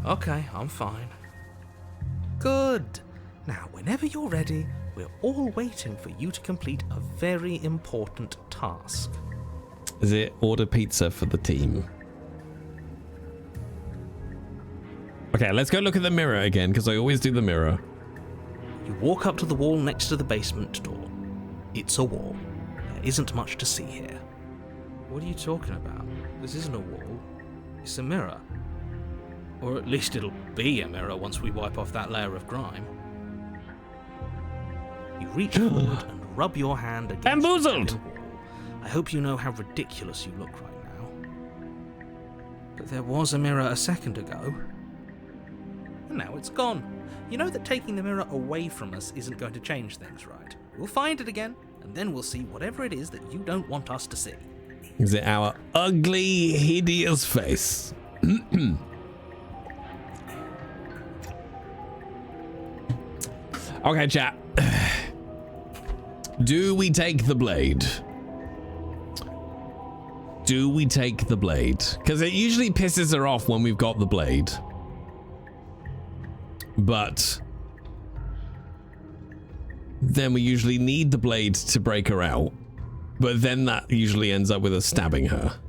Okay, I'm fine. Good. Now, whenever you're ready, we're all waiting for you to complete a very important task. Is it order pizza for the team? Okay, let's go look at the mirror again, because I always do the mirror. You walk up to the wall next to the basement door. It's a wall. There isn't much to see here. What are you talking about? This isn't a wall. It's a mirror. Or at least it'll be a mirror once we wipe off that layer of grime. You reach forward and rub your hand against Bamboozled! the wall. I hope you know how ridiculous you look right now. But there was a mirror a second ago. And now it's gone. You know that taking the mirror away from us isn't going to change things, right? We'll find it again, and then we'll see whatever it is that you don't want us to see. Is it our ugly, hideous face? Okay, chat. Do we take the blade? Do we take the blade? Because it usually pisses her off when we've got the blade. But then we usually need the blade to break her out. But then that usually ends up with us stabbing her.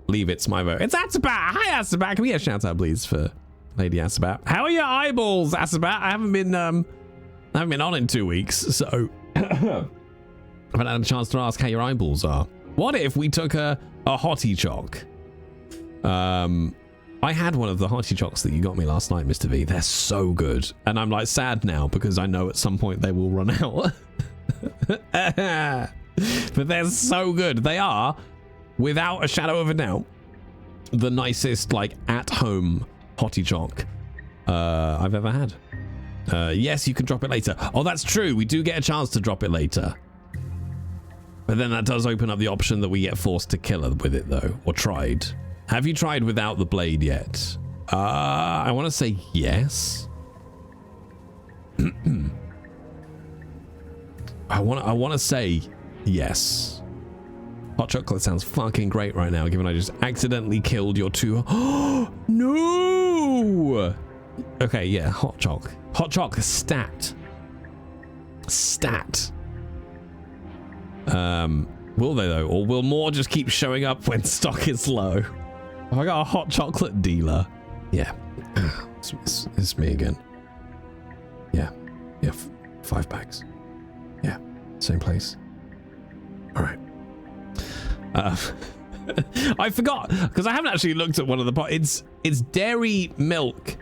Leave it's my vote. It's Asabat. Hi, Asabat. Can we get a shout out, please, for Lady Asabat? How are your eyeballs, Asabat? I haven't been on in 2 weeks, so I haven't had a chance to ask how your eyeballs are. What if we took a hottie choc? I had one of the hottie chocs that you got me last night, Mr. V. They're so good, and I'm like sad now because I know at some point they will run out. But they're so good. They are, without a shadow of a doubt, the nicest, like, at-home hottie choc I've ever had. Yes, you can drop it later. Oh, that's true. We do get a chance to drop it later. But then that does open up the option that we get forced to kill her with it, though, or tried. Have you tried without the blade yet? I want to say yes. I want to say yes. Hot chocolate sounds fucking great right now, given I just accidentally killed your two. Oh no! Okay, yeah, hot choc. Hot choc, stat. Stat. Will they though, or will more just keep showing up when stock is low? Have I got a hot chocolate dealer? Yeah, it's me again. Yeah, 5 packs. Yeah, same place. All right. I forgot because I haven't actually looked at one of the it's dairy milk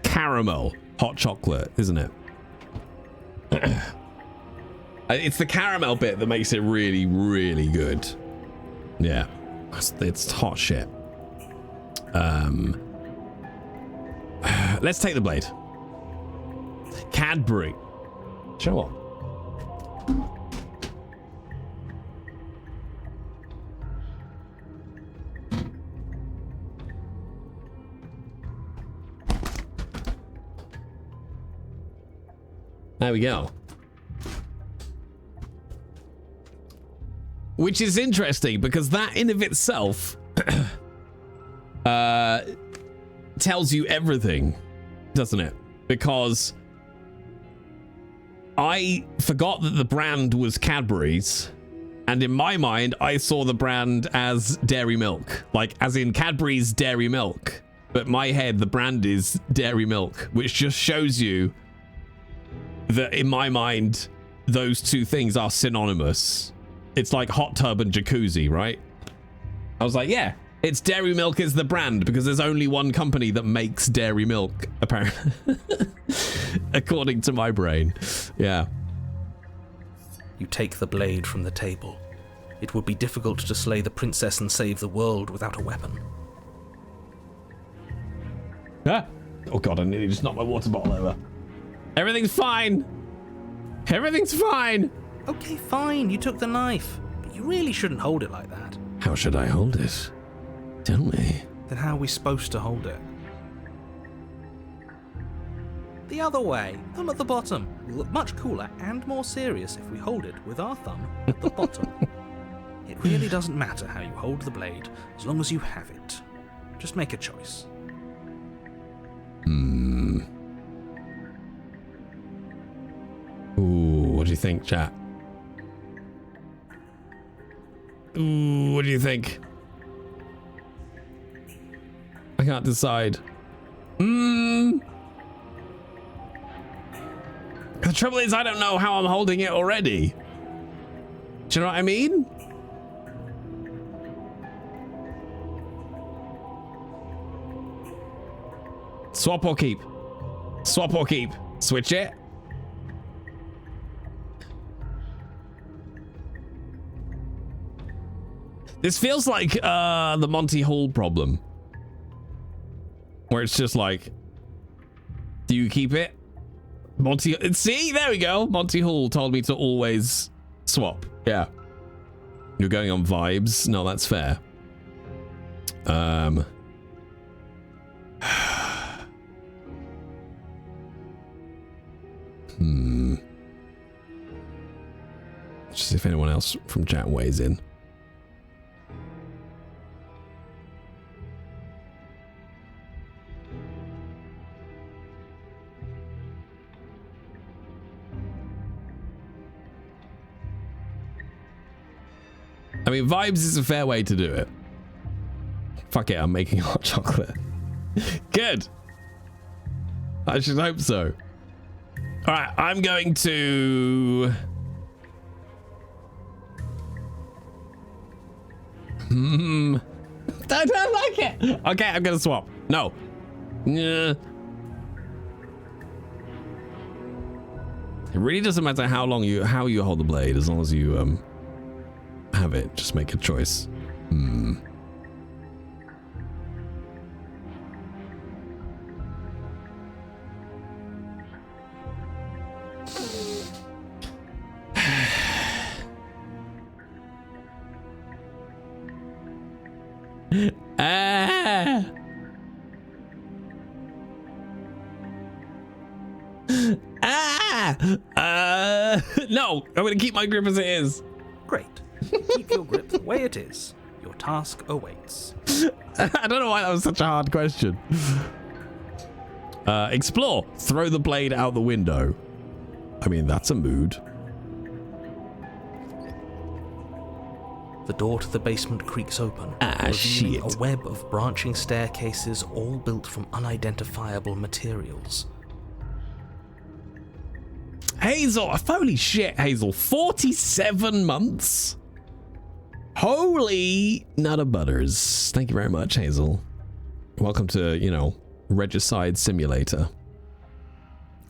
caramel hot chocolate, isn't it? It's the caramel bit that makes it really, really good. Yeah, it's hot shit. Let's take the blade. Cadbury. Show up. There we go. Which is interesting because that in of itself tells you everything, doesn't it? Because I forgot that the brand was Cadbury's, and in my mind I saw the brand as dairy milk, like as in Cadbury's dairy milk, but my head the brand is dairy milk, which just shows you that in my mind those two things are synonymous. It's like hot tub and jacuzzi, right? I was like, yeah, It's Dairy Milk is the brand because there's only one company that makes dairy milk, apparently. According to my brain. Yeah. You take the blade from the table. It would be difficult to slay the princess and save the world without a weapon. Ah. Oh god, I nearly just knocked my water bottle over. Everything's fine. Everything's fine. Okay, fine. You took the knife. But you really shouldn't hold it like that. How should I hold it? Tell me. Then how are we supposed to hold it? The other way. Thumb at the bottom. We'll look much cooler and more serious if we hold it with our thumb at the bottom. It really doesn't matter how you hold the blade, as long as you have it. Just make a choice. Ooh, what do you think, chat? Ooh, what do you think? I can't decide. The trouble is, I don't know how I'm holding it already. Do you know what I mean? Swap or keep? Swap or keep? Switch it? This feels like the Monty Hall problem. Where it's just like, do you keep it? Monty, see, there we go. Monty Hall told me to always swap. Yeah. You're going on vibes. No, that's fair. Just see if anyone else from chat weighs in. I mean, vibes is a fair way to do it. Fuck it, I'm making hot chocolate. Good. I should hope so. All right, I'm going to... I don't like it. Okay, I'm going to swap. No. It really doesn't matter how you hold the blade, as long as you have it. Just make a choice. No, I'm going to keep my grip as it is. Great. Keep your grip the way it is. Your task awaits. I don't know why that was such a hard question. Explore. Throw the blade out the window. I mean, that's a mood. The door to the basement creaks open, revealing a web of branching staircases all built from unidentifiable materials. Hazel, holy shit, Hazel, 47 months? Holy nutter butters. Thank you very much, Hazel. Welcome to, you know, Regicide Simulator.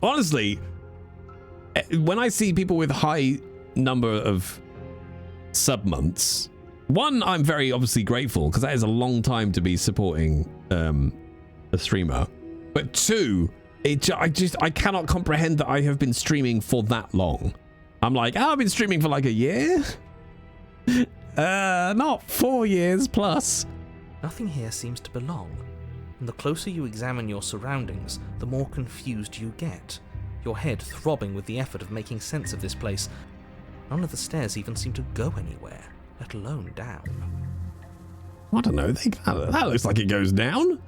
Honestly, when I see people with high number of sub-months, one, I'm very obviously grateful, because that is a long time to be supporting a streamer. But two, I cannot comprehend that I have been streaming for that long. I'm like, oh, I've been streaming for like a year? Not 4 years plus. Nothing here seems to belong. And the closer you examine your surroundings, the more confused you get. Your head throbbing with the effort of making sense of this place. None of the stairs even seem to go anywhere, let alone down. I don't know, that looks like it goes down.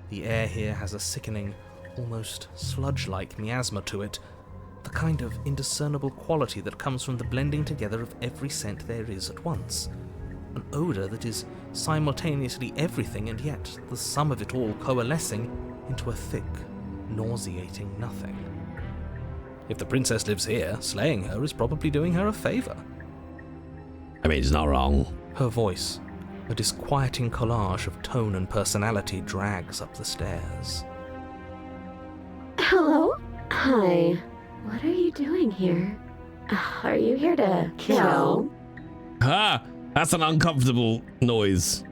The air here has a sickening, almost sludge-like miasma to it, the kind of indiscernible quality that comes from the blending together of every scent there is at once. An odour that is simultaneously everything and yet the sum of it all coalescing into a thick, nauseating nothing. If the princess lives here, slaying her is probably doing her a favour. I mean, it's not wrong. Her voice, A disquieting collage of tone and personality drags up the stairs. Hello? Hi. What are you doing here? Are you here to kill? Ah, that's an uncomfortable noise.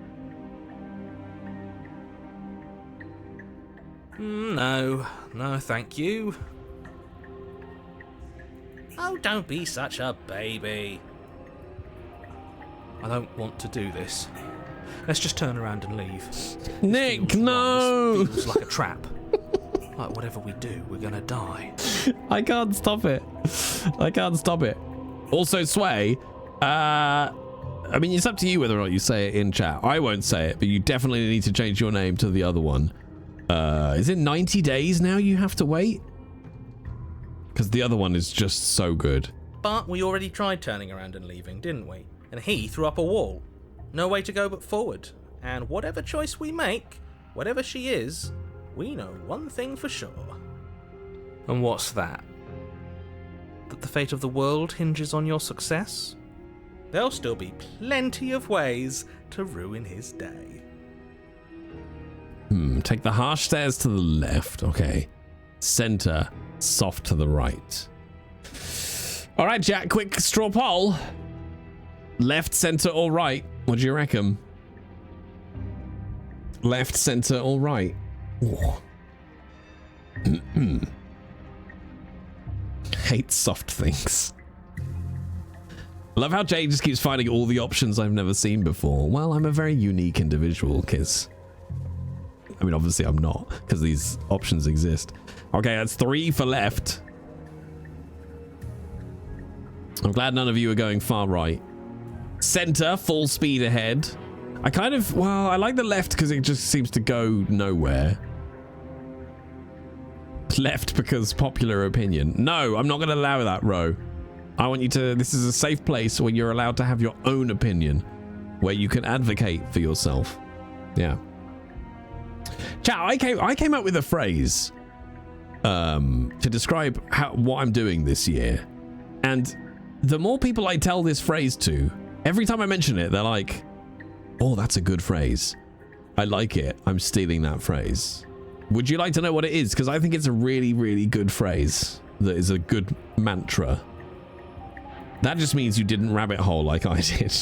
No, thank you. Oh, don't be such a baby. I don't want to do this. Let's just turn around and leave. Nick, no! This feels like a trap. Like whatever we do, we're gonna die. I can't stop it. I can't stop it. Also, Sway, I mean, it's up to you whether or not you say it in chat. I won't say it, but you definitely need to change your name to the other one. Is it 90 days now you have to wait? Because the other one is just so good. But we already tried turning around and leaving, didn't we? And he threw up a wall. No way to go but forward. And whatever choice we make, whatever she is, we know one thing for sure. And what's that? That the fate of the world hinges on your success? There'll still be plenty of ways to ruin his day. Take the harsh stairs to the left. Okay. Center, soft to the right. All right, Jack, quick straw poll. Left, center, or right? What do you reckon? Left, center, or right? Hate soft things. Love how Jay just keeps finding all the options I've never seen before. Well, I'm a very unique individual, Kiz. I mean, obviously I'm not, because these options exist. Okay, that's 3 for left. I'm glad none of you are going far right. Center, full speed ahead. I kind of, well, I like the left because it just seems to go nowhere. Left because popular opinion. No, I'm not going to allow that, Ro. I want you to, this is a safe place where you're allowed to have your own opinion, where you can advocate for yourself. Yeah. Chat, I came up with a phrase to describe what I'm doing this year. And the more people I tell this phrase to, every time I mention it, they're like, oh, that's a good phrase. I like it. I'm stealing that phrase. Would you like to know what it is? Because I think it's a really, really good phrase that is a good mantra. That just means you didn't rabbit hole like I did.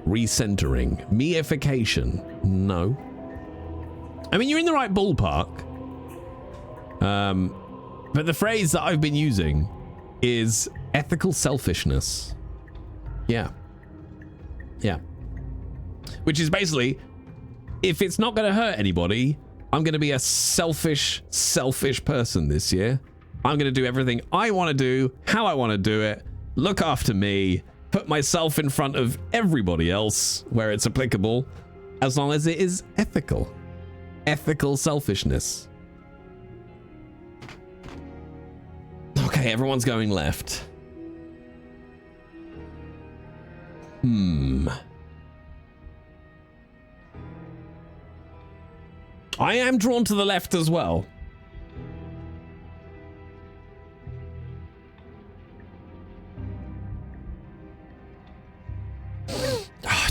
Recentering. Meification. No. I mean, you're in the right ballpark. But the phrase that I've been using is ethical selfishness. Yeah. Yeah. Which is basically, if it's not going to hurt anybody, I'm going to be a selfish person this year. I'm going to do everything I want to do, how I want to do it, look after me, put myself in front of everybody else where it's applicable, as long as it is ethical. Ethical selfishness. Okay, everyone's going left. I am drawn to the left as well.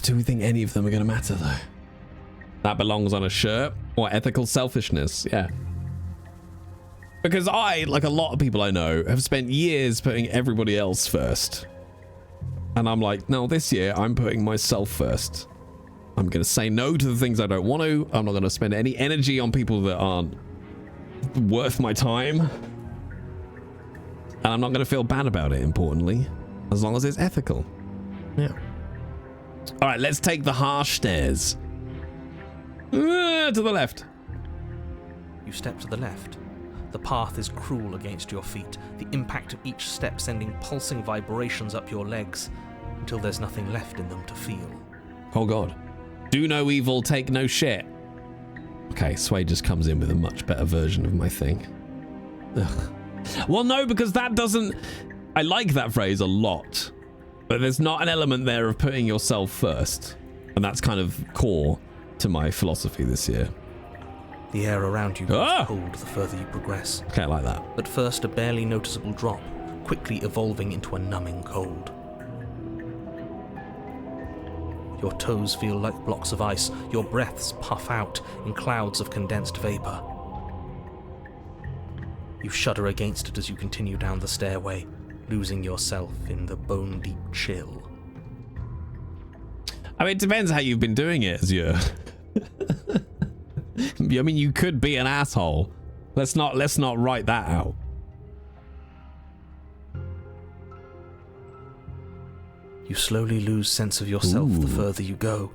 Do we think any of them are going to matter, though? That belongs on a shirt or ethical selfishness? Yeah. Because I, like a lot of people I know, have spent years putting everybody else first. And I'm like, no, this year I'm putting myself first. I'm going to say no to the things I don't want to. I'm not going to spend any energy on people that aren't worth my time. And I'm not going to feel bad about it, importantly, as long as it's ethical. Yeah. All right, let's take the harsh stairs. To the left. You step to the left. The path is cruel against your feet, the impact of each step sending pulsing vibrations up your legs until there's nothing left in them to feel. Oh God. Do no evil, take no shit. Okay, Sway just comes in with a much better version of my thing. Ugh. Well, no, because that doesn't... I like that phrase a lot, but there's not an element there of putting yourself first. And that's kind of core to my philosophy this year. The air around you grows cold the further you progress. Okay, I like that. At first, a barely noticeable drop, quickly evolving into a numbing cold. Your toes feel like blocks of ice. Your breaths puff out in clouds of condensed vapor. You shudder against it as you continue down the stairway, losing yourself in the bone-deep chill. I mean, it depends how you've been doing it, Azure. I mean, you could be an asshole. Let's not write that out. You slowly lose sense of yourself the further you go.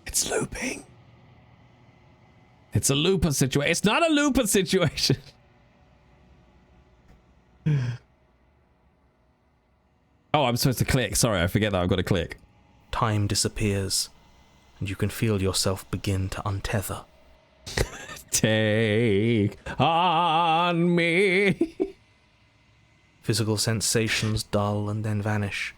It's looping. It's a looper situation. It's not a looper situation. Oh, I'm supposed to click. Sorry, I forget that I've got to click. Time disappears, and you can feel yourself begin to untether. Take on me. Physical sensations dull and then vanish,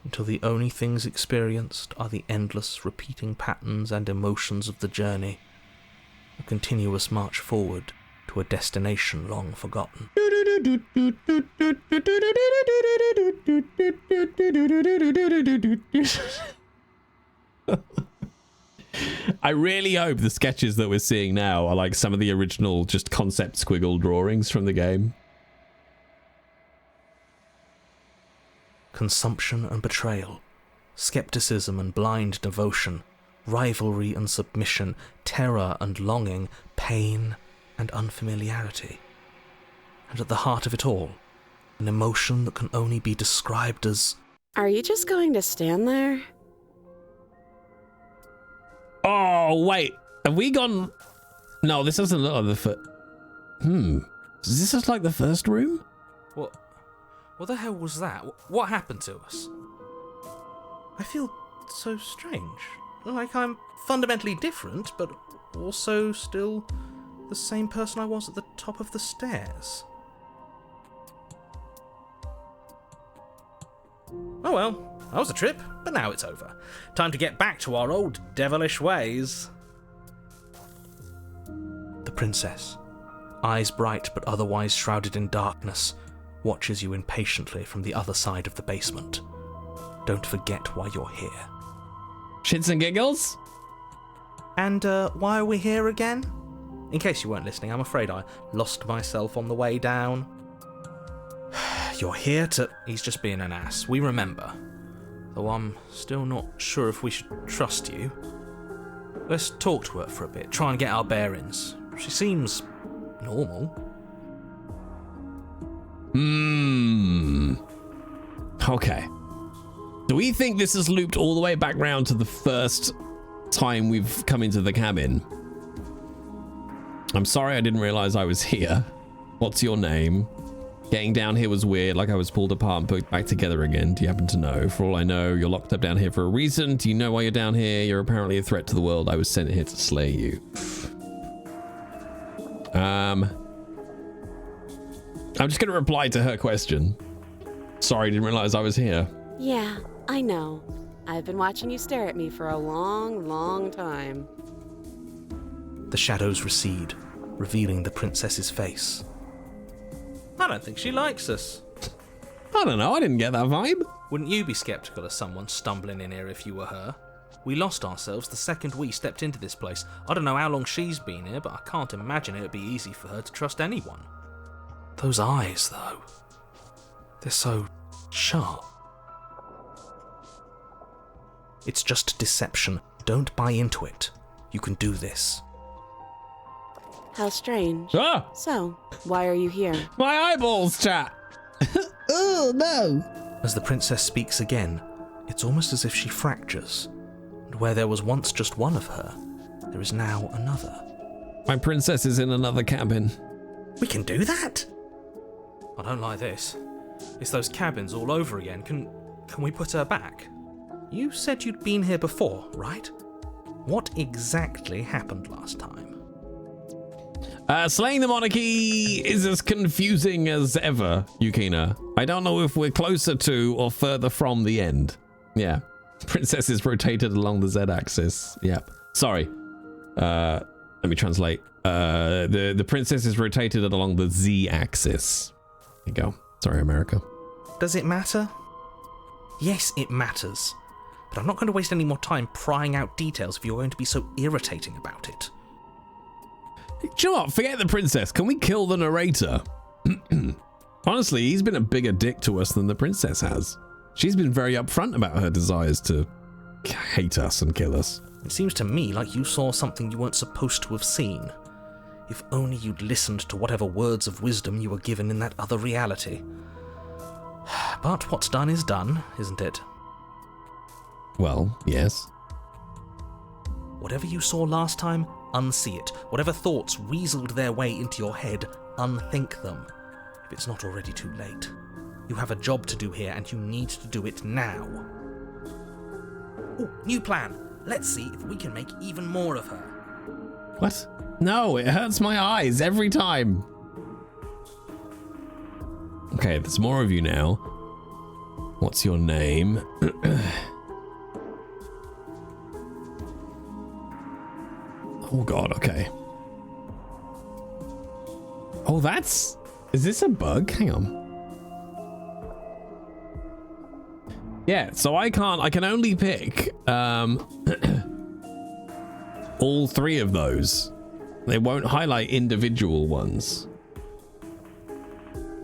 until the only things experienced are the endless repeating patterns and emotions of the journey, a continuous march forward to a destination long forgotten. I really hope the sketches that we're seeing now are like some of the original just concept squiggle drawings from the game. Consumption and betrayal, skepticism and blind devotion, rivalry and submission, terror and longing, pain and unfamiliarity. And at the heart of it all, an emotion that can only be described as... Are you just going to stand there? Oh, wait. Have we gone... No, this doesn't look like the first... Is this just like the first room? What the hell was that? What happened to us? I feel so strange. Like I'm fundamentally different, but also still the same person I was at the top of the stairs. Oh well, that was a trip, but now it's over. Time to get back to our old devilish ways. The princess, eyes bright but otherwise shrouded in darkness, watches you impatiently from the other side of the basement. Don't forget why you're here. Shits and giggles? And why are we here again? In case you weren't listening, I'm afraid I lost myself on the way down. You're here to... He's just being an ass. We remember. Though I'm still not sure if we should trust you. Let's talk to her for a bit, try and get our bearings. She seems normal. Okay. Do we think this has looped all the way back round to the first time we've come into the cabin? I'm sorry I didn't realize I was here. What's your name? Getting down here was weird, like I was pulled apart and put back together again. Do you happen to know? For all I know, you're locked up down here for a reason. Do you know why you're down here? You're apparently a threat to the world. I was sent here to slay you. I'm just going to reply to her question. Sorry, didn't realize I was here. Yeah, I know. I've been watching you stare at me for a long, long time. The shadows recede, revealing the princess's face. I don't think she likes us. I don't know, I didn't get that vibe. Wouldn't you be skeptical of someone stumbling in here if you were her? We lost ourselves the second we stepped into this place. I don't know how long she's been here, but I can't imagine it'd be easy for her to trust anyone. Those eyes, though. They're so sharp. It's just deception. Don't buy into it. You can do this. How strange. Ah! So, why are you here? My eyeballs, chat! Oh, no! As the princess speaks again, it's almost as if she fractures. And where there was once just one of her, there is now another. My princess is in another cabin. We can do that? I don't like this. It's those cabins all over again. Can we put her back? You said you'd been here before, right? What exactly happened last time? Slaying the monarchy is as confusing as ever, Yukina. I don't know if we're closer to or further from the end. Yeah. Princess is rotated along the Z-axis. Yep. Sorry. Let me translate. The princess is rotated along the Z-axis. you go. Sorry, America. Does it matter? Yes, it matters. But I'm not going to waste any more time prying out details if you're going to be so irritating about it. Do you know what? Forget the princess. Can we kill the narrator? Honestly, he's been a bigger dick to us than the princess has. She's been very upfront about her desires to hate us and kill us. It seems to me like you saw something you weren't supposed to have seen. If only you'd listened to whatever words of wisdom you were given in that other reality. But what's done is done, isn't it? Well, yes. Whatever you saw last time, unsee it. Whatever thoughts weaseled their way into your head, unthink them. If it's not already too late. You have a job to do here, and you need to do it now. Ooh, new plan. Let's see if we can make even more of her. What? No, it hurts my eyes every time. Okay, there's more of you now. What's your name? Oh god, okay. Oh, that's... Is this a bug? Hang on. Yeah, so I can only pick all three of those. They won't highlight individual ones.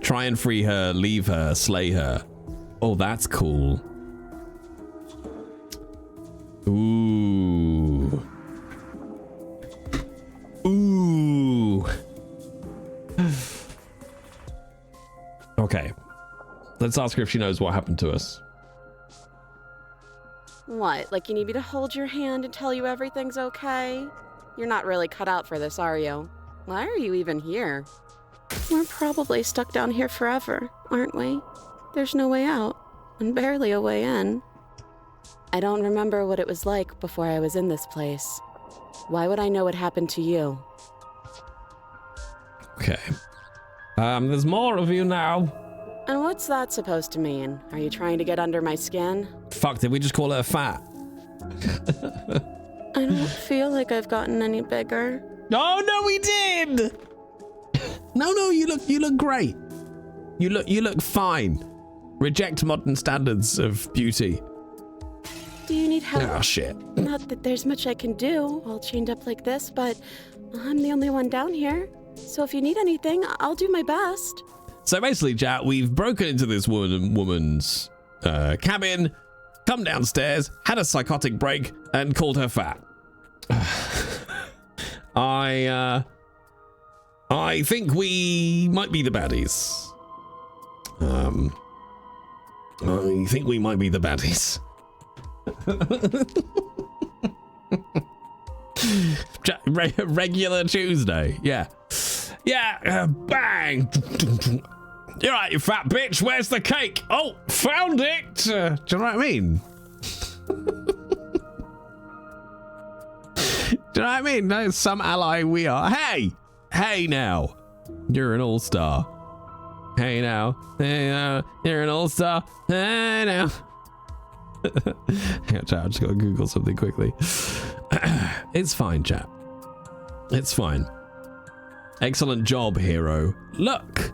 Try and free her, leave her, slay her. Oh, that's cool. Ooh. Ooh. Okay. Let's ask her if she knows what happened to us. What, like you need me to hold your hand and tell you everything's okay? You're not really cut out for this, are you? Why are you even here? We're probably stuck down here forever, aren't we? There's no way out, and barely a way in. I don't remember what it was like before I was in this place. Why would I know what happened to you? Okay. There's more of you now. And what's that supposed to mean? Are you trying to get under my skin? Fuck, did we just call her fat? I don't feel like I've gotten any bigger. Oh no, we did. No, you look great. You look fine. Reject modern standards of beauty. Do you need help? Oh shit. Not that there's much I can do, all chained up like this, but I'm the only one down here. So if you need anything, I'll do my best. So basically, chat, we've broken into this woman's cabin, come downstairs, had a psychotic break, and called her fat. I think we might be the baddies. I think we might be the baddies. Regular Tuesday, yeah. Yeah, bang! You're right, you fat bitch, where's the cake? Oh, found it! Do you know what I mean? Do you know what I mean? There's some ally we are. Hey now! You're an all-star. Hey now, you're an all-star. Hey now. Hang on, chat, I just gotta Google something quickly. It's fine, chat. It's fine. Excellent job, hero. Look.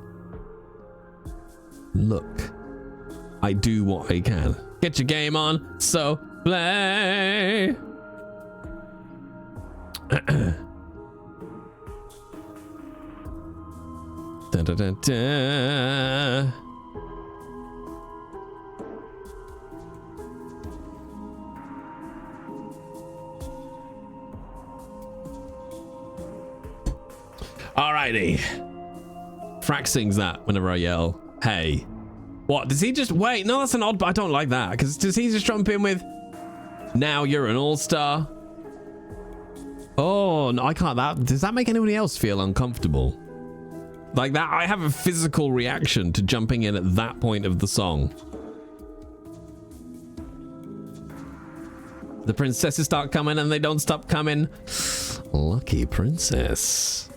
I do what I can. Get your game on, so play. Dun, dun, dun, dun. Alrighty. Frack sings that whenever I yell, hey. What, does he just, wait, no, that's an odd, I don't like that, because does he just jump in with, now you're an all-star? Oh, no, I can't, does that make anybody else feel uncomfortable? Like that, I have a physical reaction to jumping in at that point of the song. The princesses start coming and they don't stop coming. Lucky princess.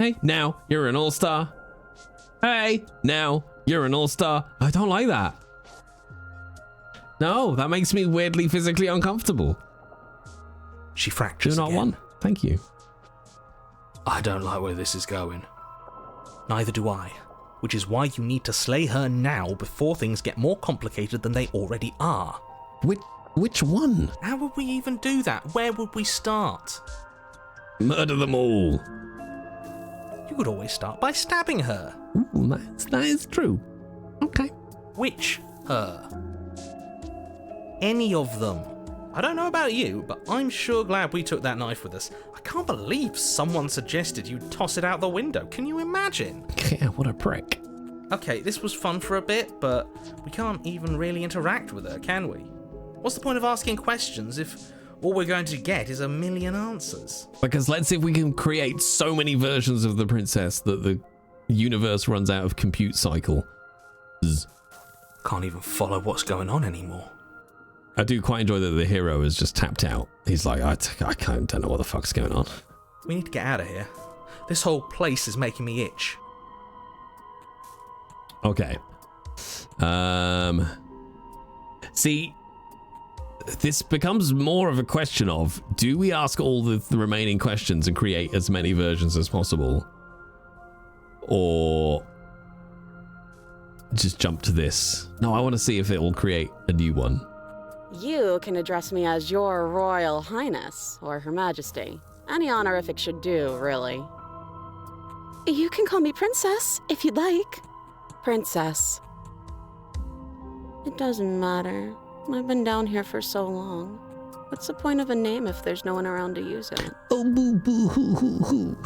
Hey, now you're an all-star. Hey, now you're an all-star. I don't like that. No, that makes me weirdly physically uncomfortable. She fractures again. 2-1. Thank you. I don't like where this is going. Neither do I. which is why you need to slay her now before things get more complicated than they already are. Which one? How would we even do that? Where would we start? Murder them all. You could always start by stabbing her. Ooh, that is true. Okay. Which her? Any of them. I don't know about you, but I'm sure glad we took that knife with us. I can't believe someone suggested you toss it out the window. Can you imagine? Yeah, what a prick. Okay, this was fun for a bit, but we can't even really interact with her, can we? What's the point of asking questions if all we're going to get is a million answers? Because let's see if we can create so many versions of the princess that the universe runs out of compute cycle. Can't even follow what's going on anymore. I do quite enjoy that the hero is just tapped out. He's like, I don't know what the fuck's going on. We need to get out of here. This whole place is making me itch. Okay. See, this becomes more of a question of, do we ask all the remaining questions and create as many versions as possible? Or just jump to this? No, I want to see if it will create a new one. You can address me as Your Royal Highness, or Her Majesty. Any honorific should do, really. You can call me Princess, if you'd like. Princess. It doesn't matter. I've been down here for so long. What's the point of a name if there's no one around to use it? Oh, boo, boo, hoo, hoo, hoo.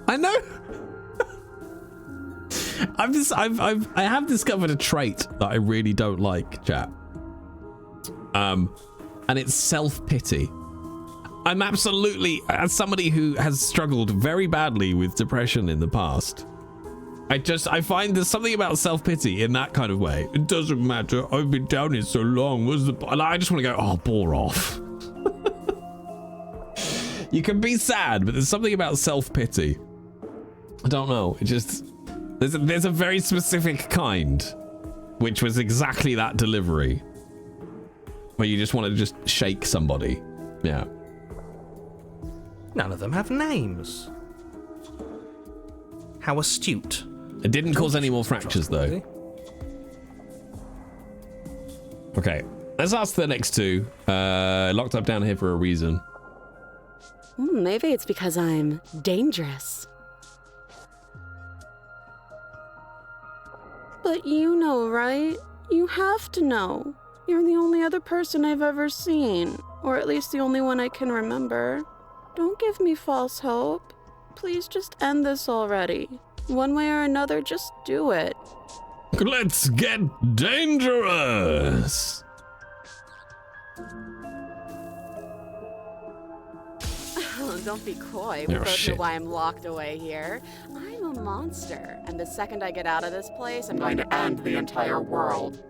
I know. I have discovered a trait that I really don't like, chat. And it's self-pity. I'm absolutely, as somebody who has struggled very badly with depression in the past, I find there's something about self-pity in that kind of way. It doesn't matter. I've been down here so long. And I just want to go, oh, bore off. You can be sad, but there's something about self-pity. I don't know. It just, there's a very specific kind, which was exactly that delivery, where you just want to just shake somebody. Yeah. None of them have names. How astute. It didn't cause any more fractures, though. Okay, let's ask the next two. Locked up down here for a reason. Maybe it's because I'm dangerous. But you know, right? You have to know. You're the only other person I've ever seen, or at least the only one I can remember. Don't give me false hope. Please just end this already. One way or another, just do it. Let's get dangerous! Don't be coy. We both know why I'm locked away here. I'm a monster, and the second I get out of this place, I'm going to end the entire world.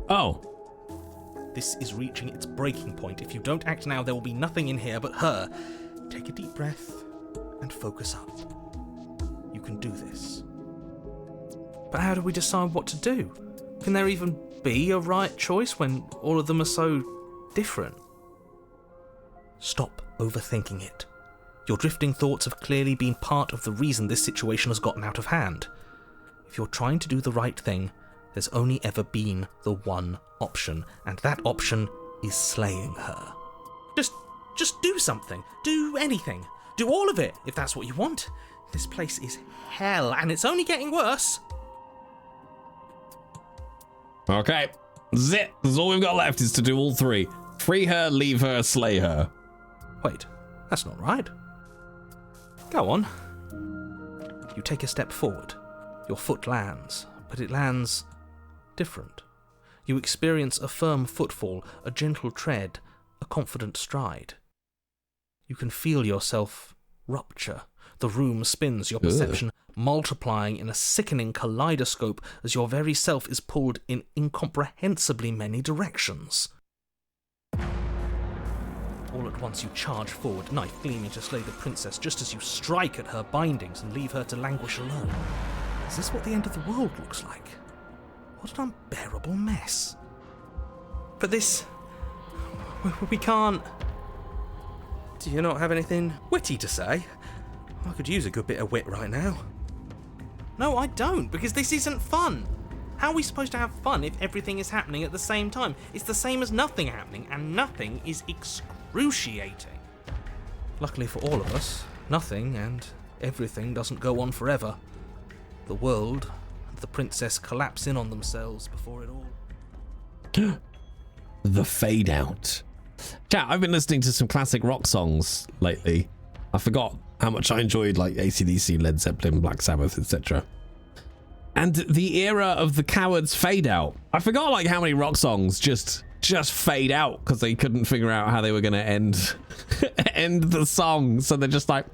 Oh. This is reaching its breaking point. If you don't act now, there will be nothing in here but her. Take a deep breath and focus up. You can do this. But how do we decide what to do? Can there even be a right choice when all of them are so different? Stop overthinking it. Your drifting thoughts have clearly been part of the reason this situation has gotten out of hand. If you're trying to do the right thing, there's only ever been the one option, and that option is slaying her. Just do something. Do anything. Do all of it, if that's what you want. This place is hell, and it's only getting worse. Okay. Zip. That's all we've got left is to do all three. Free her, leave her, slay her. Wait, that's not right. Go on. You take a step forward. Your foot lands, but it lands different. You experience a firm footfall, a gentle tread, a confident stride. You can feel yourself rupture. The room spins, your perception multiplying in a sickening kaleidoscope as your very self is pulled in incomprehensibly many directions. All at once you charge forward, knife gleaming to slay the princess just as you strike at her bindings and leave her to languish alone. Is this what the end of the world looks like? What an unbearable mess. But this... we can't... Do you not have anything witty to say? I could use a good bit of wit right now. No, I don't, because this isn't fun. How are we supposed to have fun if everything is happening at the same time? It's the same as nothing happening, and nothing is excruciating. Luckily for all of us, nothing and everything doesn't go on forever. The world and the princess collapse in on themselves before it all. The fade out. Chat, I've been listening to some classic rock songs lately. I forgot how much I enjoyed like AC/DC, Led Zeppelin, Black Sabbath, etc. And the era of the cowards fade out. I forgot like how many rock songs just fade out because they couldn't figure out how they were going to end end the song. So they're just like,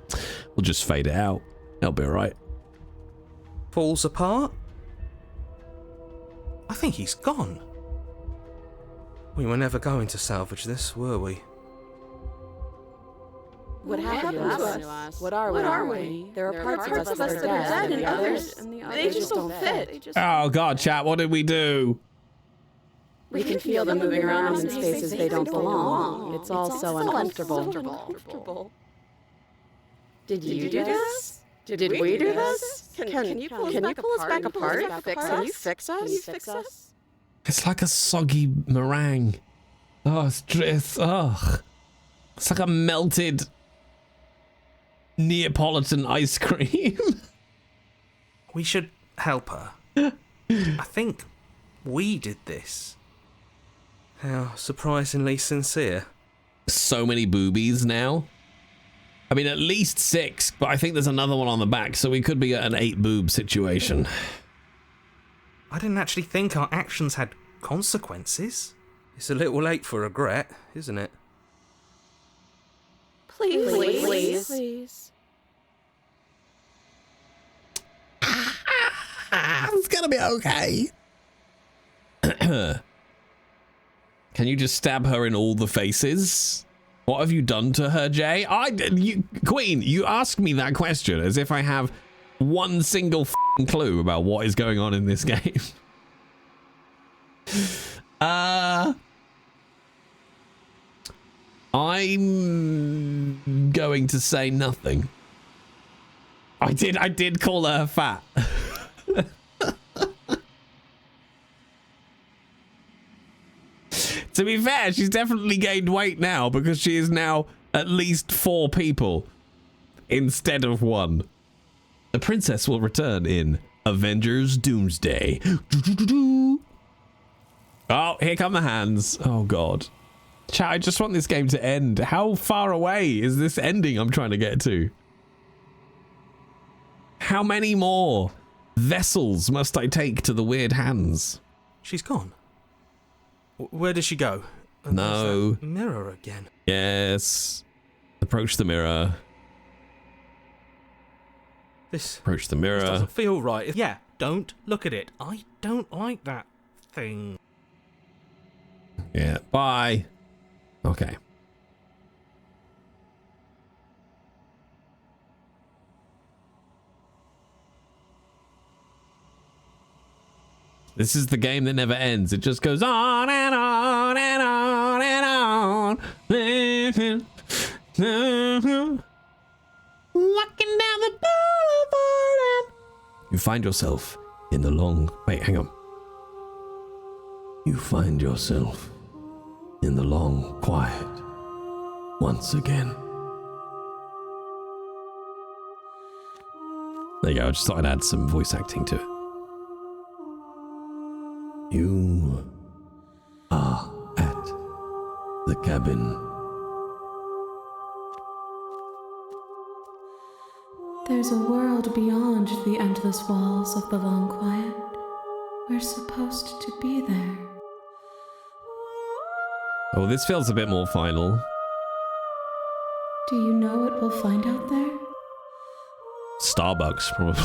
we'll just fade it out. It'll be all right. Falls apart? I think he's gone. We were never going to salvage this, were we? What happened to us? What are we? There are parts of us that are dead, and the others, they just don't fit. Oh God, chat, what did we do? We can feel them moving around in spaces they don't belong. It's all so uncomfortable. Did you do this? Did we do this? Can you pull us back apart? Can you fix us? It's like a soggy meringue. Oh, it's like a melted Neapolitan ice cream. We should help her. I think we did this. How surprisingly sincere. So many boobies now. I mean, at least 6, but I think there's another one on the back, so we could be at an 8 boob situation. I didn't actually think our actions had consequences. It's a little late for regret, isn't it? Please. It's gonna be okay. Can you just stab her in all the faces? What have you done to her, Jay? Queen, you ask me that question as if I have one single clue about what is going on in this game. I'm going to say nothing. I did call her fat. To be fair, she's definitely gained weight now because she is now at least 4 people instead of 1. The princess will return in Avengers Doomsday. Oh, here come the hands. Oh, God. Chat, I just want this game to end. How far away is this ending I'm trying to get to? How many more vessels must I take to the weird hands? She's gone. Where does she go? No. Mirror again. Yes. Approach the mirror. Approach the mirror. This doesn't feel right. Yeah, don't look at it. I don't like that thing. Yeah, bye. Okay. This is the game that never ends. It just goes on and on and on and on. Walking down the boulevard and you find yourself in the long... Wait, hang on. You find yourself in the long quiet once again. There you go. I just thought I'd add some voice acting to it. You are at the cabin. There's a world beyond the endless walls of the long quiet. We're supposed to be there. Oh, this feels a bit more final. Do you know what we'll find out there? Starbucks, probably.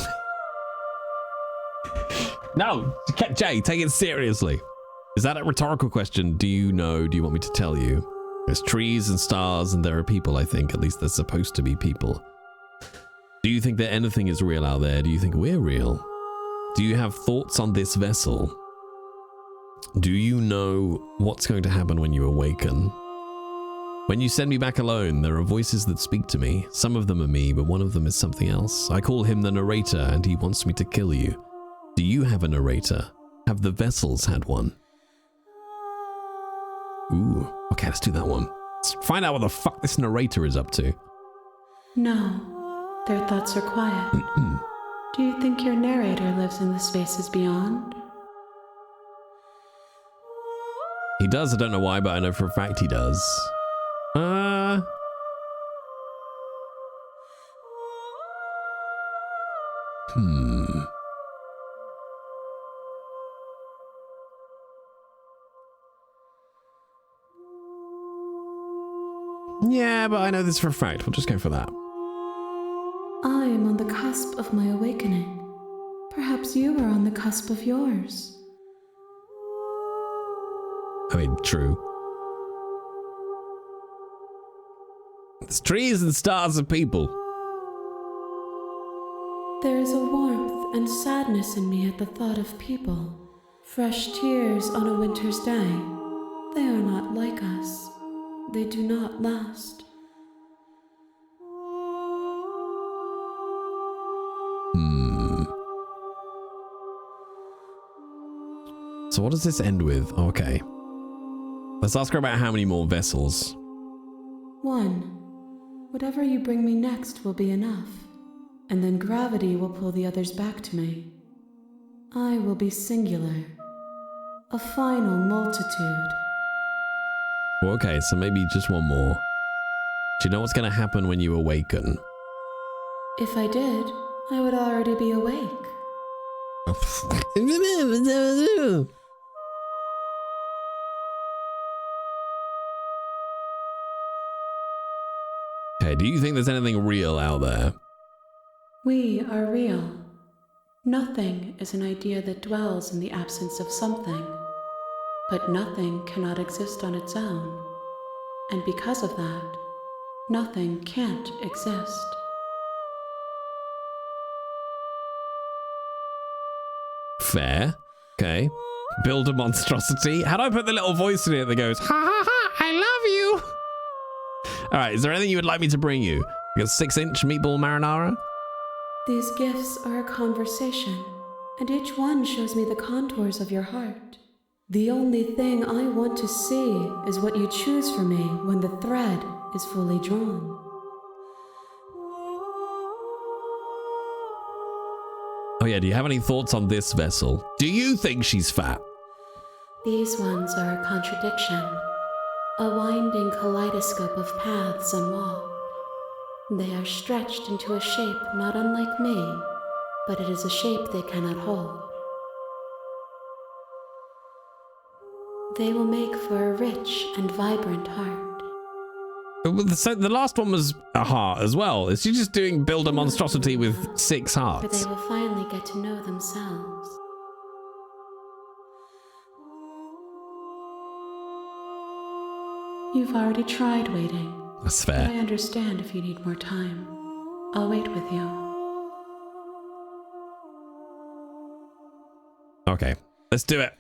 No, Jay, take it seriously. Is that a rhetorical question? Do you know? Do you want me to tell you? There's trees and stars and there are people, I think. At least there's supposed to be people. Do you think that anything is real out there? Do you think we're real? Do you have thoughts on this vessel? Do you know what's going to happen when you awaken? When you send me back alone, there are voices that speak to me. Some of them are me, but one of them is something else. I call him the narrator, and he wants me to kill you. Do you have a narrator? Have the vessels had one? Ooh, okay, let's do that one. Let's find out what the fuck this narrator is up to. No, their thoughts are quiet. Do you think your narrator lives in the spaces beyond? He does, I don't know why, but I know for a fact he does. Yeah, but I know this for a fact. We'll just go for that. I am on the cusp of my awakening. Perhaps you are on the cusp of yours. I mean, true. There's trees and stars and people. There is a warmth and sadness in me at the thought of people. Fresh tears on a winter's day. They are not like us. They do not last. So what does this end with? Okay. Let's ask her about how many more vessels. 1. Whatever you bring me next will be enough. And then gravity will pull the others back to me. I will be singular. A final multitude. Well, okay, so maybe just one more. Do you know what's going to happen when you awaken? If I did, I would already be awake. Okay, do you think there's anything real out there? We are real. Nothing is an idea that dwells in the absence of something. But nothing cannot exist on its own. And because of that, nothing can't exist. Fair. Okay. Build a monstrosity. How do I put the little voice in it that goes, ha ha ha, I love you? All right, is there anything you would like me to bring you? Like a 6-inch meatball marinara? These gifts are a conversation, and each one shows me the contours of your heart. The only thing I want to see is what you choose for me when the thread is fully drawn. Oh yeah, do you have any thoughts on this vessel? Do you think she's fat? These ones are a contradiction, a winding kaleidoscope of paths and walk. They are stretched into a shape not unlike me, but it is a shape they cannot hold. They will make for a rich and vibrant heart. So the last one was a heart as well. Is she just doing build a monstrosity with 6 For hearts? they will finally get to know themselves. You've already tried waiting. That's fair. I understand if you need more time. I'll wait with you. Okay, let's do it.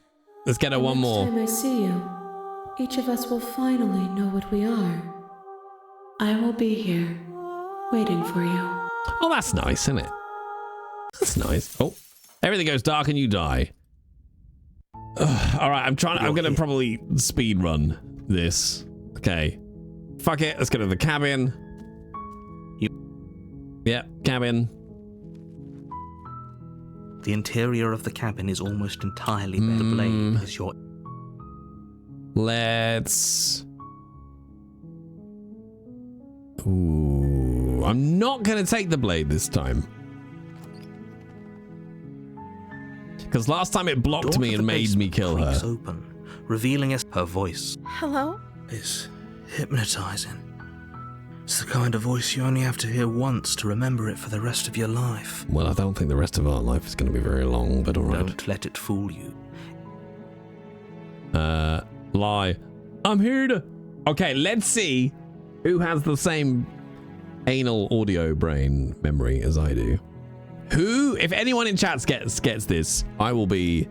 Let's get her one more. Next time I see you, each of us will finally know what we are. I will be here, waiting for you. Oh, that's nice, isn't it? That's nice. Oh, everything goes dark and you die. Ugh, all right, I'm gonna probably speed run this. Okay. Fuck it, let's go to the cabin. Yep, cabin. The interior of the cabin is almost entirely bare. The blade is your... Let's... Ooh, I'm not gonna take the blade this time. Because last time it blocked me and made me kill her. Open, revealing her voice. Hello? It's hypnotizing. It's the kind of voice you only have to hear once to remember it for the rest of your life. Well, I don't think the rest of our life is going to be very long, but alright. Don't let it fool you. Lie. I'm here to... Okay, let's see who has the same anal audio brain memory as I do. Who, if anyone in chat gets this, I will be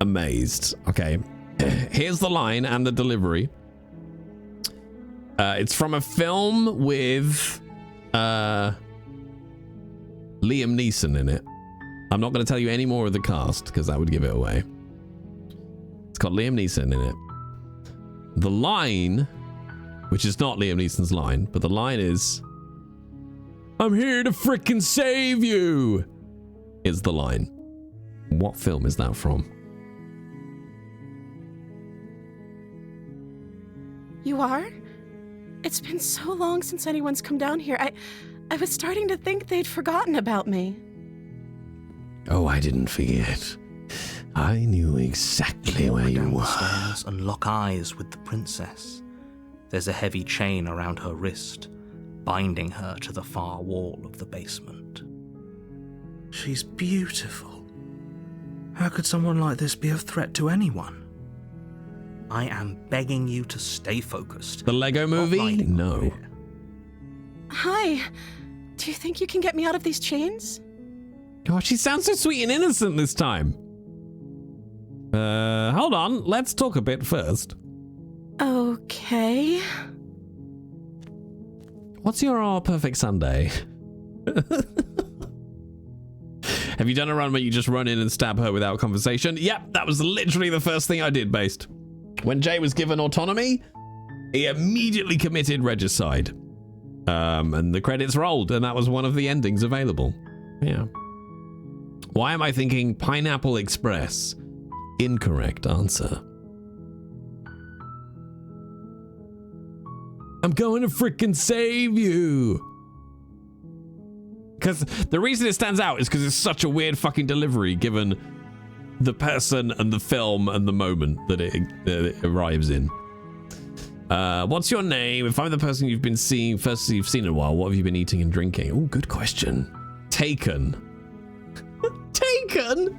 amazed. Okay, here's the line and the delivery. It's from a film with Liam Neeson in it. I'm not going to tell you any more of the cast because that would give it away. It's got Liam Neeson in it. The line, which is not Liam Neeson's line, but the line is, "I'm here to frickin' save you," is the line. What film is that from? You are? It's been so long since anyone's come down here. I was starting to think they'd forgotten about me. Oh, I didn't forget. I knew exactly where you were. Downstairs and lock eyes with the princess. There's a heavy chain around her wrist, binding her to the far wall of the basement. She's beautiful. How could someone like this be a threat to anyone? I am begging you to stay focused. The Lego movie? No. Hi. Do you think you can get me out of these chains? Oh, she sounds so sweet and innocent this time. Hold on. Let's talk a bit first. Okay. What's your perfect Sunday? Have you done a run where you just run in and stab her without conversation? Yep, that was literally the first thing I did, Based. When Jay was given autonomy, he immediately committed regicide. And the credits rolled, and that was one of the endings available. Yeah. Why am I thinking Pineapple Express? Incorrect answer. I'm going to frickin' save you. Because the reason it stands out is because it's such a weird fucking delivery given the person and the film and the moment that it arrives in. What's your name? If I'm the person you've been seeing, first you've seen in a while, what have you been eating and drinking? Oh, good question. Taken. Taken?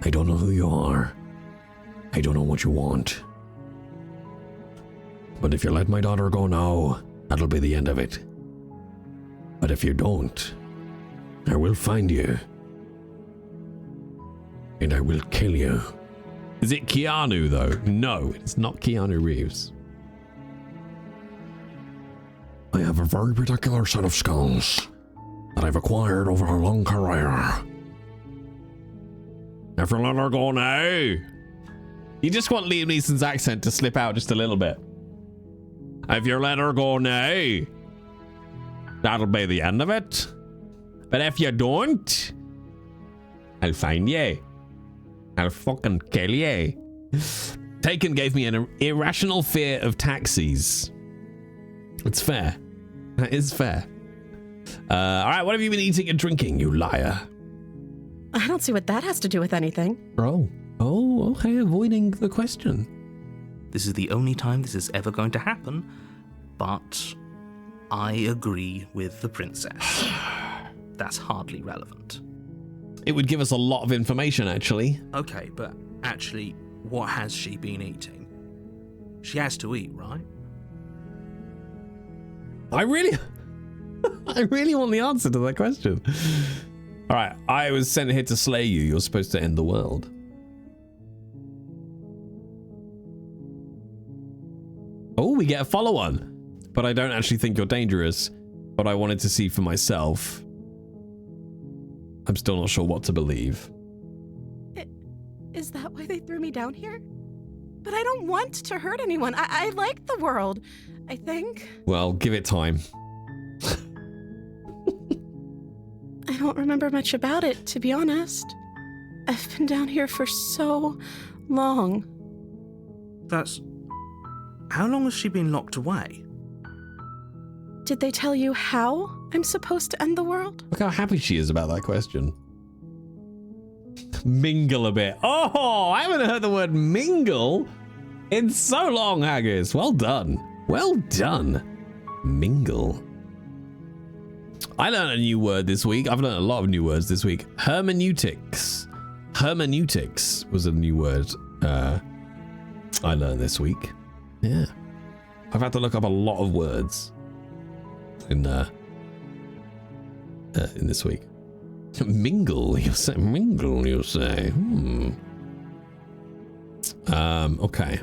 I don't know who you are. I don't know what you want. But if you let my daughter go now, that'll be the end of it. But if you don't, I will find you. And I will kill you. Is it Keanu, though? No, it's not Keanu Reeves. I have a very particular set of skills that I've acquired over a long career. If you let her go now. You just want Liam Neeson's accent to slip out just a little bit. If you let her go now, that'll be the end of it. But if you don't, I'll find you. I'll fucking kill you. Taken gave me an irrational fear of taxis. It's fair. That is fair. Alright, what have you been eating and drinking, you liar? I don't see what that has to do with anything. Oh, okay, avoiding the question. This is the only time this is ever going to happen, but I agree with the princess. That's hardly relevant. It would give us a lot of information, actually. Okay, but actually, what has she been eating? She has to eat, right? I really want the answer to that question. All right, I was sent here to slay you. You're supposed to end the world. Oh, we get a follow-on. But I don't actually think you're dangerous. But I wanted to see for myself. I'm still not sure what to believe. Is that why they threw me down here? But I don't want to hurt anyone. I like the world, I think. Well, give it time. I don't remember much about it, to be honest. I've been down here for so long. How long has she been locked away? Did they tell you how I'm supposed to end the world? Look how happy she is about that question. Mingle a bit. Oh, I haven't heard the word mingle in so long, Haggis. Well done. Well done. Mingle. I learned a new word this week. I've learned a lot of new words this week. Hermeneutics. Hermeneutics was a new word I learned this week. Yeah. I've had to look up a lot of words in this week. Mingle, you say. Mingle, you say. Okay.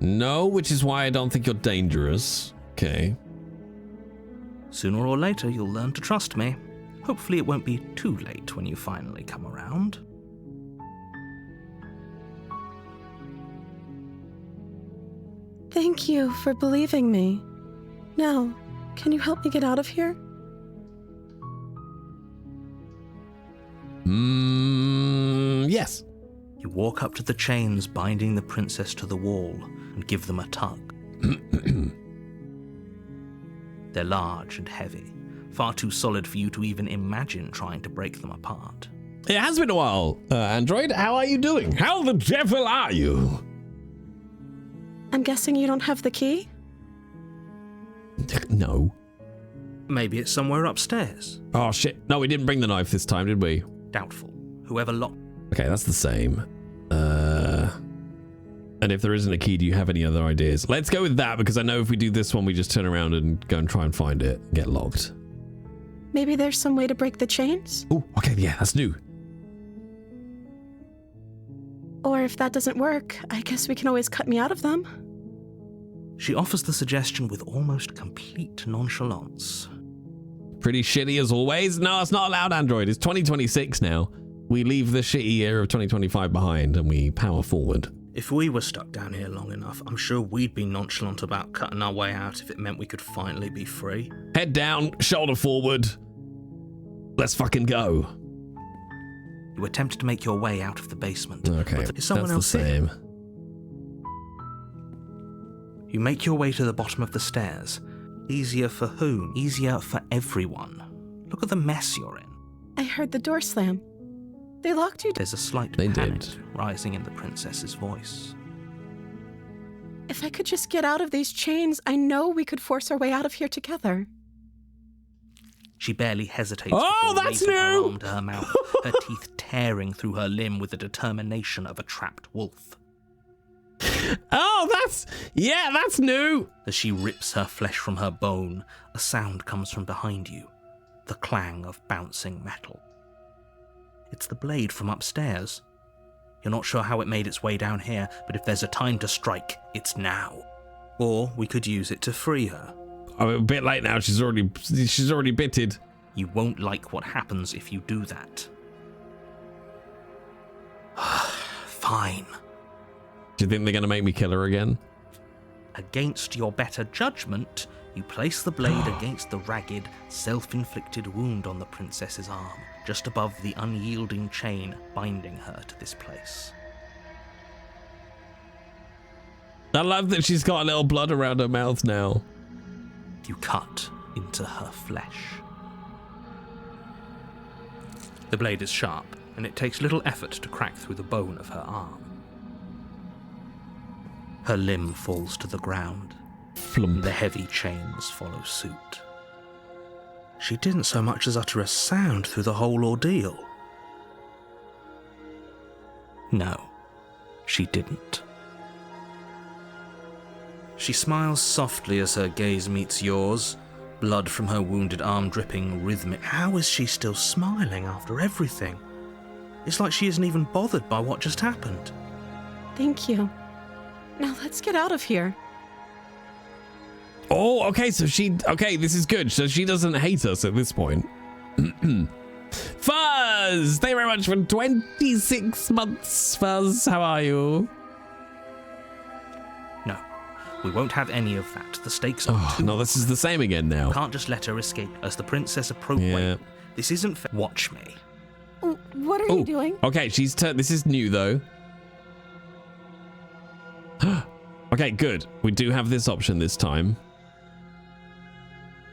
No, which is why I don't think you're dangerous. Okay. Sooner or later, you'll learn to trust me. Hopefully it won't be too late when you finally come around. Thank you for believing me. Now, can you help me get out of here? Yes. You walk up to the chains binding the princess to the wall and give them a tug. They're large and heavy, far too solid for you to even imagine trying to break them apart. It has been a while, Android. How are you doing? How the devil are you? I'm guessing you don't have the key? No. Maybe it's somewhere upstairs. Oh, shit. No, we didn't bring the knife this time, did we? Doubtful. Whoever locked... Okay, that's the same. And if there isn't a key, do you have any other ideas? Let's go with that, because I know if we do this one, we just turn around and go and try and find it and get locked. Maybe there's some way to break the chains? Oh, okay, yeah, that's new. Or if that doesn't work, I guess we can always cut me out of them. She offers the suggestion with almost complete nonchalance. Pretty shitty as always. No, it's not allowed, Android. It's 2026 now. We leave the shitty year of 2025 behind and we power forward. If we were stuck down here long enough, I'm sure we'd be nonchalant about cutting our way out if it meant we could finally be free. Head down, shoulder forward. Let's fucking go. You attempt to make your way out of the basement. Okay, but is someone that's else the same. here? You make your way to the bottom of the stairs. Easier for whom? Easier for everyone. Look at the mess you're in. I heard the door slam. They locked you. There's a slight panic rising in the princess's voice. If I could just get out of these chains, I know we could force our way out of here together. She barely hesitates. Oh, that's raising her new! arm to her mouth, her teeth tearing through her limb with the determination of a trapped wolf. Oh, that's new. As she rips her flesh from her bone, a sound comes from behind you, the clang of bouncing metal. It's the blade from upstairs. You're not sure how it made its way down here, but if there's a time to strike, it's now. Or we could use it to free her. I'm a bit late now. She's already bitted. You won't like what happens if you do that. Fine. Do you think they're going to make me kill her again? Against your better judgment, you place the blade against the ragged, self-inflicted wound on the princess's arm, just above the unyielding chain binding her to this place. I love that she's got a little blood around her mouth now. You cut into her flesh. The blade is sharp, and it takes little effort to crack through the bone of her arm. Her limb falls to the ground. Flump. The heavy chains follow suit. She didn't so much as utter a sound through the whole ordeal. No, she didn't. She smiles softly as her gaze meets yours, blood from her wounded arm dripping rhythmic. How is she still smiling after everything? It's like she isn't even bothered by what just happened. Thank you. Now let's get out of here. Oh, okay, so okay, this is good. So she doesn't hate us at this point. Fuzz! Thank you very much for 26 months, Fuzz. How are you? No, we won't have any of that. The stakes are too no, this is the same again now. Can't just let her escape as the princess approaches. Yeah. This isn't fair. Watch me. What are you doing? Okay, this is new though. Okay, good. We do have this option this time.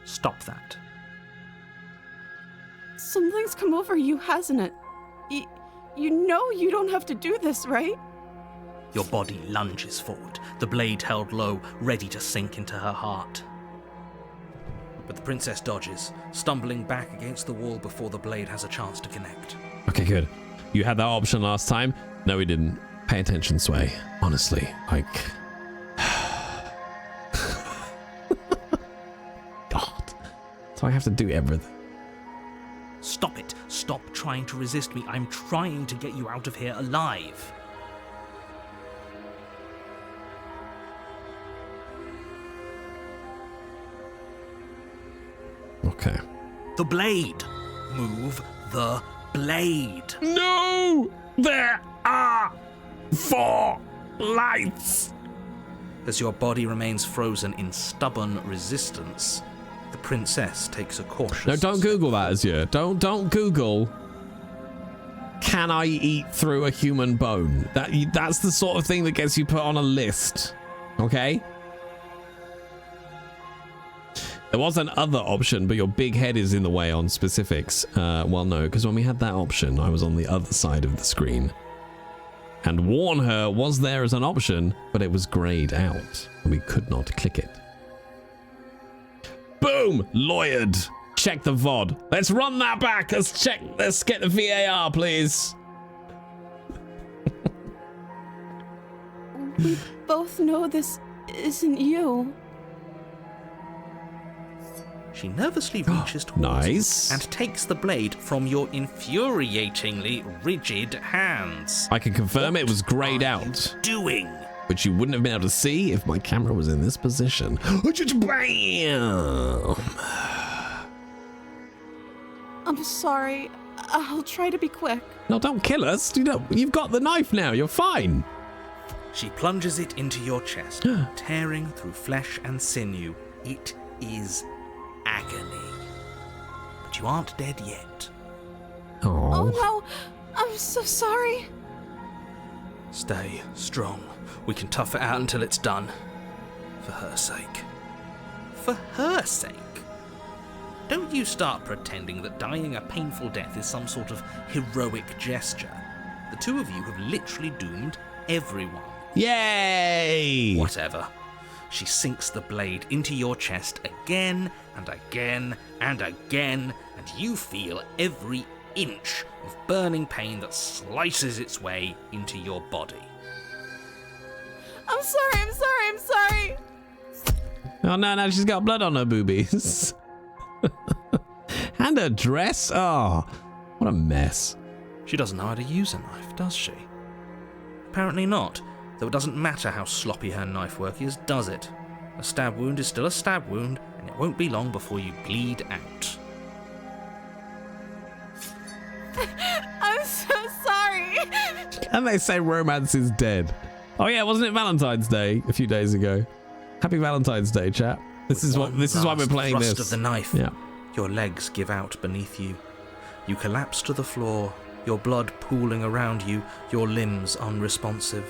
Stop that. Something's come over you, hasn't it? You know you don't have to do this, right? Your body lunges forward, the blade held low, ready to sink into her heart. But the princess dodges, stumbling back against the wall before the blade has a chance to connect. Okay, good. You had that option last time. No, we didn't. Pay attention, Sway. Honestly, like... God. So I have to do everything. Stop it. Stop trying to resist me. I'm trying to get you out of here alive. Okay. The blade. Move the blade. No! There are 4 lights! As your body remains frozen in stubborn resistance, the princess takes a cautious... No, don't Google that, Azure. Don't Google... Can I eat through a human bone? That's the sort of thing that gets you put on a list. Okay? There was an other option, but your big head is in the way on specifics. Well, no, because when we had that option, I was on the other side of the screen. And warn her was there as an option, but it was grayed out, and we could not click it. Boom! Lawyered. Check the VOD. Let's run that back. Let's get the VAR, please. We both know this isn't you. She nervously reaches towards Nice. you and takes the blade from your infuriatingly rigid hands. I can confirm it was grayed out. Doing? Which you wouldn't have been able to see if my camera was in this position. Bam! I'm sorry. I'll try to be quick. No, don't kill us. You've got the knife now. You're fine. She plunges it into your chest, tearing through flesh and sinew. It is agony. But you aren't dead yet. Oh no, I'm so sorry. Stay strong. We can tough it out until it's done. For her sake. For her sake? Don't you start pretending that dying a painful death is some sort of heroic gesture. The two of you have literally doomed everyone. Yay! Whatever. She sinks the blade into your chest again and again and again, and you feel every inch of burning pain that slices its way into your body. I'm sorry. Oh, no, she's got blood on her boobies. And her dress. Oh, what a mess. She doesn't know how to use a knife, does she? Apparently not, though it doesn't matter how sloppy her knife work is, does it? A stab wound is still a stab wound, and it won't be long before you bleed out. I'm so sorry. And they say romance is dead. Oh yeah, wasn't it Valentine's Day a few days ago? Happy Valentine's Day, chat. This is why we're playing thrust this. Of the knife. Yeah. Your legs give out beneath you. You collapse to the floor, your blood pooling around you, your limbs unresponsive.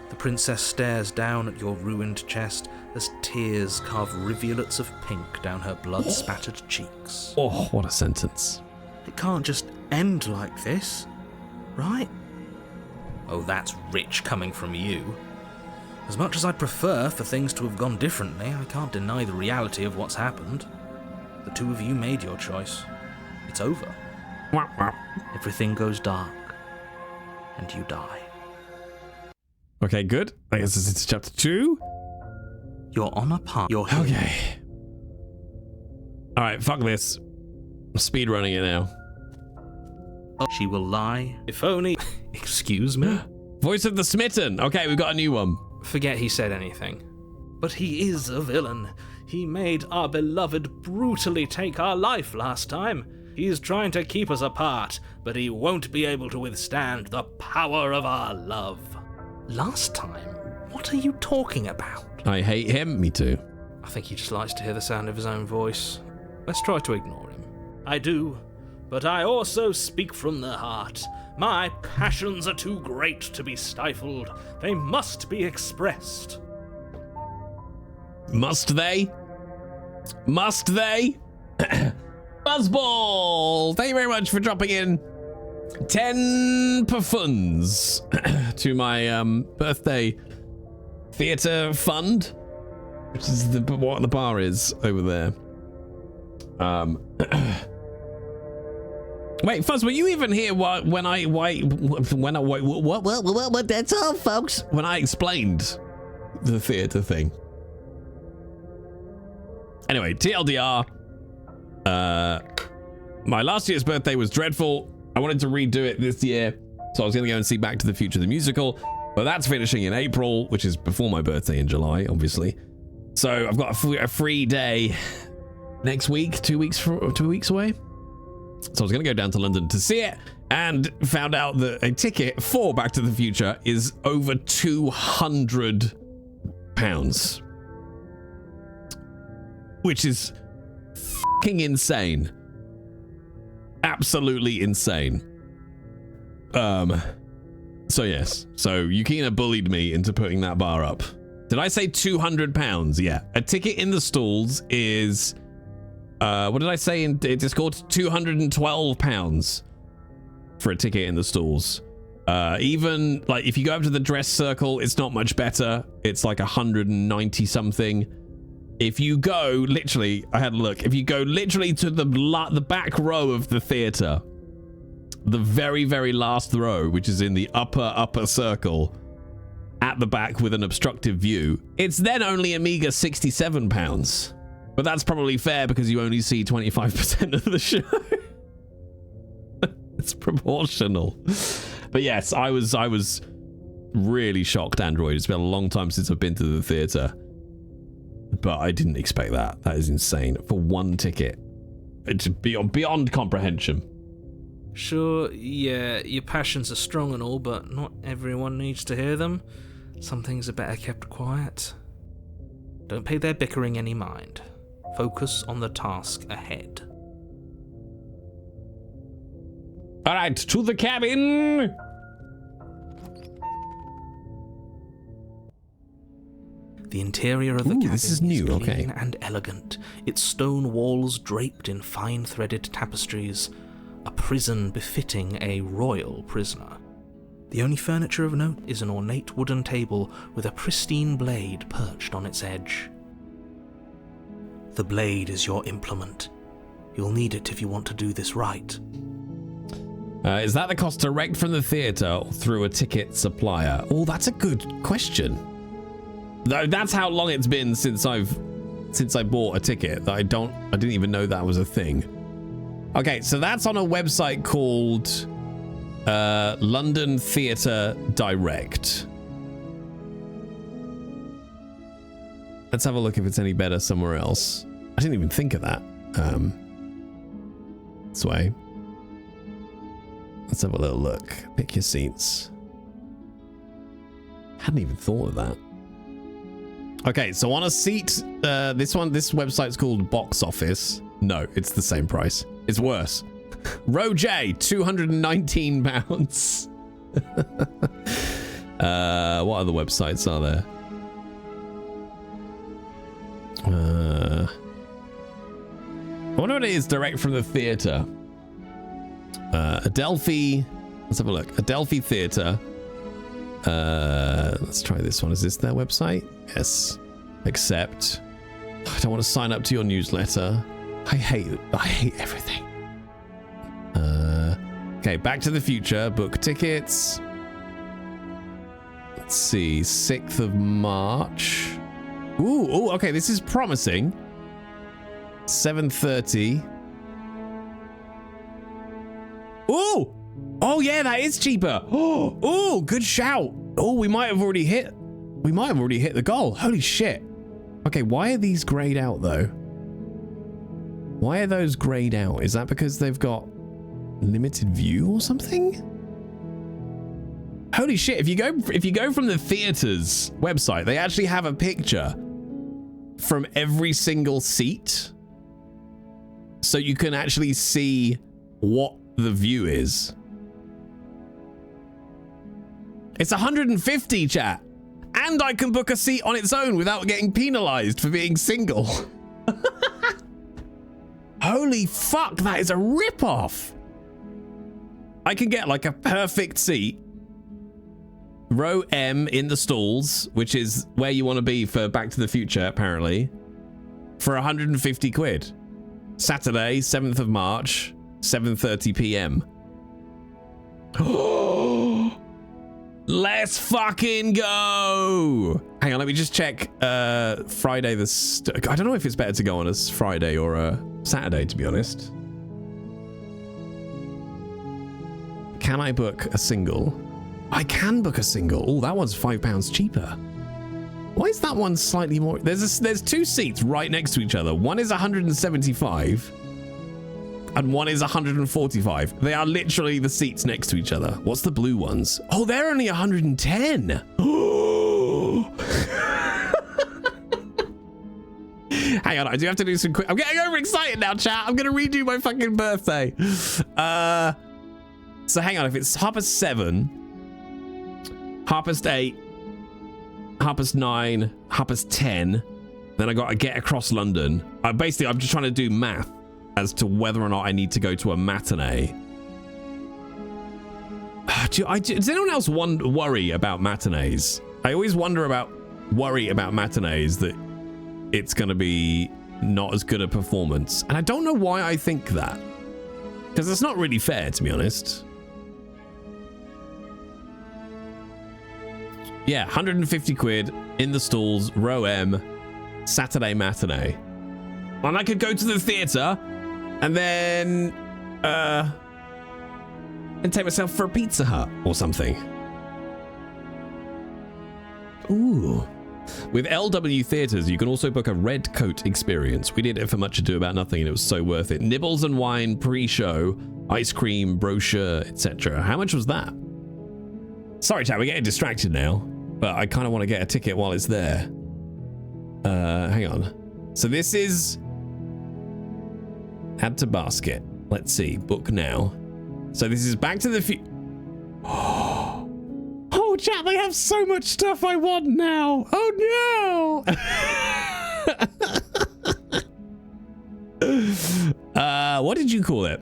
The princess stares down at your ruined chest as tears carve rivulets of pink down her blood-spattered cheeks. Oh, what a sentence. It can't just end like this, right? Oh, that's rich coming from you. As much as I'd prefer for things to have gone differently, I can't deny the reality of what's happened. The two of you made your choice. It's over. Everything goes dark, and you die. Okay, good. I guess it's chapter 2. You're on a path. Okay. All right, fuck this. I'm speedrunning it now. She will lie. If only... Excuse me? Voice of the Smitten. Okay, we've got a new one. Forget he said anything. But he is a villain. He made our beloved brutally take our life last time. He's trying to keep us apart, but he won't be able to withstand the power of our love. Last time? What are you talking about? I hate him. Me too. I think he just likes to hear the sound of his own voice. Let's try to ignore him. I do, but I also speak from the heart. My passions are too great to be stifled. They must be expressed. Must they? Must they? Buzzball! Thank you very much for dropping in 10 puffins to my birthday theatre fund, which is what the bar is over there. Wait, Fuzz, were you even here what that's all, folks. When I explained the theatre thing. Anyway, TLDR. My last year's birthday was dreadful. I wanted to redo it this year, so I was going to go and see Back to the Future the musical, but that's finishing in April, which is before my birthday in July, obviously. So I've got a free day next week, 2 weeks away. So I was going to go down to London to see it, and found out that a ticket for Back to the Future is over £200, which is fucking insane. Absolutely insane. So yes, so Yukina bullied me into putting that bar up. Did I say £200? Yeah. A ticket in the stalls is, what did I say in Discord? £212 for a ticket in the stalls. Even like if you go up to the dress circle, it's not much better. It's like 190 something. If you go literally, I had a look. If you go literally to the back row of the theater, the very, very last row, which is in the upper circle, at the back with an obstructive view, it's then only a meager £67. But that's probably fair because you only see 25% of the show. It's proportional. But yes, I was really shocked, Android. It's been a long time since I've been to the theater. But I didn't expect that. That is insane. For one ticket. It's beyond comprehension. Sure, yeah, your passions are strong and all, but not everyone needs to hear them. Some things are better kept quiet. Don't pay their bickering any mind. Focus on the task ahead. All right, to the cabin! The interior of the cabin this is new, clean okay. and elegant, its stone walls draped in fine threaded tapestries, a prison befitting a royal prisoner. The only furniture of note is an ornate wooden table with a pristine blade perched on its edge. The blade is your implement. You'll need it if you want to do this right. Is that the cost direct from the theater or through a ticket supplier? Oh, that's a good question. That's how long it's been since I bought a ticket. I didn't even know that was a thing. Okay, so that's on a website called London Theatre Direct. Let's have a look if it's any better somewhere else. I didn't even think of that. This way. Let's have a little look. Pick your seats. Hadn't even thought of that. Okay, so on a seat, this website's called Box Office. No, it's the same price. It's worse. Row J, £219. What other websites are there? I wonder what it is direct from the theater. Adelphi. Let's have a look. Adelphi Theatre. Let's try this one. Is this their website? Yes. Accept. I don't want to sign up to your newsletter. I hate everything. Okay, Back to the Future. Book tickets. Let's see. 6th of March. Ooh, okay. This is promising. 7:30. Ooh! Oh yeah, that is cheaper. Oh, good shout. Oh, we might have already hit the goal. Holy shit. Okay, why are these grayed out though? Why are those grayed out? Is that because they've got limited view or something? Holy shit, if you go from the theater's website, they actually have a picture from every single seat. So you can actually see what the view is. It's 150, chat. And I can book a seat on its own without getting penalized for being single. Holy fuck, that is a rip-off. I can get like a perfect seat. Row M in the stalls, which is where you want to be for Back to the Future, apparently, for 150 quid. Saturday, 7th of March, 7:30 p.m. Let's fucking go! Hang on, let me just check Friday I don't know if it's better to go on a Friday or a Saturday, to be honest. Can I book a single? I can book a single. Oh, that one's £5 cheaper. Why is that one slightly more? There's two seats right next to each other. One is 175 and one is 145. They are literally the seats next to each other. What's the blue ones? Oh, they're only 110. Hang on, I do have to do some quick. I'm getting overexcited now, chat. I'm gonna redo my fucking birthday. So hang on, if it's 7:30, 8:30, 9:30, 10:30, then I gotta get across London. Basically, I'm just trying to do math as to whether or not I need to go to a matinee. Does anyone else worry about matinees? I always worry about matinees that it's going to be not as good a performance. And I don't know why I think that. Because it's not really fair, to be honest. Yeah, 150 quid in the stalls, row M, Saturday matinee. And I could go to the theatre and then take myself for a Pizza Hut or something. Ooh. With LW Theatres, you can also book a red coat experience. We did it for Much Ado About Nothing and it was so worth it. Nibbles and wine, pre-show, ice cream, brochure, etc. How much was that? Sorry, chat, we're getting distracted now, but I kind of want to get a ticket while it's there. Hang on. So this is... Add to basket. Let's see. Book now. So this is Back to the Future. Oh, chat, they have so much stuff I want now. Oh, no. What did you call it?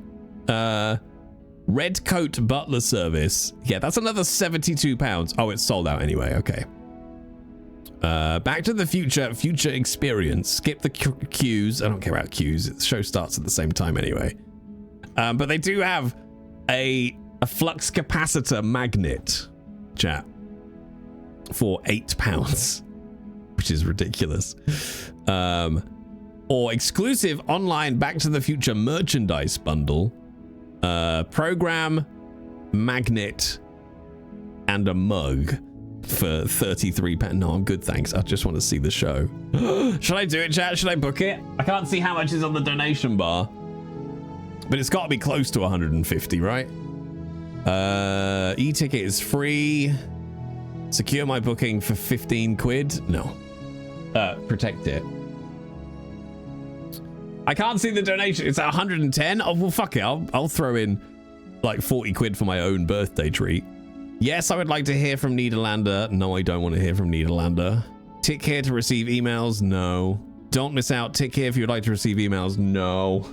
Red Coat Butler Service. Yeah, that's another £72. Oh, it's sold out anyway. Okay. Back to the Future experience. Skip the queues. I don't care about queues. The show starts at the same time anyway. But they do have a flux capacitor magnet, chat, for £8, which is ridiculous. Or exclusive online Back to the Future merchandise bundle, program, magnet, and a mug for £33. No, I'm good, thanks. I just want to see the show. Should I do it, chat? Should I book it? I can't see how much is on the donation bar, but it's got to be close to 150, right? E-ticket is free. Secure my booking for 15 quid. No. Protect it. I can't see the donation. It's at 110. Oh, well, fuck it. I'll throw in like 40 quid for my own birthday treat. Yes, I would like to hear from Niederlander. No, I don't want to hear from Niederlander. Tick here to receive emails. No. Don't miss out. Tick here if you'd like to receive emails. No.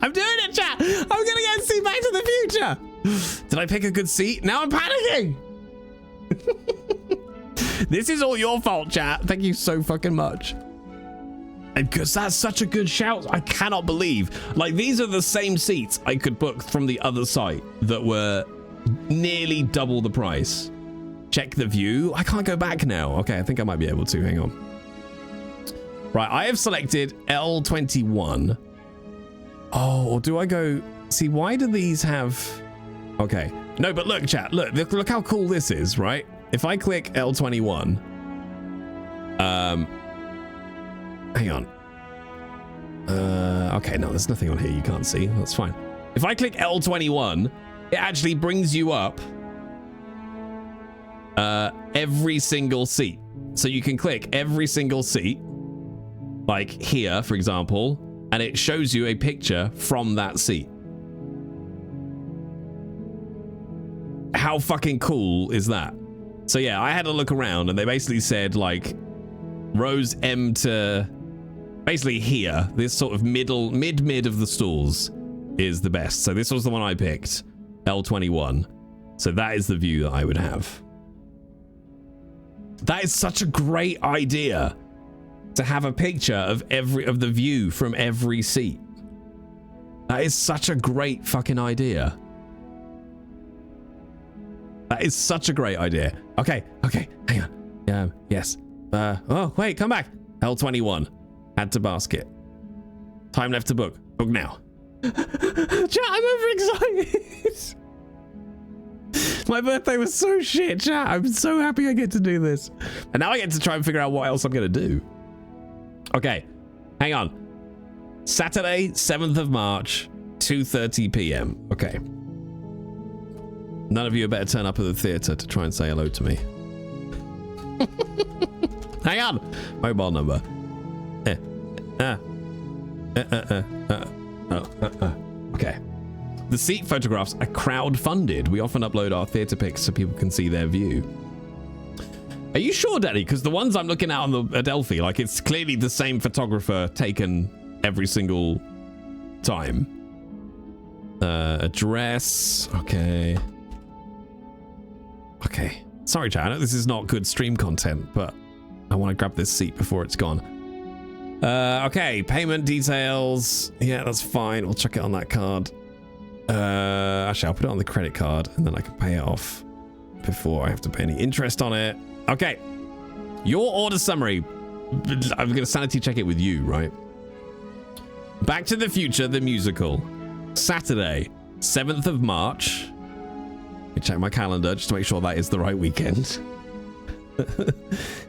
I'm doing it, chat. I'm gonna go and see Back to the Future. Did I pick a good seat? Now I'm panicking. This is all your fault, chat. Thank you so fucking much. And because that's such a good shout. I cannot believe, like, these are the same seats I could book from the other site that were nearly double the price. Check the view. I can't go back now. Okay, I think I might be able to. Hang on. Right, I have selected L21. Oh, or do I go... See, why do these have... Okay. No, but look, chat. Look how cool this is, right? If I click L21... Hang on. Okay, no, there's nothing on here you can't see. That's fine. If I click L21, it actually brings you up every single seat. So you can click every single seat, like here, for example, and it shows you a picture from that seat. How fucking cool is that? So yeah, I had a look around and they basically said like rows M to basically here, this sort of mid of the stalls is the best. So this was the one I picked, L21. So that is the view that I would have. That is such a great idea to have a picture of the view from every seat. That is such a great fucking idea. That is such a great idea. Okay, hang on. Yes. Oh, wait, come back. L21. Add to basket. Time left to book. Book now. Chat, I'm overexcited. My birthday was so shit, chat. I'm so happy I get to do this. And now I get to try and figure out what else I'm going to do. Okay, hang on. Saturday, 7th of March, 2:30 p.m. Okay. None of you had better turn up at the theatre to try and say hello to me. Hang on. Mobile number. Okay. The seat photographs are crowd-funded. We often upload our theatre pics so people can see their view. Are you sure, Daddy? Because the ones I'm looking at on the Adelphi, like, it's clearly the same photographer taken every single time. Address. Okay. Okay. Sorry, chat. I know this is not good stream content, but I want to grab this seat before it's gone. Okay. Payment details. Yeah, that's fine. We'll check it on that card. Actually, I'll put it on the credit card and then I can pay it off before I have to pay any interest on it. Okay. Your order summary. I'm going to sanity check it with you, right? Back to the Future, the musical. Saturday, 7th of March. Let me check my calendar just to make sure that is the right weekend.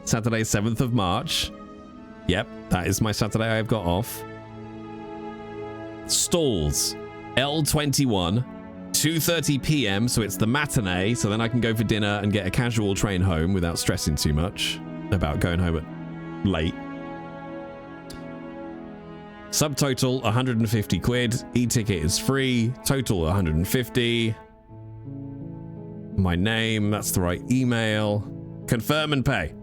Saturday, 7th of March. Yep, that is my Saturday I've got off. Stalls. L21, 2:30 p.m. So it's the matinee. So then I can go for dinner and get a casual train home without stressing too much about going home at late. Subtotal 150 quid. E-ticket is free. Total 150. My name, that's the right email. Confirm and pay.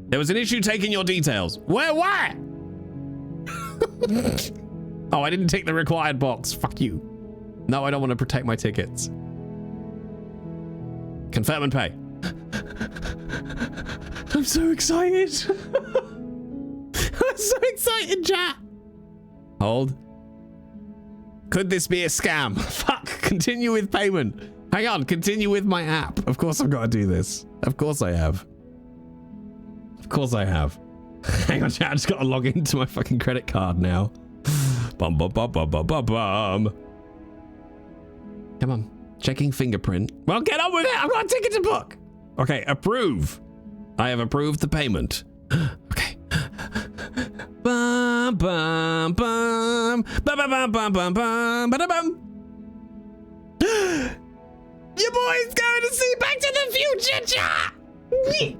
There was an issue taking your details. Where? Oh, I didn't tick the required box. Fuck you. No, I don't want to protect my tickets. Confirm and pay. I'm so excited. I'm so excited, chat. Hold. Could this be a scam? Fuck. Continue with payment. Hang on. Continue with my app. Of course I've got to do this. Of course I have. Of course I have. Hang on, chat. I just got to log into my fucking credit card now. Bum, bum, bum, bum, bum, bum, bum. Come on. Checking fingerprint. Well, get on with it. I've got a ticket to book. Okay, approve. I have approved the payment. Okay. Bum, bum, bum. Bum, bum, bum, bum, bum, bum, bum, bum. Your boy's going to see Back to the Future, chat. Wait.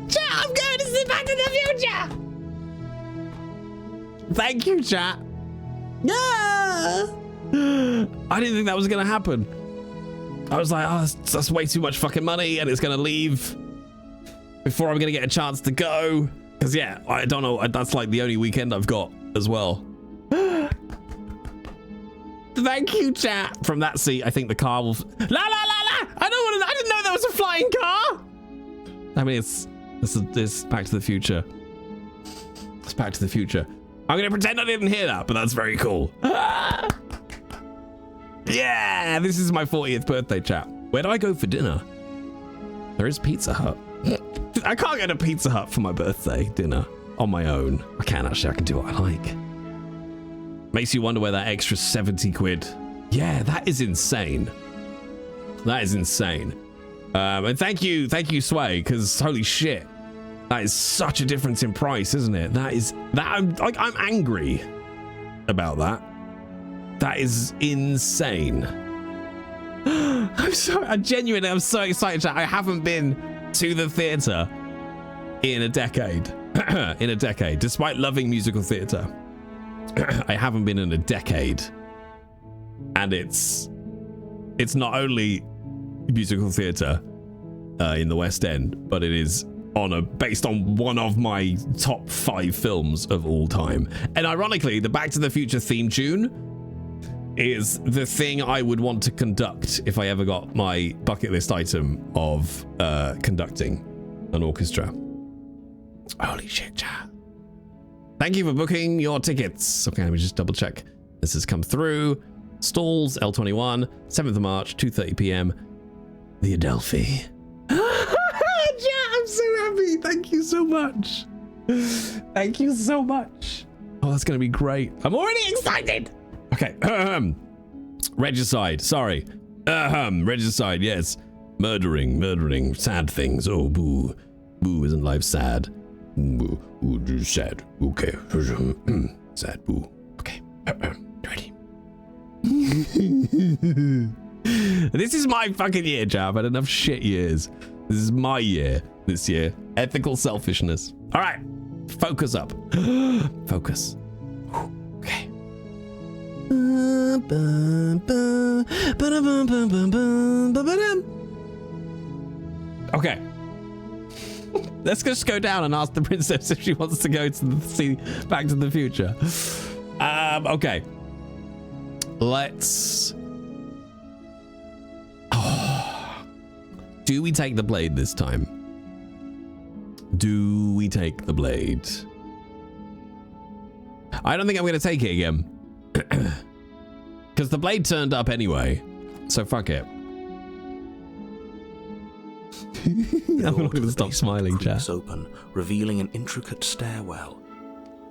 Chat, I'm going to see Back to the Future. Thank you, chat. Yeah. I didn't think that was going to happen. I was like, oh, that's way too much fucking money and it's going to leave before I'm going to get a chance to go. Because, yeah, I don't know. That's like the only weekend I've got as well. Thank you, chat. From that seat, I think the car will... La, la, la, la! I didn't know there was a flying car! I mean, it's Back to the Future. It's Back to the Future. I'm going to pretend I didn't hear that, but that's very cool. Yeah, this is my 40th birthday, chat. Where do I go for dinner? There is Pizza Hut. I can't go to Pizza Hut for my birthday dinner on my own. I can actually. I can do what I like. Makes you wonder where that extra 70 quid. Yeah, that is insane. That is insane. And thank you, Sway, because holy shit. That is such a difference in price, isn't it? I'm angry about that. That is insane. I'm so excited, chat. I haven't been to the theater in a decade. Despite loving musical theater. I haven't been in a decade. And it's not only musical theater in the West End, but it is based on one of my top 5 films of all time. And ironically, the Back to the Future theme tune is the thing I would want to conduct if I ever got my bucket list item of conducting an orchestra. Holy shit, chat. Thank you for booking your tickets. Okay, let me just double check. This has come through. Stalls, L21, 7th of March, 2:30 p.m. The Adelphi. Thank you so much. Thank you so much. Oh, that's going to be great. I'm already excited. Okay. Regicide. Sorry. Regicide. Yes. Murdering. Sad things. Oh, boo. Boo, isn't life sad? Boo. Ooh, sad. Okay. Sad. Boo. Okay. Ready. This is my fucking year, Jav. I've had enough shit years. This is my year this year. Ethical selfishness. All right. Focus up. Focus. Okay. Okay. Let's just go down and ask the princess if she wants to go to see Back to the Future. Okay. Let's... Do we take the blade this time? Do we take the blade? I don't think I'm going to take it again. Because the blade turned up anyway. So fuck it. I'm not going to stop smiling, chat. Open, revealing an intricate stairwell.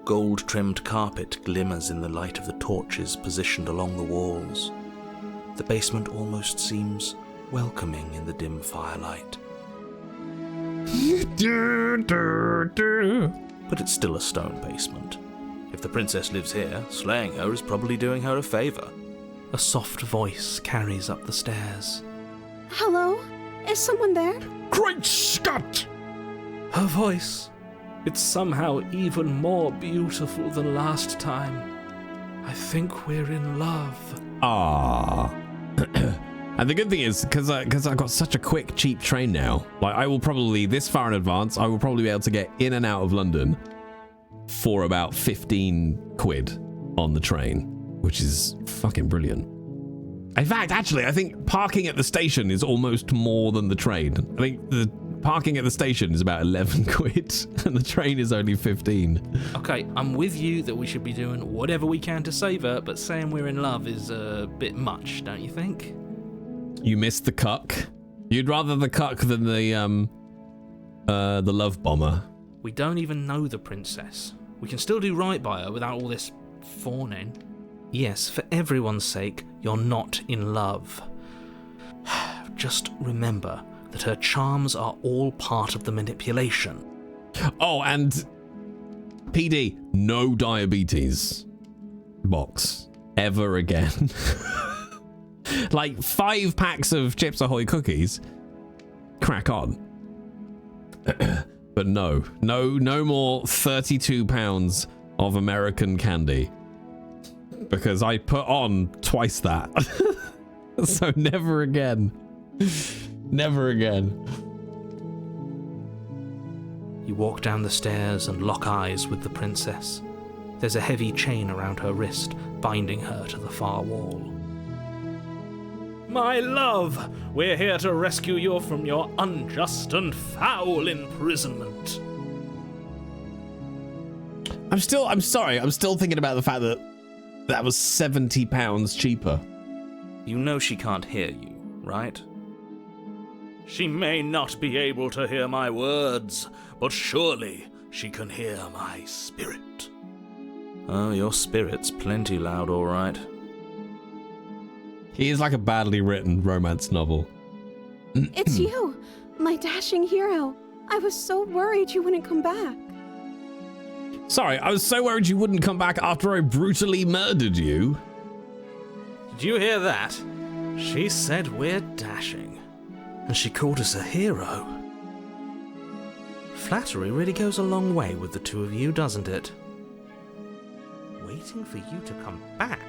Gold-trimmed carpet glimmers in the light of the torches positioned along the walls. The basement almost seems welcoming in the dim firelight. But it's still a stone basement. If the princess lives here, slaying her is probably doing her a favor. A soft voice carries up the stairs. Hello? Is someone there? Great Scott! Her voice. It's somehow even more beautiful than last time. I think we're in love. Ah. And the good thing is, because I've got such a quick, cheap train now, like I will probably, this far in advance, I will probably be able to get in and out of London for about 15 quid on the train, which is fucking brilliant. In fact, actually, I think parking at the station is almost more than the train. I think the parking at the station is about 11 quid and the train is only 15. Okay, I'm with you that we should be doing whatever we can to save her, but saying we're in love is a bit much, don't you think? You missed the cuck. You'd rather the cuck than the love bomber. We don't even know the princess. We can still do right by her without all this fawning. Yes, for everyone's sake, you're not in love. Just remember that her charms are all part of the manipulation. Oh, and PD, no diabetes box ever again. Like 5 packs of Chips Ahoy cookies, crack on. But no more 32 pounds of American candy. Because I put on twice that. So never again. Never again. You walk down the stairs and lock eyes with the princess. There's a heavy chain around her wrist, binding her to the far wall. My love, we're here to rescue you from your unjust and foul imprisonment. I'm still thinking about the fact that that was £70 cheaper. You know she can't hear you, right? She may not be able to hear my words, but surely she can hear my spirit. Oh, your spirit's plenty loud, all right. He is like a badly written romance novel. It's you, my dashing hero. I was so worried you wouldn't come back. Sorry, I was so worried you wouldn't come back after I brutally murdered you. Did you hear that? She said we're dashing. And she called us a hero. Flattery really goes a long way with the two of you, doesn't it? Waiting for you to come back?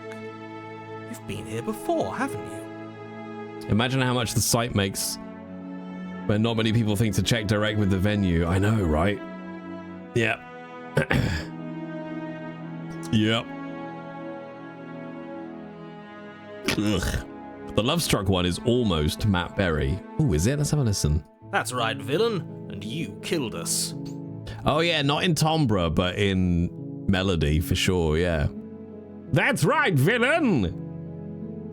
You've been here before, haven't you? Imagine how much the site makes when not many people think to check direct with the venue. I know, right? Yeah. Yep. Ugh. The Love Struck one is almost Matt Berry. Oh, is it? Let's have a listen. That's right, villain. And you killed us. Oh yeah, not in Tombra, but in Melody for sure, yeah. That's right, villain!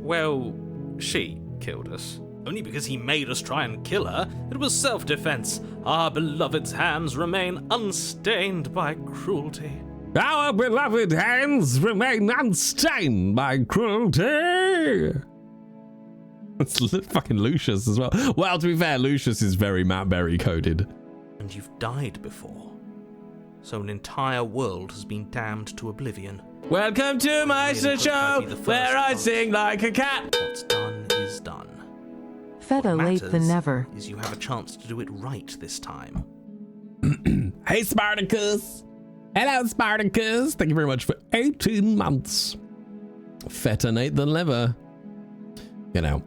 Well, she killed us. Only because he made us try and kill her. It was self-defense. Our beloved's hands remain unstained by cruelty. Our beloved hands remain unstained by cruelty. It's fucking Lucius as well. Well, to be fair, Lucius is very Matt Berry coded. And you've died before. So an entire world has been damned to oblivion. Welcome to my show, where I sing like a cat. What's done is done. Better late than never. Is you have a chance to do it right this time. Hey, Spartacus. Hello, Spartacus. Thank you very much for 18 months. Fetter Nate than leather. You know,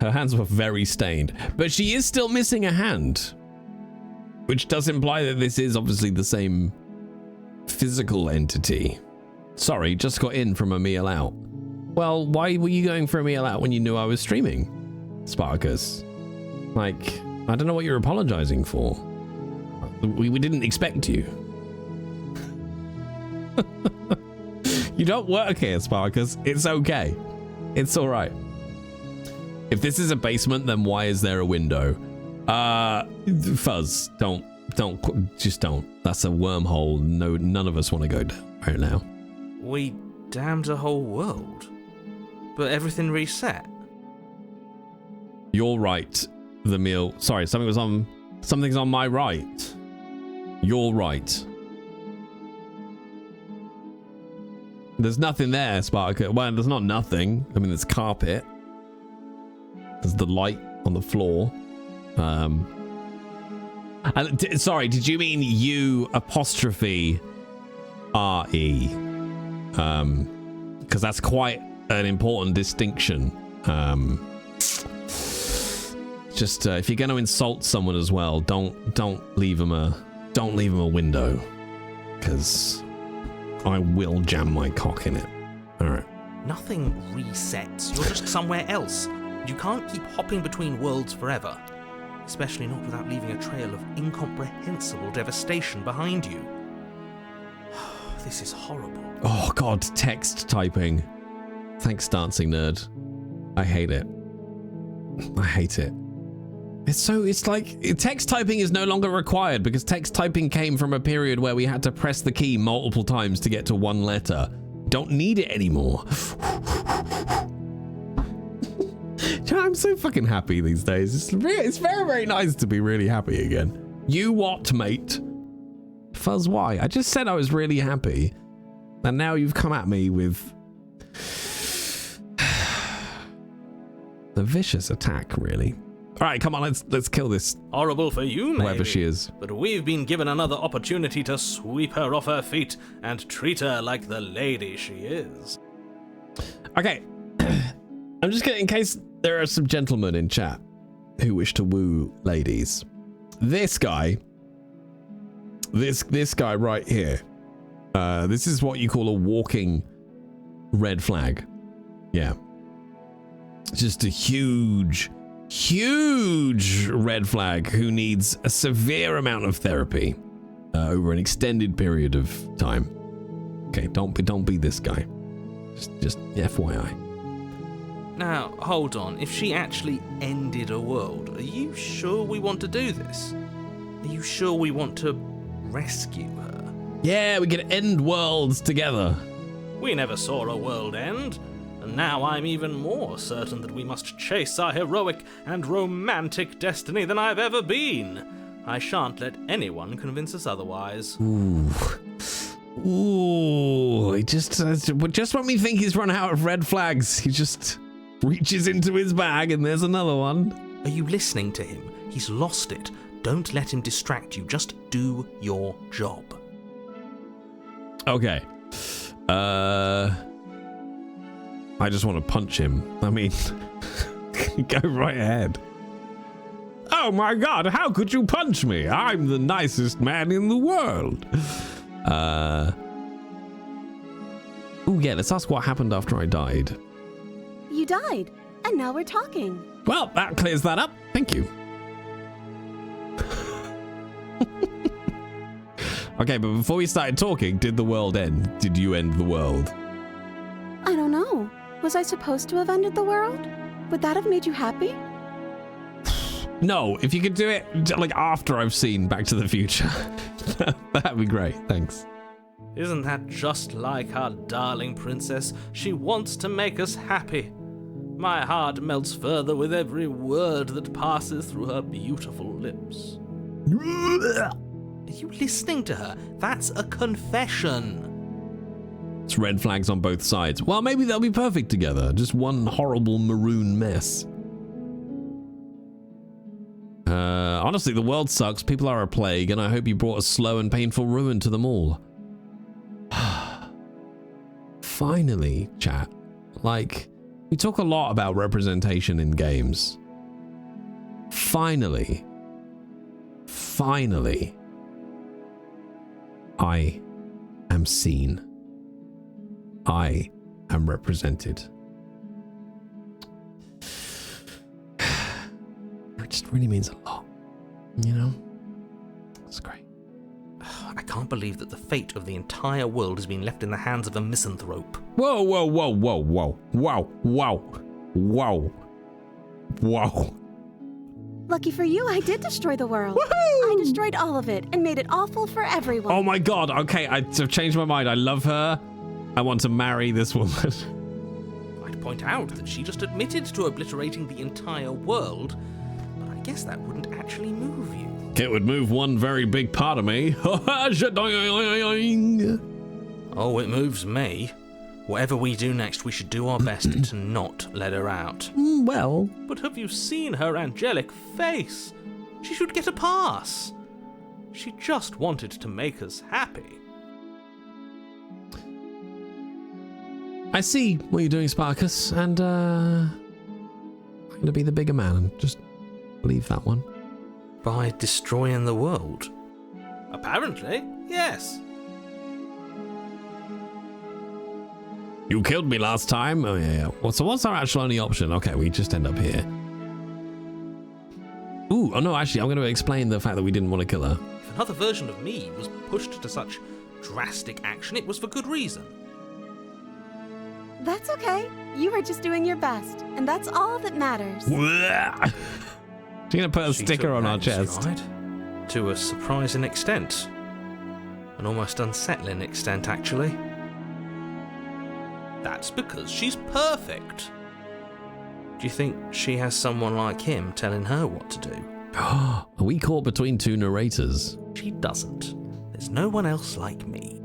her hands were very stained, but she is still missing a hand, which does imply that this is obviously the same physical entity. Sorry, just got in from a meal out. Well, why were you going for a meal out when you knew I was streaming, Spartacus? Like, I don't know what you're apologizing for. We didn't expect you. You don't work here, Spartacus. It's okay. It's all right. If this is a basement, then why is there a window? Fuzz, just don't. That's a wormhole. No, none of us want to go down right now. We damned a whole world, but everything reset. You're right. The meal. Sorry, something's on my right. You're right. There's nothing there, Spartacus. Well, there's not nothing. I mean, there's carpet. There's the light on the floor. Sorry, did you mean U apostrophe R-E? Because that's quite an important distinction. Just if you're going to insult someone as well, don't leave them a window, because I will jam my cock in it. All right. Nothing resets. You're just somewhere else. You can't keep hopping between worlds forever, especially not without leaving a trail of incomprehensible devastation behind you. This is horrible. Oh God, text typing. Thanks, dancing nerd. I hate it. I hate it. It's like text typing is no longer required because text typing came from a period where we had to press the key multiple times to get to one letter. Don't need it anymore. I'm so fucking happy these days. It's very, very nice to be really happy again. You what, mate? Fuzz, why? I just said I was really happy, and now you've come at me with the vicious attack, really. All right, come on, let's kill this. Horrible for you, maybe, whoever she is. But we've been given another opportunity to sweep her off her feet and treat her like the lady she is. Okay, I'm just getting, in case there are some gentlemen in chat who wish to woo ladies. This guy right here. This is what you call a walking red flag. Yeah. Just a huge red flag who needs a severe amount of therapy over an extended period of time. Okay, don't be this guy. Just FYI. Now, hold on. If she actually ended a world, are you sure we want to do this? Are you sure we want to rescue her? Yeah, we can end worlds together. We never saw a world end, and now I'm even more certain that we must chase our heroic and romantic destiny than I've ever been. I shan't let anyone convince us otherwise. Ooh, just when we think he's run out of red flags, he just reaches into his bag and there's another one. Are you listening to him? He's lost it. Don't let him distract you. Just do your job. Okay. I just want to punch him. I mean, go right ahead. Oh my God, how could you punch me? I'm the nicest man in the world. Oh yeah, let's ask what happened after I died. You died, and now we're talking. Well, that clears that up. Thank you. Okay, but before we started talking, did the world end? Did you end the world? I don't know. Was I supposed to have ended the world? Would that have made you happy? No, if you could do it like after I've seen Back to the Future, that'd be great. Thanks. Isn't that just like our darling princess? She wants to make us happy. My heart melts further with every word that passes through her beautiful lips. Are you listening to her? That's a confession. It's red flags on both sides. Well, maybe they'll be perfect together. Just one horrible maroon mess. Honestly, the world sucks. People are a plague, and I hope you brought a slow and painful ruin to them all. Finally, chat. Like, we talk a lot about representation in games. Finally, I am seen. I am represented. It just really means a lot, you know? It's great. I can't believe that the fate of the entire world has been left in the hands of a misanthrope. Whoa, whoa, whoa, whoa, whoa, whoa, whoa, whoa, whoa. Lucky for you, I did destroy the world. Woohoo! I destroyed all of it and made it awful for everyone. Oh my god, okay, I've changed my mind. I love her. I want to marry this woman. I'd point out that she just admitted to obliterating the entire world, but I guess that wouldn't actually move you. It would move one very big part of me. Oh, it moves me. Whatever we do next, we should do our best to not let her out. Well. But have you seen her angelic face? She should get a pass. She just wanted to make us happy. I see what you're doing, Sparkus, and I'm going to be the bigger man and just leave that one. By destroying the world? Apparently, yes. You killed me last time. Oh, yeah. Well, so what's our actual only option? Okay, we just end up here. Ooh, oh no, actually, I'm going to explain the fact that we didn't want to kill her. If another version of me was pushed to such drastic action, it was for good reason. That's okay. You were just doing your best, and that's all that matters. She's going to put a sticker on our chest. To a surprising extent. An almost unsettling extent, actually. That's because she's perfect. Do you think she has someone like him telling her what to do? Are we caught between two narrators? She doesn't. There's no one else like me.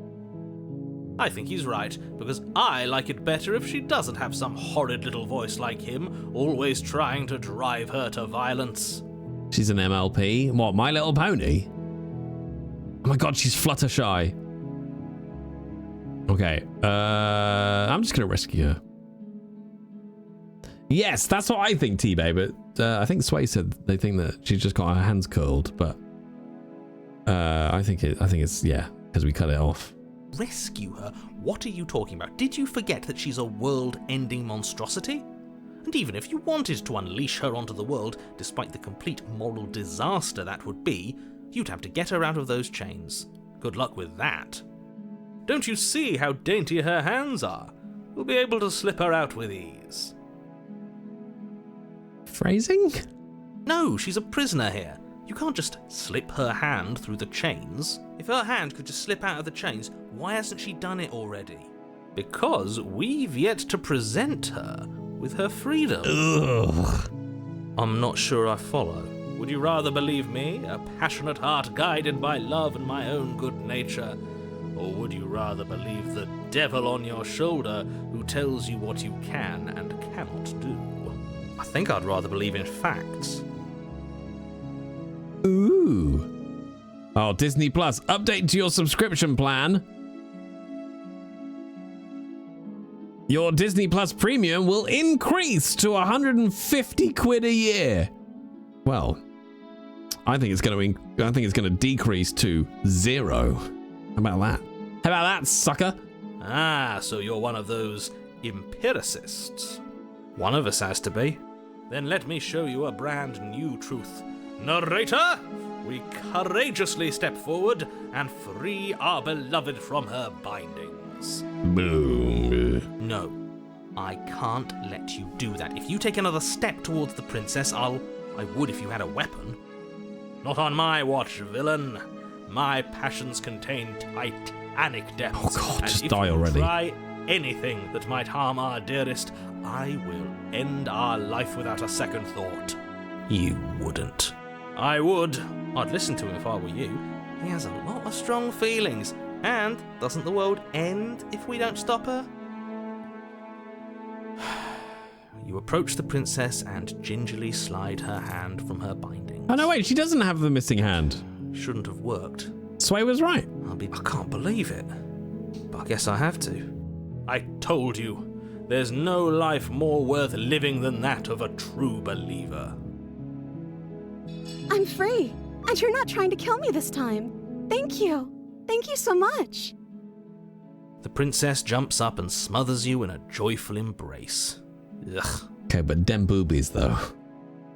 I think he's right, because I like it better if she doesn't have some horrid little voice like him, always trying to drive her to violence. She's an MLP? What, My Little Pony? Oh my god, she's Fluttershy. Okay, I'm just gonna rescue her. Yes, that's what I think, T-Bay, but I think Sway said they think that she's just got her hands curled, but I think it's, yeah, because we cut it off. Rescue her? What are you talking about? Did you forget that she's a world-ending monstrosity? And even if you wanted to unleash her onto the world, despite the complete moral disaster that would be, you'd have to get her out of those chains. Good luck with that. Don't you see how dainty her hands are? We'll be able to slip her out with ease. Phrasing? No, she's a prisoner here. You can't just slip her hand through the chains. If her hand could just slip out of the chains, why hasn't she done it already? Because we've yet to present her with her freedom. Ugh. I'm not sure I follow. Would you rather believe me, a passionate heart guided by love and my own good nature? Or would you rather believe the devil on your shoulder who tells you what you can and cannot do? I think I'd rather believe in facts. Ooh. Oh, Disney Plus. Update to your subscription plan. Your Disney Plus premium will increase to 150 quid a year. Well, I think it's going to decrease to 0. How about that? How about that, sucker? Ah, so you're one of those empiricists. One of us has to be. Then let me show you a brand new truth. Narrator, we courageously step forward and free our beloved from her bindings. Boom. No, I can't let you do that. If you take another step towards the princess, I'll I would if you had a weapon. Not on my watch, villain. My passions contain titanic depths. Oh God, and just if die you already. try anything that might harm our dearest, I will end our life without a second thought. You wouldn't. I would. I'd listen to him if I were you. He has a lot of strong feelings. And doesn't the world end if we don't stop her? You approach the princess and gingerly slide her hand from her bindings. Oh, no, wait, she doesn't have the missing hand. Shouldn't have worked. Sway was right. I can't believe it. But I guess I have to. I told you, there's no life more worth living than that of a true believer. I'm free, and you're not trying to kill me this time. Thank you. Thank you so much. The princess jumps up and smothers you in a joyful embrace. Ugh. Okay, but dem boobies, though.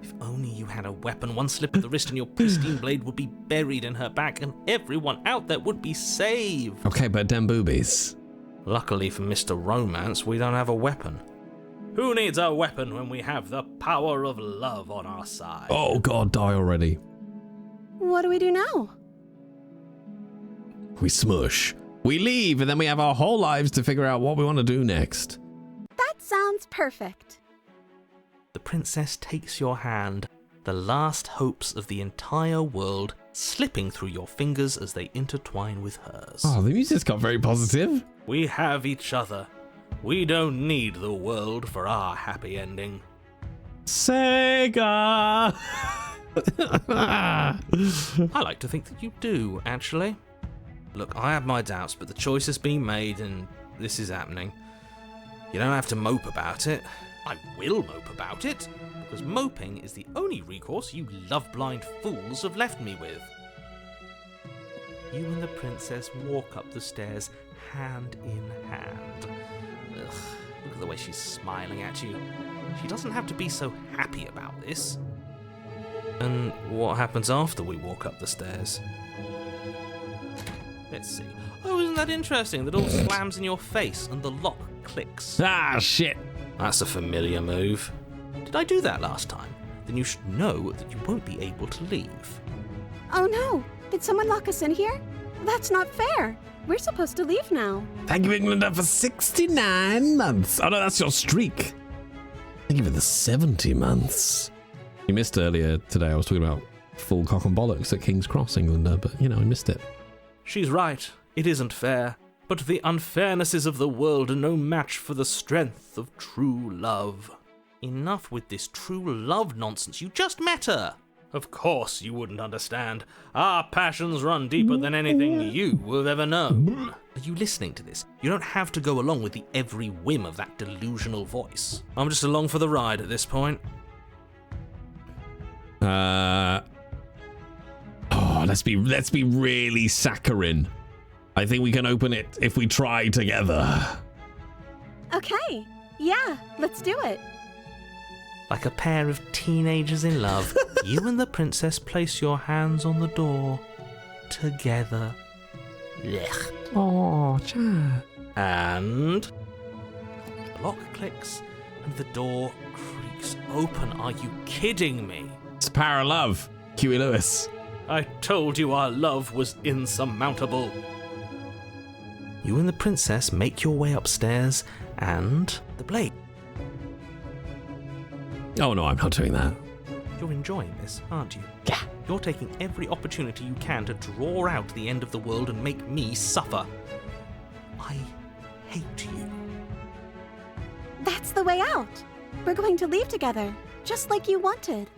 If only you had a weapon, one slip of the wrist and your pristine blade would be buried in her back and everyone out there would be saved. Okay, but dem boobies. Luckily for Mr. Romance, we don't have a weapon. Who needs a weapon when we have the power of love on our side? Oh God, die already. What do we do now? We smush. We leave, and then we have our whole lives to figure out what we want to do next. That sounds perfect. The princess takes your hand, the last hopes of the entire world slipping through your fingers as they intertwine with hers. Oh, the music's got very positive. We have each other. We don't need the world for our happy ending. Sega! I like to think that you do, actually. Look, I have my doubts, but the choice has been made and this is happening. You don't have to mope about it. I will mope about it, because moping is the only recourse you love-blind fools have left me with. You and the princess walk up the stairs hand in hand. Ugh, look at the way she's smiling at you. She doesn't have to be so happy about this. And what happens after we walk up the stairs? Let's see. Oh, isn't that interesting? The door slams in your face and the lock clicks. Ah, shit. That's a familiar move. Did I do that last time? Then you should know that you won't be able to leave. Oh no! Did someone lock us in here? That's not fair. We're supposed to leave now. Thank you, Englander, for 69 months. Oh no, that's your streak. Thank you for the 70 months. You missed earlier today. I was talking about full cock and bollocks at King's Cross, Englander, but I missed it. She's right. It isn't fair. But the unfairnesses of the world are no match for the strength of true love. Enough with this true love nonsense. You just met her. Of course you wouldn't understand. Our passions run deeper than anything you have ever known. Are you listening to this? You don't have to go along with the every whim of that delusional voice. I'm just along for the ride at this point. Let's be really saccharine. I think we can open it if we try together. Okay. Yeah, let's do it. Like a pair of teenagers in love, you and the princess place your hands on the door together. Blech. Oh, chat. And the lock clicks and the door creaks open. Are you kidding me? It's the power of love. Huey Lewis. I told you our love was insurmountable. You and the princess make your way upstairs and the blade. Oh no, I'm not doing that. You're enjoying this, aren't you? Yeah. You're taking every opportunity you can to draw out the end of the world and make me suffer. I hate you. That's the way out. We're going to leave together, just like you wanted.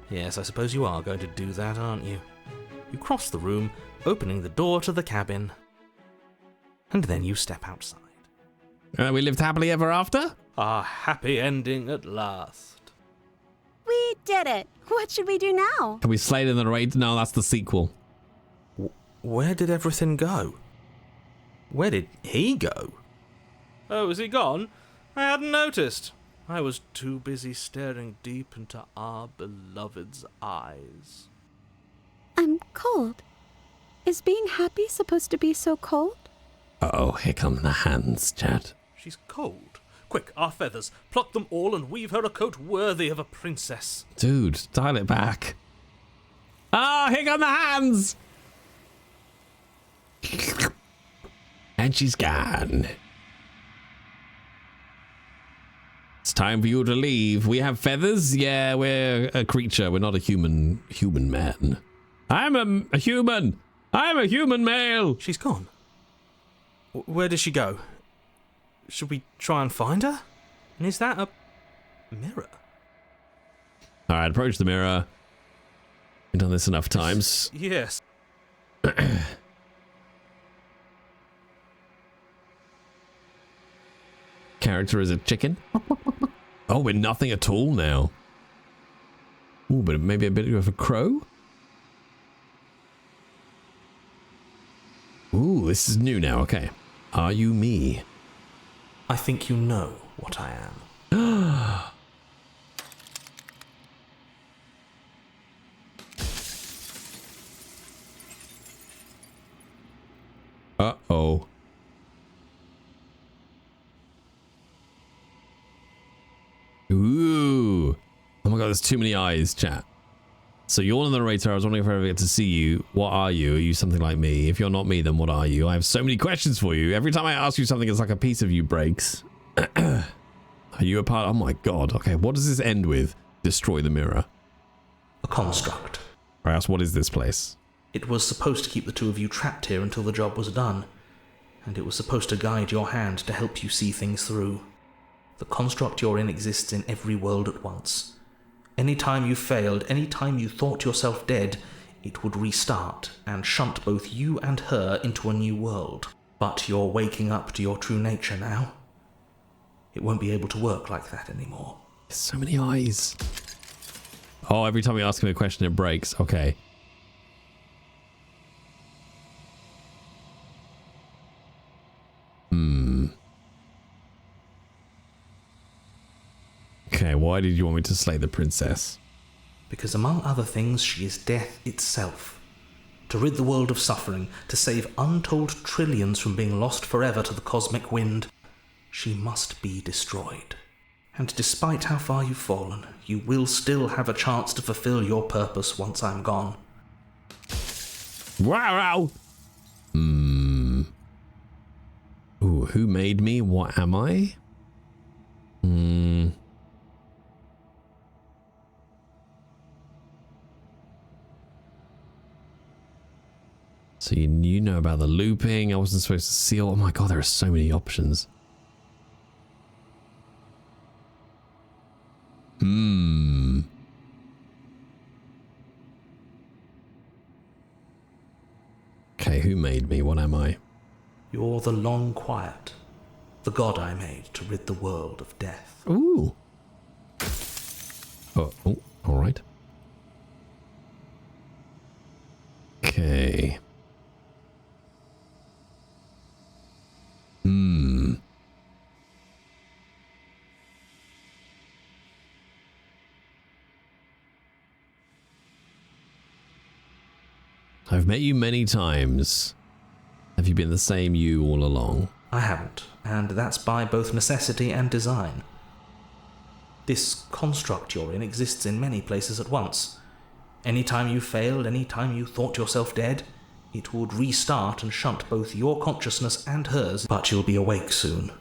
Yes, I suppose you are going to do that, aren't you? You cross the room, opening the door to the cabin, and then you step outside. We lived happily ever after? Our happy ending at last. We did it. What should we do now? Have we slayed in the raid? No, that's the sequel. Where did everything go? Where did he go? Oh, is he gone? I hadn't noticed. I was too busy staring deep into our beloved's eyes. I'm cold. Is being happy supposed to be so cold? Uh-oh, here come the hands, Chad. She's cold. Quick, our feathers. Pluck them all and weave her a coat worthy of a princess. Dude, dial it back. Ah, here come the hands! And she's gone. It's time for you to leave. We have feathers? Yeah, we're a creature. We're not a human man. I'm a human. I'm a human male. She's gone. Where did she go? Should we try and find her? And is that a mirror? All right, approach the mirror. I've done this enough times. Yes. Character is a chicken. Oh, we're nothing at all now. Ooh, but maybe a bit of a crow? Ooh, this is new now. Okay. Are you me? I think you know what I am. Uh-oh. Ooh. Oh my god, there's too many eyes, chat. So you're the narrator. I was wondering if I ever get to see you. What are you? Are you something like me? If you're not me, then what are you? I have so many questions for you. Every time I ask you something, it's like a piece of you breaks. Are you a part? Oh my god. Okay, what does this end with? Destroy the mirror. A construct. I asked, what is this place? It was supposed to keep the two of you trapped here until the job was done. And it was supposed to guide your hand to help you see things through. The construct you're in exists in every world at once. Any time you failed, any time you thought yourself dead, it would restart and shunt both you and her into a new world. But you're waking up to your true nature now. It won't be able to work like that anymore. There's so many eyes. Oh, every time we ask him a question, it breaks. Okay. Okay, why did you want me to slay the princess? Because among other things, she is death itself. To rid the world of suffering, to save untold trillions from being lost forever to the cosmic wind, she must be destroyed. And despite how far you've fallen, you will still have a chance to fulfill your purpose once I'm gone. Wow! Ooh, who made me? What am I? So you know about the looping. I wasn't supposed to seal. Oh my god, there are so many options. Okay, who made me? What am I? You're the long quiet, the god I made to rid the world of death. Ooh. Oh, all right. Okay. I've met you many times. Have you been the same you all along? I haven't, and that's by both necessity and design. This construct you're in exists in many places at once. Any time you failed, any time you thought yourself dead, it would restart and shunt both your consciousness and hers, but you'll be awake soon.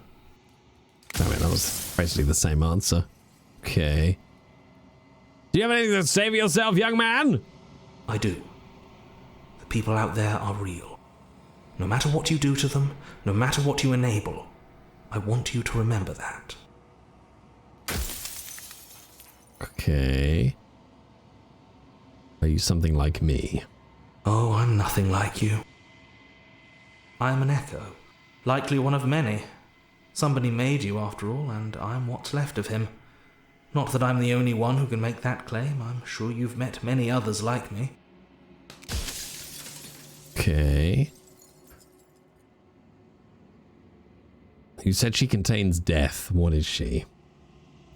I mean, that was basically the same answer. Okay. Do you have anything to say for yourself, young man? I do. The people out there are real. No matter what you do to them, no matter what you enable, I want you to remember that. Okay. Are you something like me? Oh, I'm nothing like you. I'm an echo, likely one of many. Somebody made you, after all, and I'm what's left of him. Not that I'm the only one who can make that claim. I'm sure you've met many others like me. Okay. You said she contains death. What is she?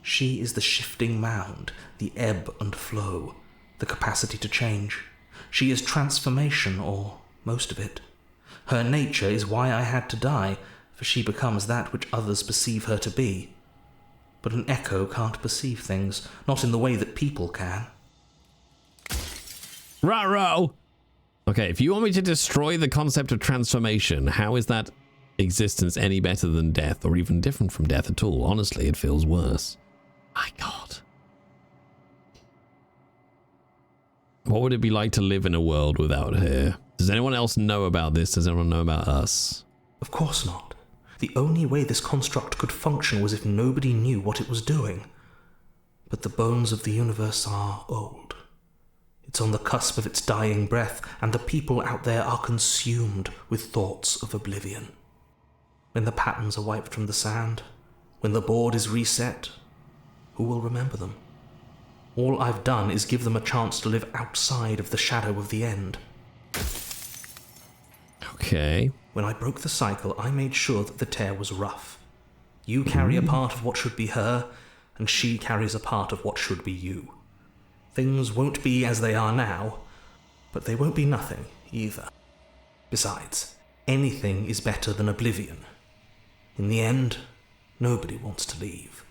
She is the shifting mound, the ebb and flow, the capacity to change. She is transformation, or most of it. Her nature is why I had to die, for she becomes that which others perceive her to be. But an echo can't perceive things, not in the way that people can. Ruh-roh! Okay, if you want me to destroy the concept of transformation, how is that existence any better than death, or even different from death at all? Honestly, it feels worse. My God. What would it be like to live in a world without her? Does anyone else know about this? Does anyone know about us? Of course not. The only way this construct could function was if nobody knew what it was doing. But the bones of the universe are old. It's on the cusp of its dying breath, and the people out there are consumed with thoughts of oblivion. When the patterns are wiped from the sand, when the board is reset, who will remember them? All I've done is give them a chance to live outside of the shadow of the end. Okay. When I broke the cycle, I made sure that the tear was rough. You carry a part of what should be her, and she carries a part of what should be you. Things won't be as they are now, but they won't be nothing either. Besides, anything is better than oblivion. In the end, nobody wants to leave.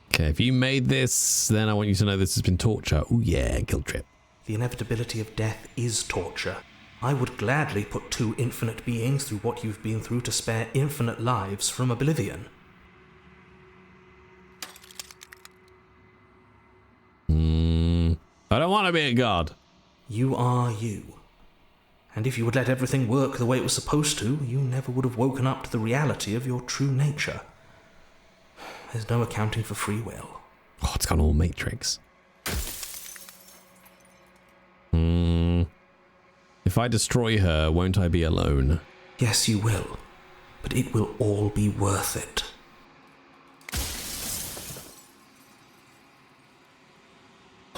Okay, if you made this, then I want you to know this has been torture. Oh yeah, guilt trip. The inevitability of death is torture. I would gladly put two infinite beings through what you've been through to spare infinite lives from oblivion. I don't want to be a god. You are you. And if you would let everything work the way it was supposed to, you never would have woken up to the reality of your true nature. There's no accounting for free will. Oh, it's gone all Matrix. If I destroy her, won't I be alone? Yes, you will. But it will all be worth it.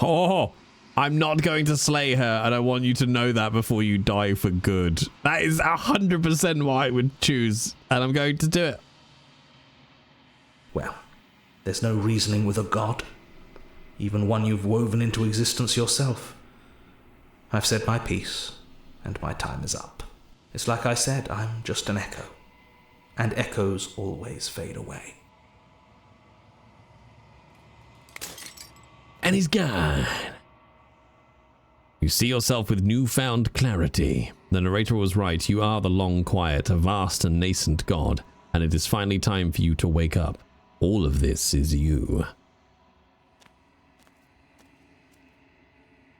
Oh, I'm not going to slay her, and I want you to know that before you die for good. That is 100% what I would choose, and I'm going to do it. Well, there's no reasoning with a god, even one you've woven into existence yourself. I've said my piece, and my time is up. It's like I said, I'm just an echo, and echoes always fade away. And he's gone. You see yourself with newfound clarity. The narrator was right. You are the long quiet, a vast and nascent god, and it is finally time for you to wake up. All of this is you.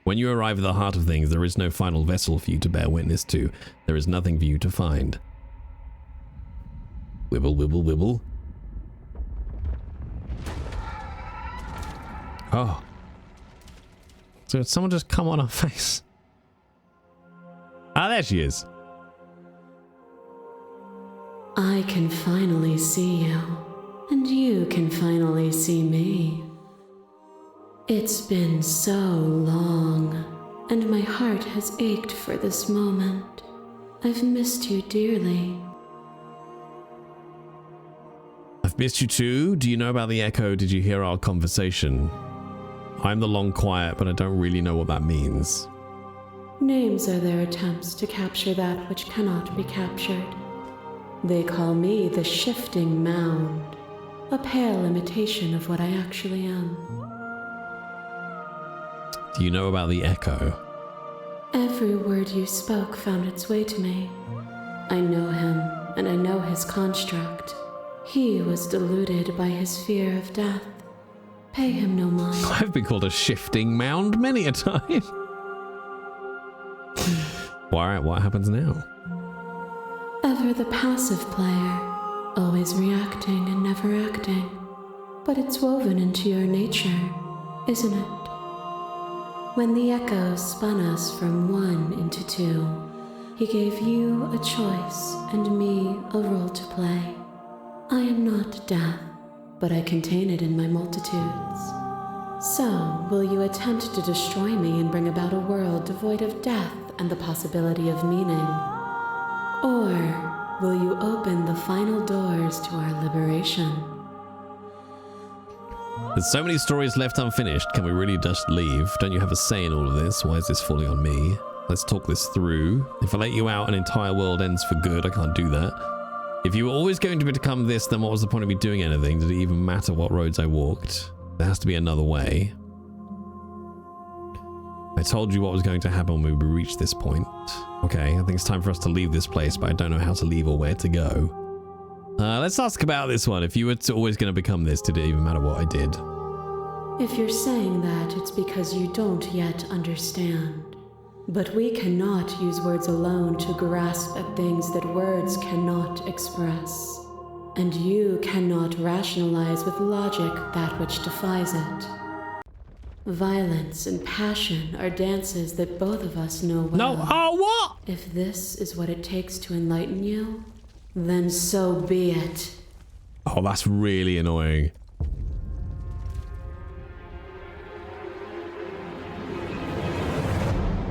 When you arrive at the heart of things, there is no final vessel for you to bear witness to. There is nothing for you to find. Wibble, wibble, wibble. Oh. So did someone just come on her face? Ah, there she is. I can finally see you, and you can finally see me. It's been so long, and my heart has ached for this moment. I've missed you dearly. I've missed you too. Do you know about the echo? Did you hear our conversation? I'm the long quiet, but I don't really know what that means. Names are their attempts to capture that which cannot be captured. They call me the shifting mound, a pale imitation of what I actually am. Do you know about the echo? Every word you spoke found its way to me. I know him, and I know his construct. He was deluded by his fear of death. Pay him no mind. I've been called a shifting mound many a time. Alright, what happens now? Ever the passive player, always reacting and never acting. But it's woven into your nature, isn't it? When the echoes spun us from one into two, he gave you a choice and me a role to play. I am not death, but I contain it in my multitudes. So, will you attempt to destroy me and bring about a world devoid of death and the possibility of meaning? Or will you open the final doors to our liberation? There's so many stories left unfinished. Can we really just leave? Don't you have a say in all of this? Why is this falling on me? Let's talk this through. If I let you out, an entire world ends for good. I can't do that. If you were always going to become this, then what was the point of me doing anything? Did it even matter what roads I walked? There has to be another way. I told you what was going to happen when we reached this point. Okay, I think it's time for us to leave this place, but I don't know how to leave or where to go. Let's ask about this one. If you were always going to become this, did it even matter what I did? If you're saying that, it's because you don't yet understand. But we cannot use words alone to grasp at things that words cannot express. And you cannot rationalize with logic that which defies it. Violence and passion are dances that both of us know well. No, oh, what? If this is what it takes to enlighten you, then so be it. Oh, that's really annoying.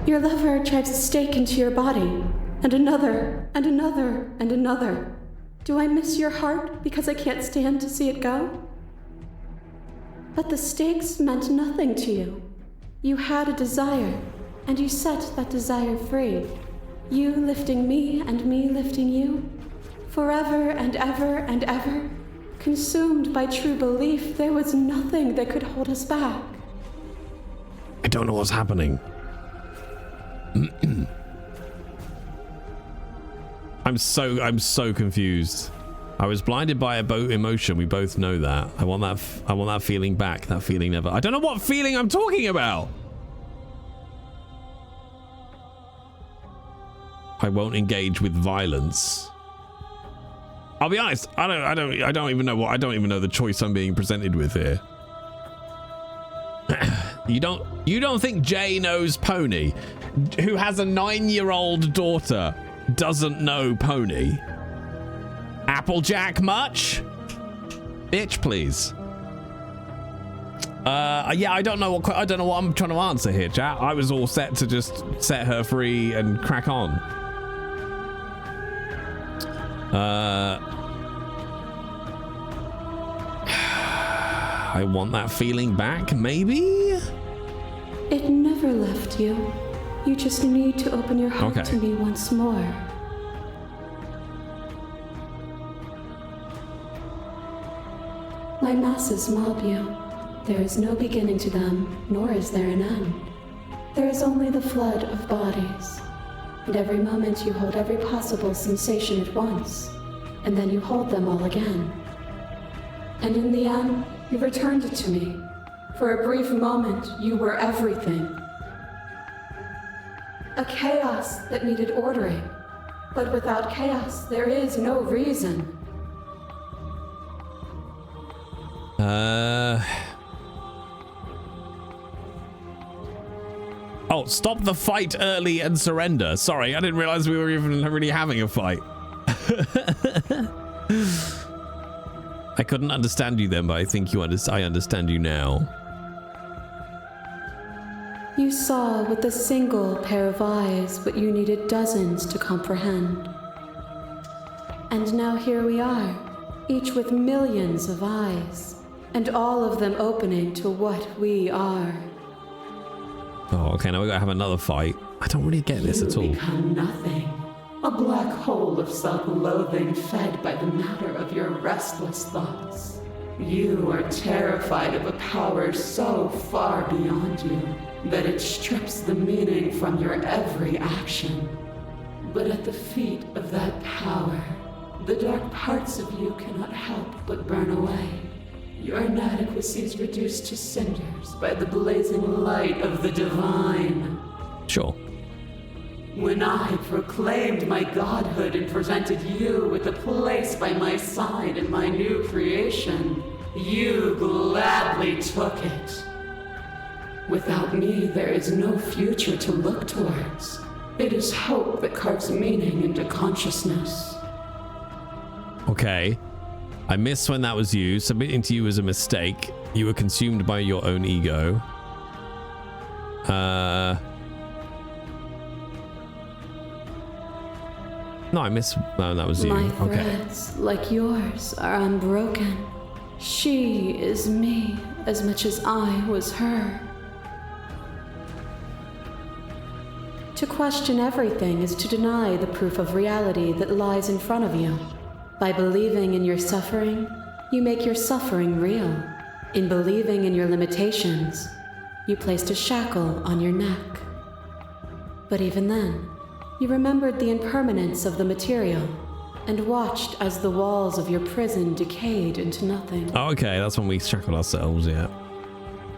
Your lover drives a stake into your body, and another, and another, and another. Do I miss your heart because I can't stand to see it go? But the stakes meant nothing to you. You had a desire, and you set that desire free. You lifting me and me lifting you. Forever and ever and ever. Consumed by true belief, there was nothing that could hold us back. I don't know what's happening. I'm so confused. I was blinded by a emotion. We both know that. I want that feeling back. That feeling never. I don't know what feeling I'm talking about. I won't engage with violence. I'll be honest. I don't even know the choice I'm being presented with here. You don't think Jay knows Pony, who has a 9-year-old daughter, doesn't know Pony? Applejack much? Bitch, please. Yeah, I don't know what I'm trying to answer here, chat. I was all set to just set her free and crack on. I want that feeling back, maybe? It never left you. You just need to open your heart to me once more. My masses mob you. There is no beginning to them, nor is there an end. There is only the flood of bodies. And every moment you hold every possible sensation at once, and then you hold them all again. And in the end, you returned it to me. For a brief moment, you were everything. A chaos that needed ordering. But without chaos, there is no reason. Oh, stop the fight early and surrender. Sorry, I didn't realize we were even really having a fight. I couldn't understand you then, but I think I understand you now. You saw with a single pair of eyes what you needed dozens to comprehend. And now here we are, each with millions of eyes, and all of them opening to what we are. Oh, okay, now we gotta have another fight. I don't really get this at all. You become nothing. A black hole of self-loathing fed by the matter of your restless thoughts. You are terrified of a power so far beyond you that it strips the meaning from your every action. But at the feet of that power, the dark parts of you cannot help but burn away. Your inadequacy is reduced to cinders by the blazing light of the divine. Sure. When I proclaimed my godhood and presented you with a place by my side in my new creation, you gladly took it. Without me, there is no future to look towards. It is hope that carves meaning into consciousness. Okay. I missed when that was you. Submitting to you was a mistake. You were consumed by your own ego. No, I missed. No, that was you. My threads, like yours, are unbroken. She is me as much as I was her. To question everything is to deny the proof of reality that lies in front of you. By believing in your suffering, you make your suffering real. In believing in your limitations, you placed a shackle on your neck. But even then, you remembered the impermanence of the material and watched as the walls of your prison decayed into nothing. Oh, okay, that's when we shackled ourselves, yeah.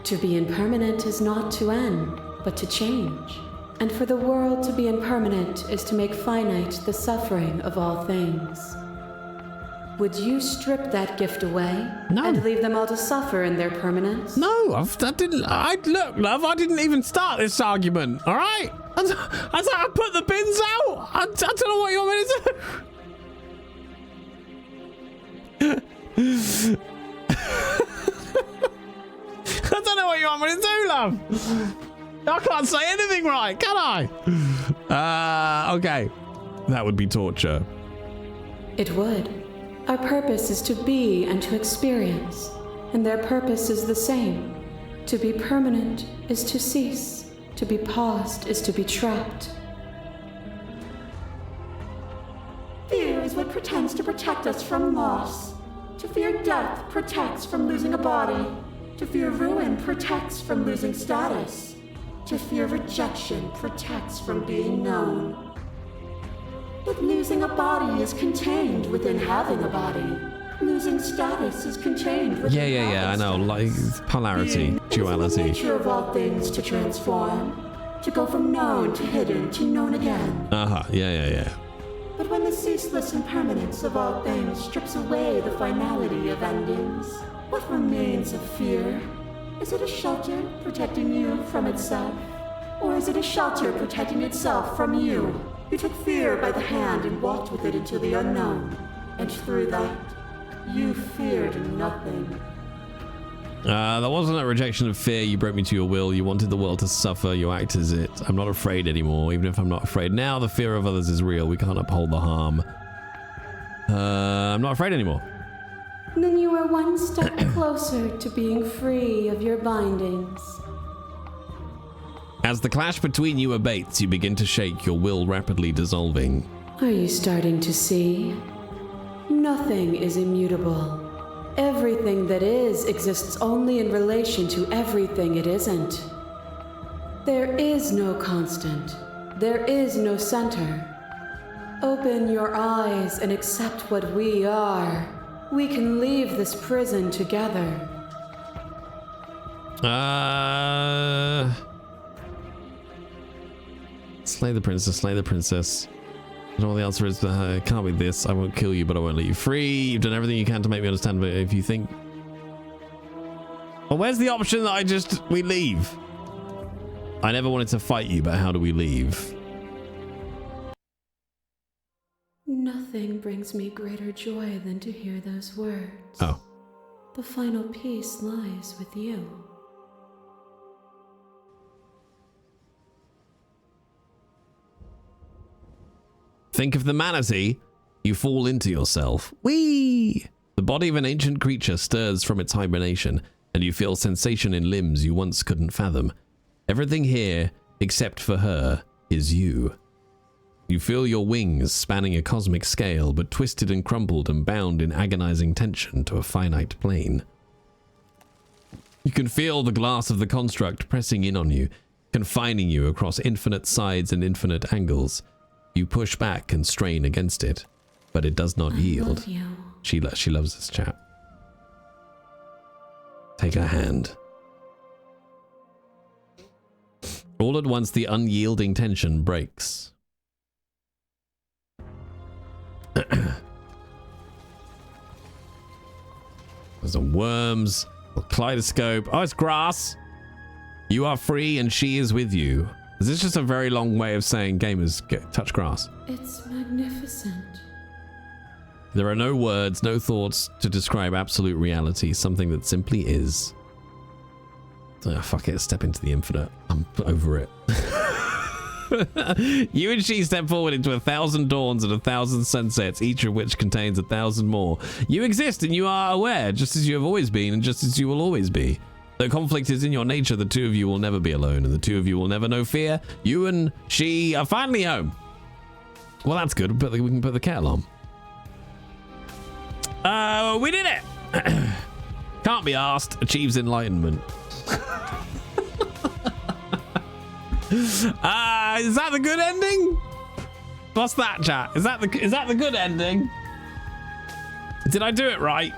To be impermanent is not to end, but to change. And for the world to be impermanent is to make finite the suffering of all things. Would you strip that gift away? No. And leave them all to suffer in their permanence? No, look, love, I didn't even start this argument, all right? I put the bins out. I don't know what you want me to do. I don't know what you want me to do, love. I can't say anything right, can I? Okay. That would be torture. It would. Our purpose is to be and to experience, and their purpose is the same. To be permanent is to cease. To be paused is to be trapped. Fear is what pretends to protect us from loss. To fear death protects from losing a body. To fear ruin protects from losing status. To fear rejection protects from being known. But losing a body is contained within having a body. Losing status is contained within Yeah, I know, like polarity, duality. It's the nature of all things to transform. To go from known to hidden to known again. Yeah. But when the ceaseless impermanence of all things strips away the finality of endings, what remains of fear? Is it a shelter protecting you from itself? Or is it a shelter protecting itself from you? You took fear by the hand and walked with it into the unknown. And through that, you feared nothing. That wasn't a rejection of fear. You broke me to your will. You wanted the world to suffer. You act as it. I'm not afraid anymore, even if I'm not afraid. Now the fear of others is real. We can't uphold the harm. I'm not afraid anymore. Then you are one step closer to being free of your bindings. As the clash between you abates, you begin to shake, your will rapidly dissolving. Are you starting to see? Nothing is immutable. Everything that is exists only in relation to everything it isn't. There is no constant. There is no center. Open your eyes and accept what we are. We can leave this prison together. Slay the princess, slay the princess. And all the answer is, it can't be this. I won't kill you, but I won't let you free. You've done everything you can to make me understand, but if you think... Well, where's the option that we leave? I never wanted to fight you, but how do we leave? Nothing brings me greater joy than to hear those words. Oh. The final peace lies with you. Think of the manatee. You fall into yourself. Whee! The body of an ancient creature stirs from its hibernation, and you feel sensation in limbs you once couldn't fathom. Everything here, except for her, is you. You feel your wings spanning a cosmic scale, but twisted and crumpled and bound in agonizing tension to a finite plane. You can feel the glass of the construct pressing in on you, confining you across infinite sides and infinite angles. You push back and strain against it, but it does not yield. Love you. She loves this chap. Take her hand. All at once, the unyielding tension breaks. There's some worms, a kaleidoscope. Oh, it's grass. You are free and she is with you. Is this just a very long way of saying gamers touch grass? It's magnificent. There are no words, no thoughts to describe absolute reality, something that simply is. Oh, fuck it, step into the infinite. I'm over it. You and she step forward into 1,000 dawns and 1,000 sunsets, each of which contains 1,000 more. You exist and you are aware, just as you have always been and just as you will always be. Though conflict is in your nature, the two of you will never be alone, and the two of you will never know fear. You and she are finally home. Well, that's good, but we can put the kettle on. We did it. Can't be asked. Achieves enlightenment. Is that the good ending? What's that, chat? Is that the good ending? Did I do it right?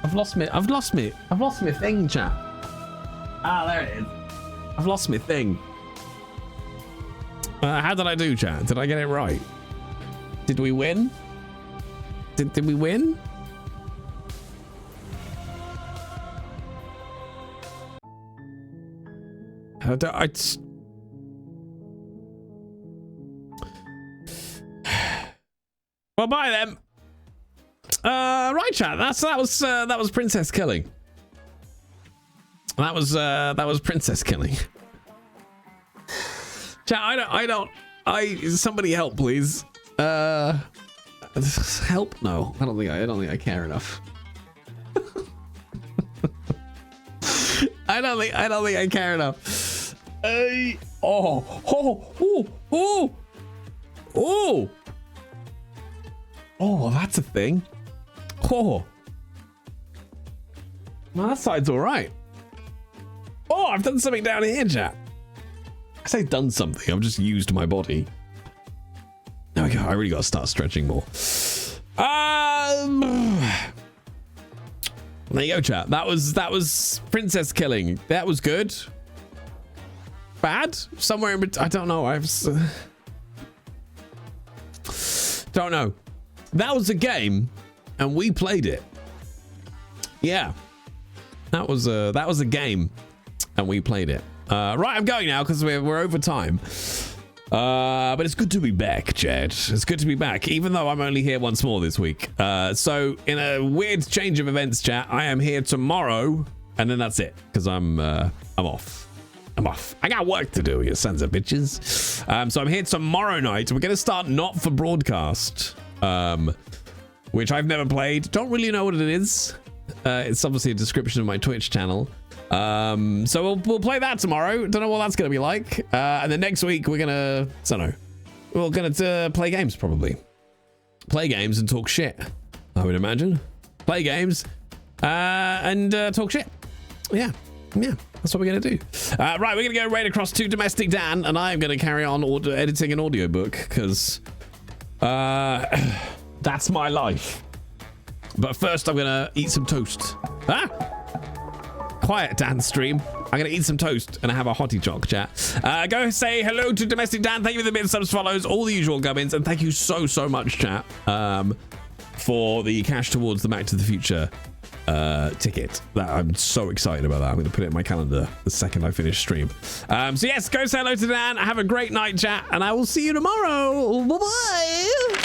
I've lost me thing, chat. Ah, there it is. I've lost my thing. How did I do, chat? Did I get it right? Did we win? Did we win? Well, bye then. Right, chat. That was princess killing. That was princess killing. Chat, somebody help, please. Help? No, I don't think I care enough. I don't think I care enough. Oh, that's a thing. Oh, well, that side's all right. Oh, I've done something down here, chat. I say done something. I've just used my body. There we go. I really got to start stretching more. There you go, chat. That was princess killing. That was good. Bad? Somewhere in between. I don't know. Don't know. That was a game, and we played it. Yeah, that was a game, and we played it. Right, I'm going now because we're over time. But it's good to be back, Chad. It's good to be back, even though I'm only here once more this week. So in a weird change of events, chat, I am here tomorrow, and then that's it because I'm off. I'm off. I got work to do, you sons of bitches. So I'm here tomorrow night. We're going to start Not For Broadcast, which I've never played. Don't really know what it is. It's obviously a description of my Twitch channel. So we'll play that tomorrow. Don't know what that's going to be like. And then next week we're going to play games probably. Play games and talk shit, I would imagine. Play games and talk shit. Yeah. That's what we're going to do. Right, we're going to go right across to Domestic Dan, and I'm going to carry on editing an audiobook because that's my life. But first I'm going to eat some toast. Quiet, Dan stream. I'm going to eat some toast and have a hottie choc, chat. Go say hello to Domestic Dan. Thank you for the bit of subs, follows, all the usual gubbins. And thank you so much, chat, for the cash towards the Back to the Future ticket. I'm so excited about that. I'm going to put it in my calendar the second I finish stream. So yes, go say hello to Dan. Have a great night, chat. And I will see you tomorrow. Bye-bye.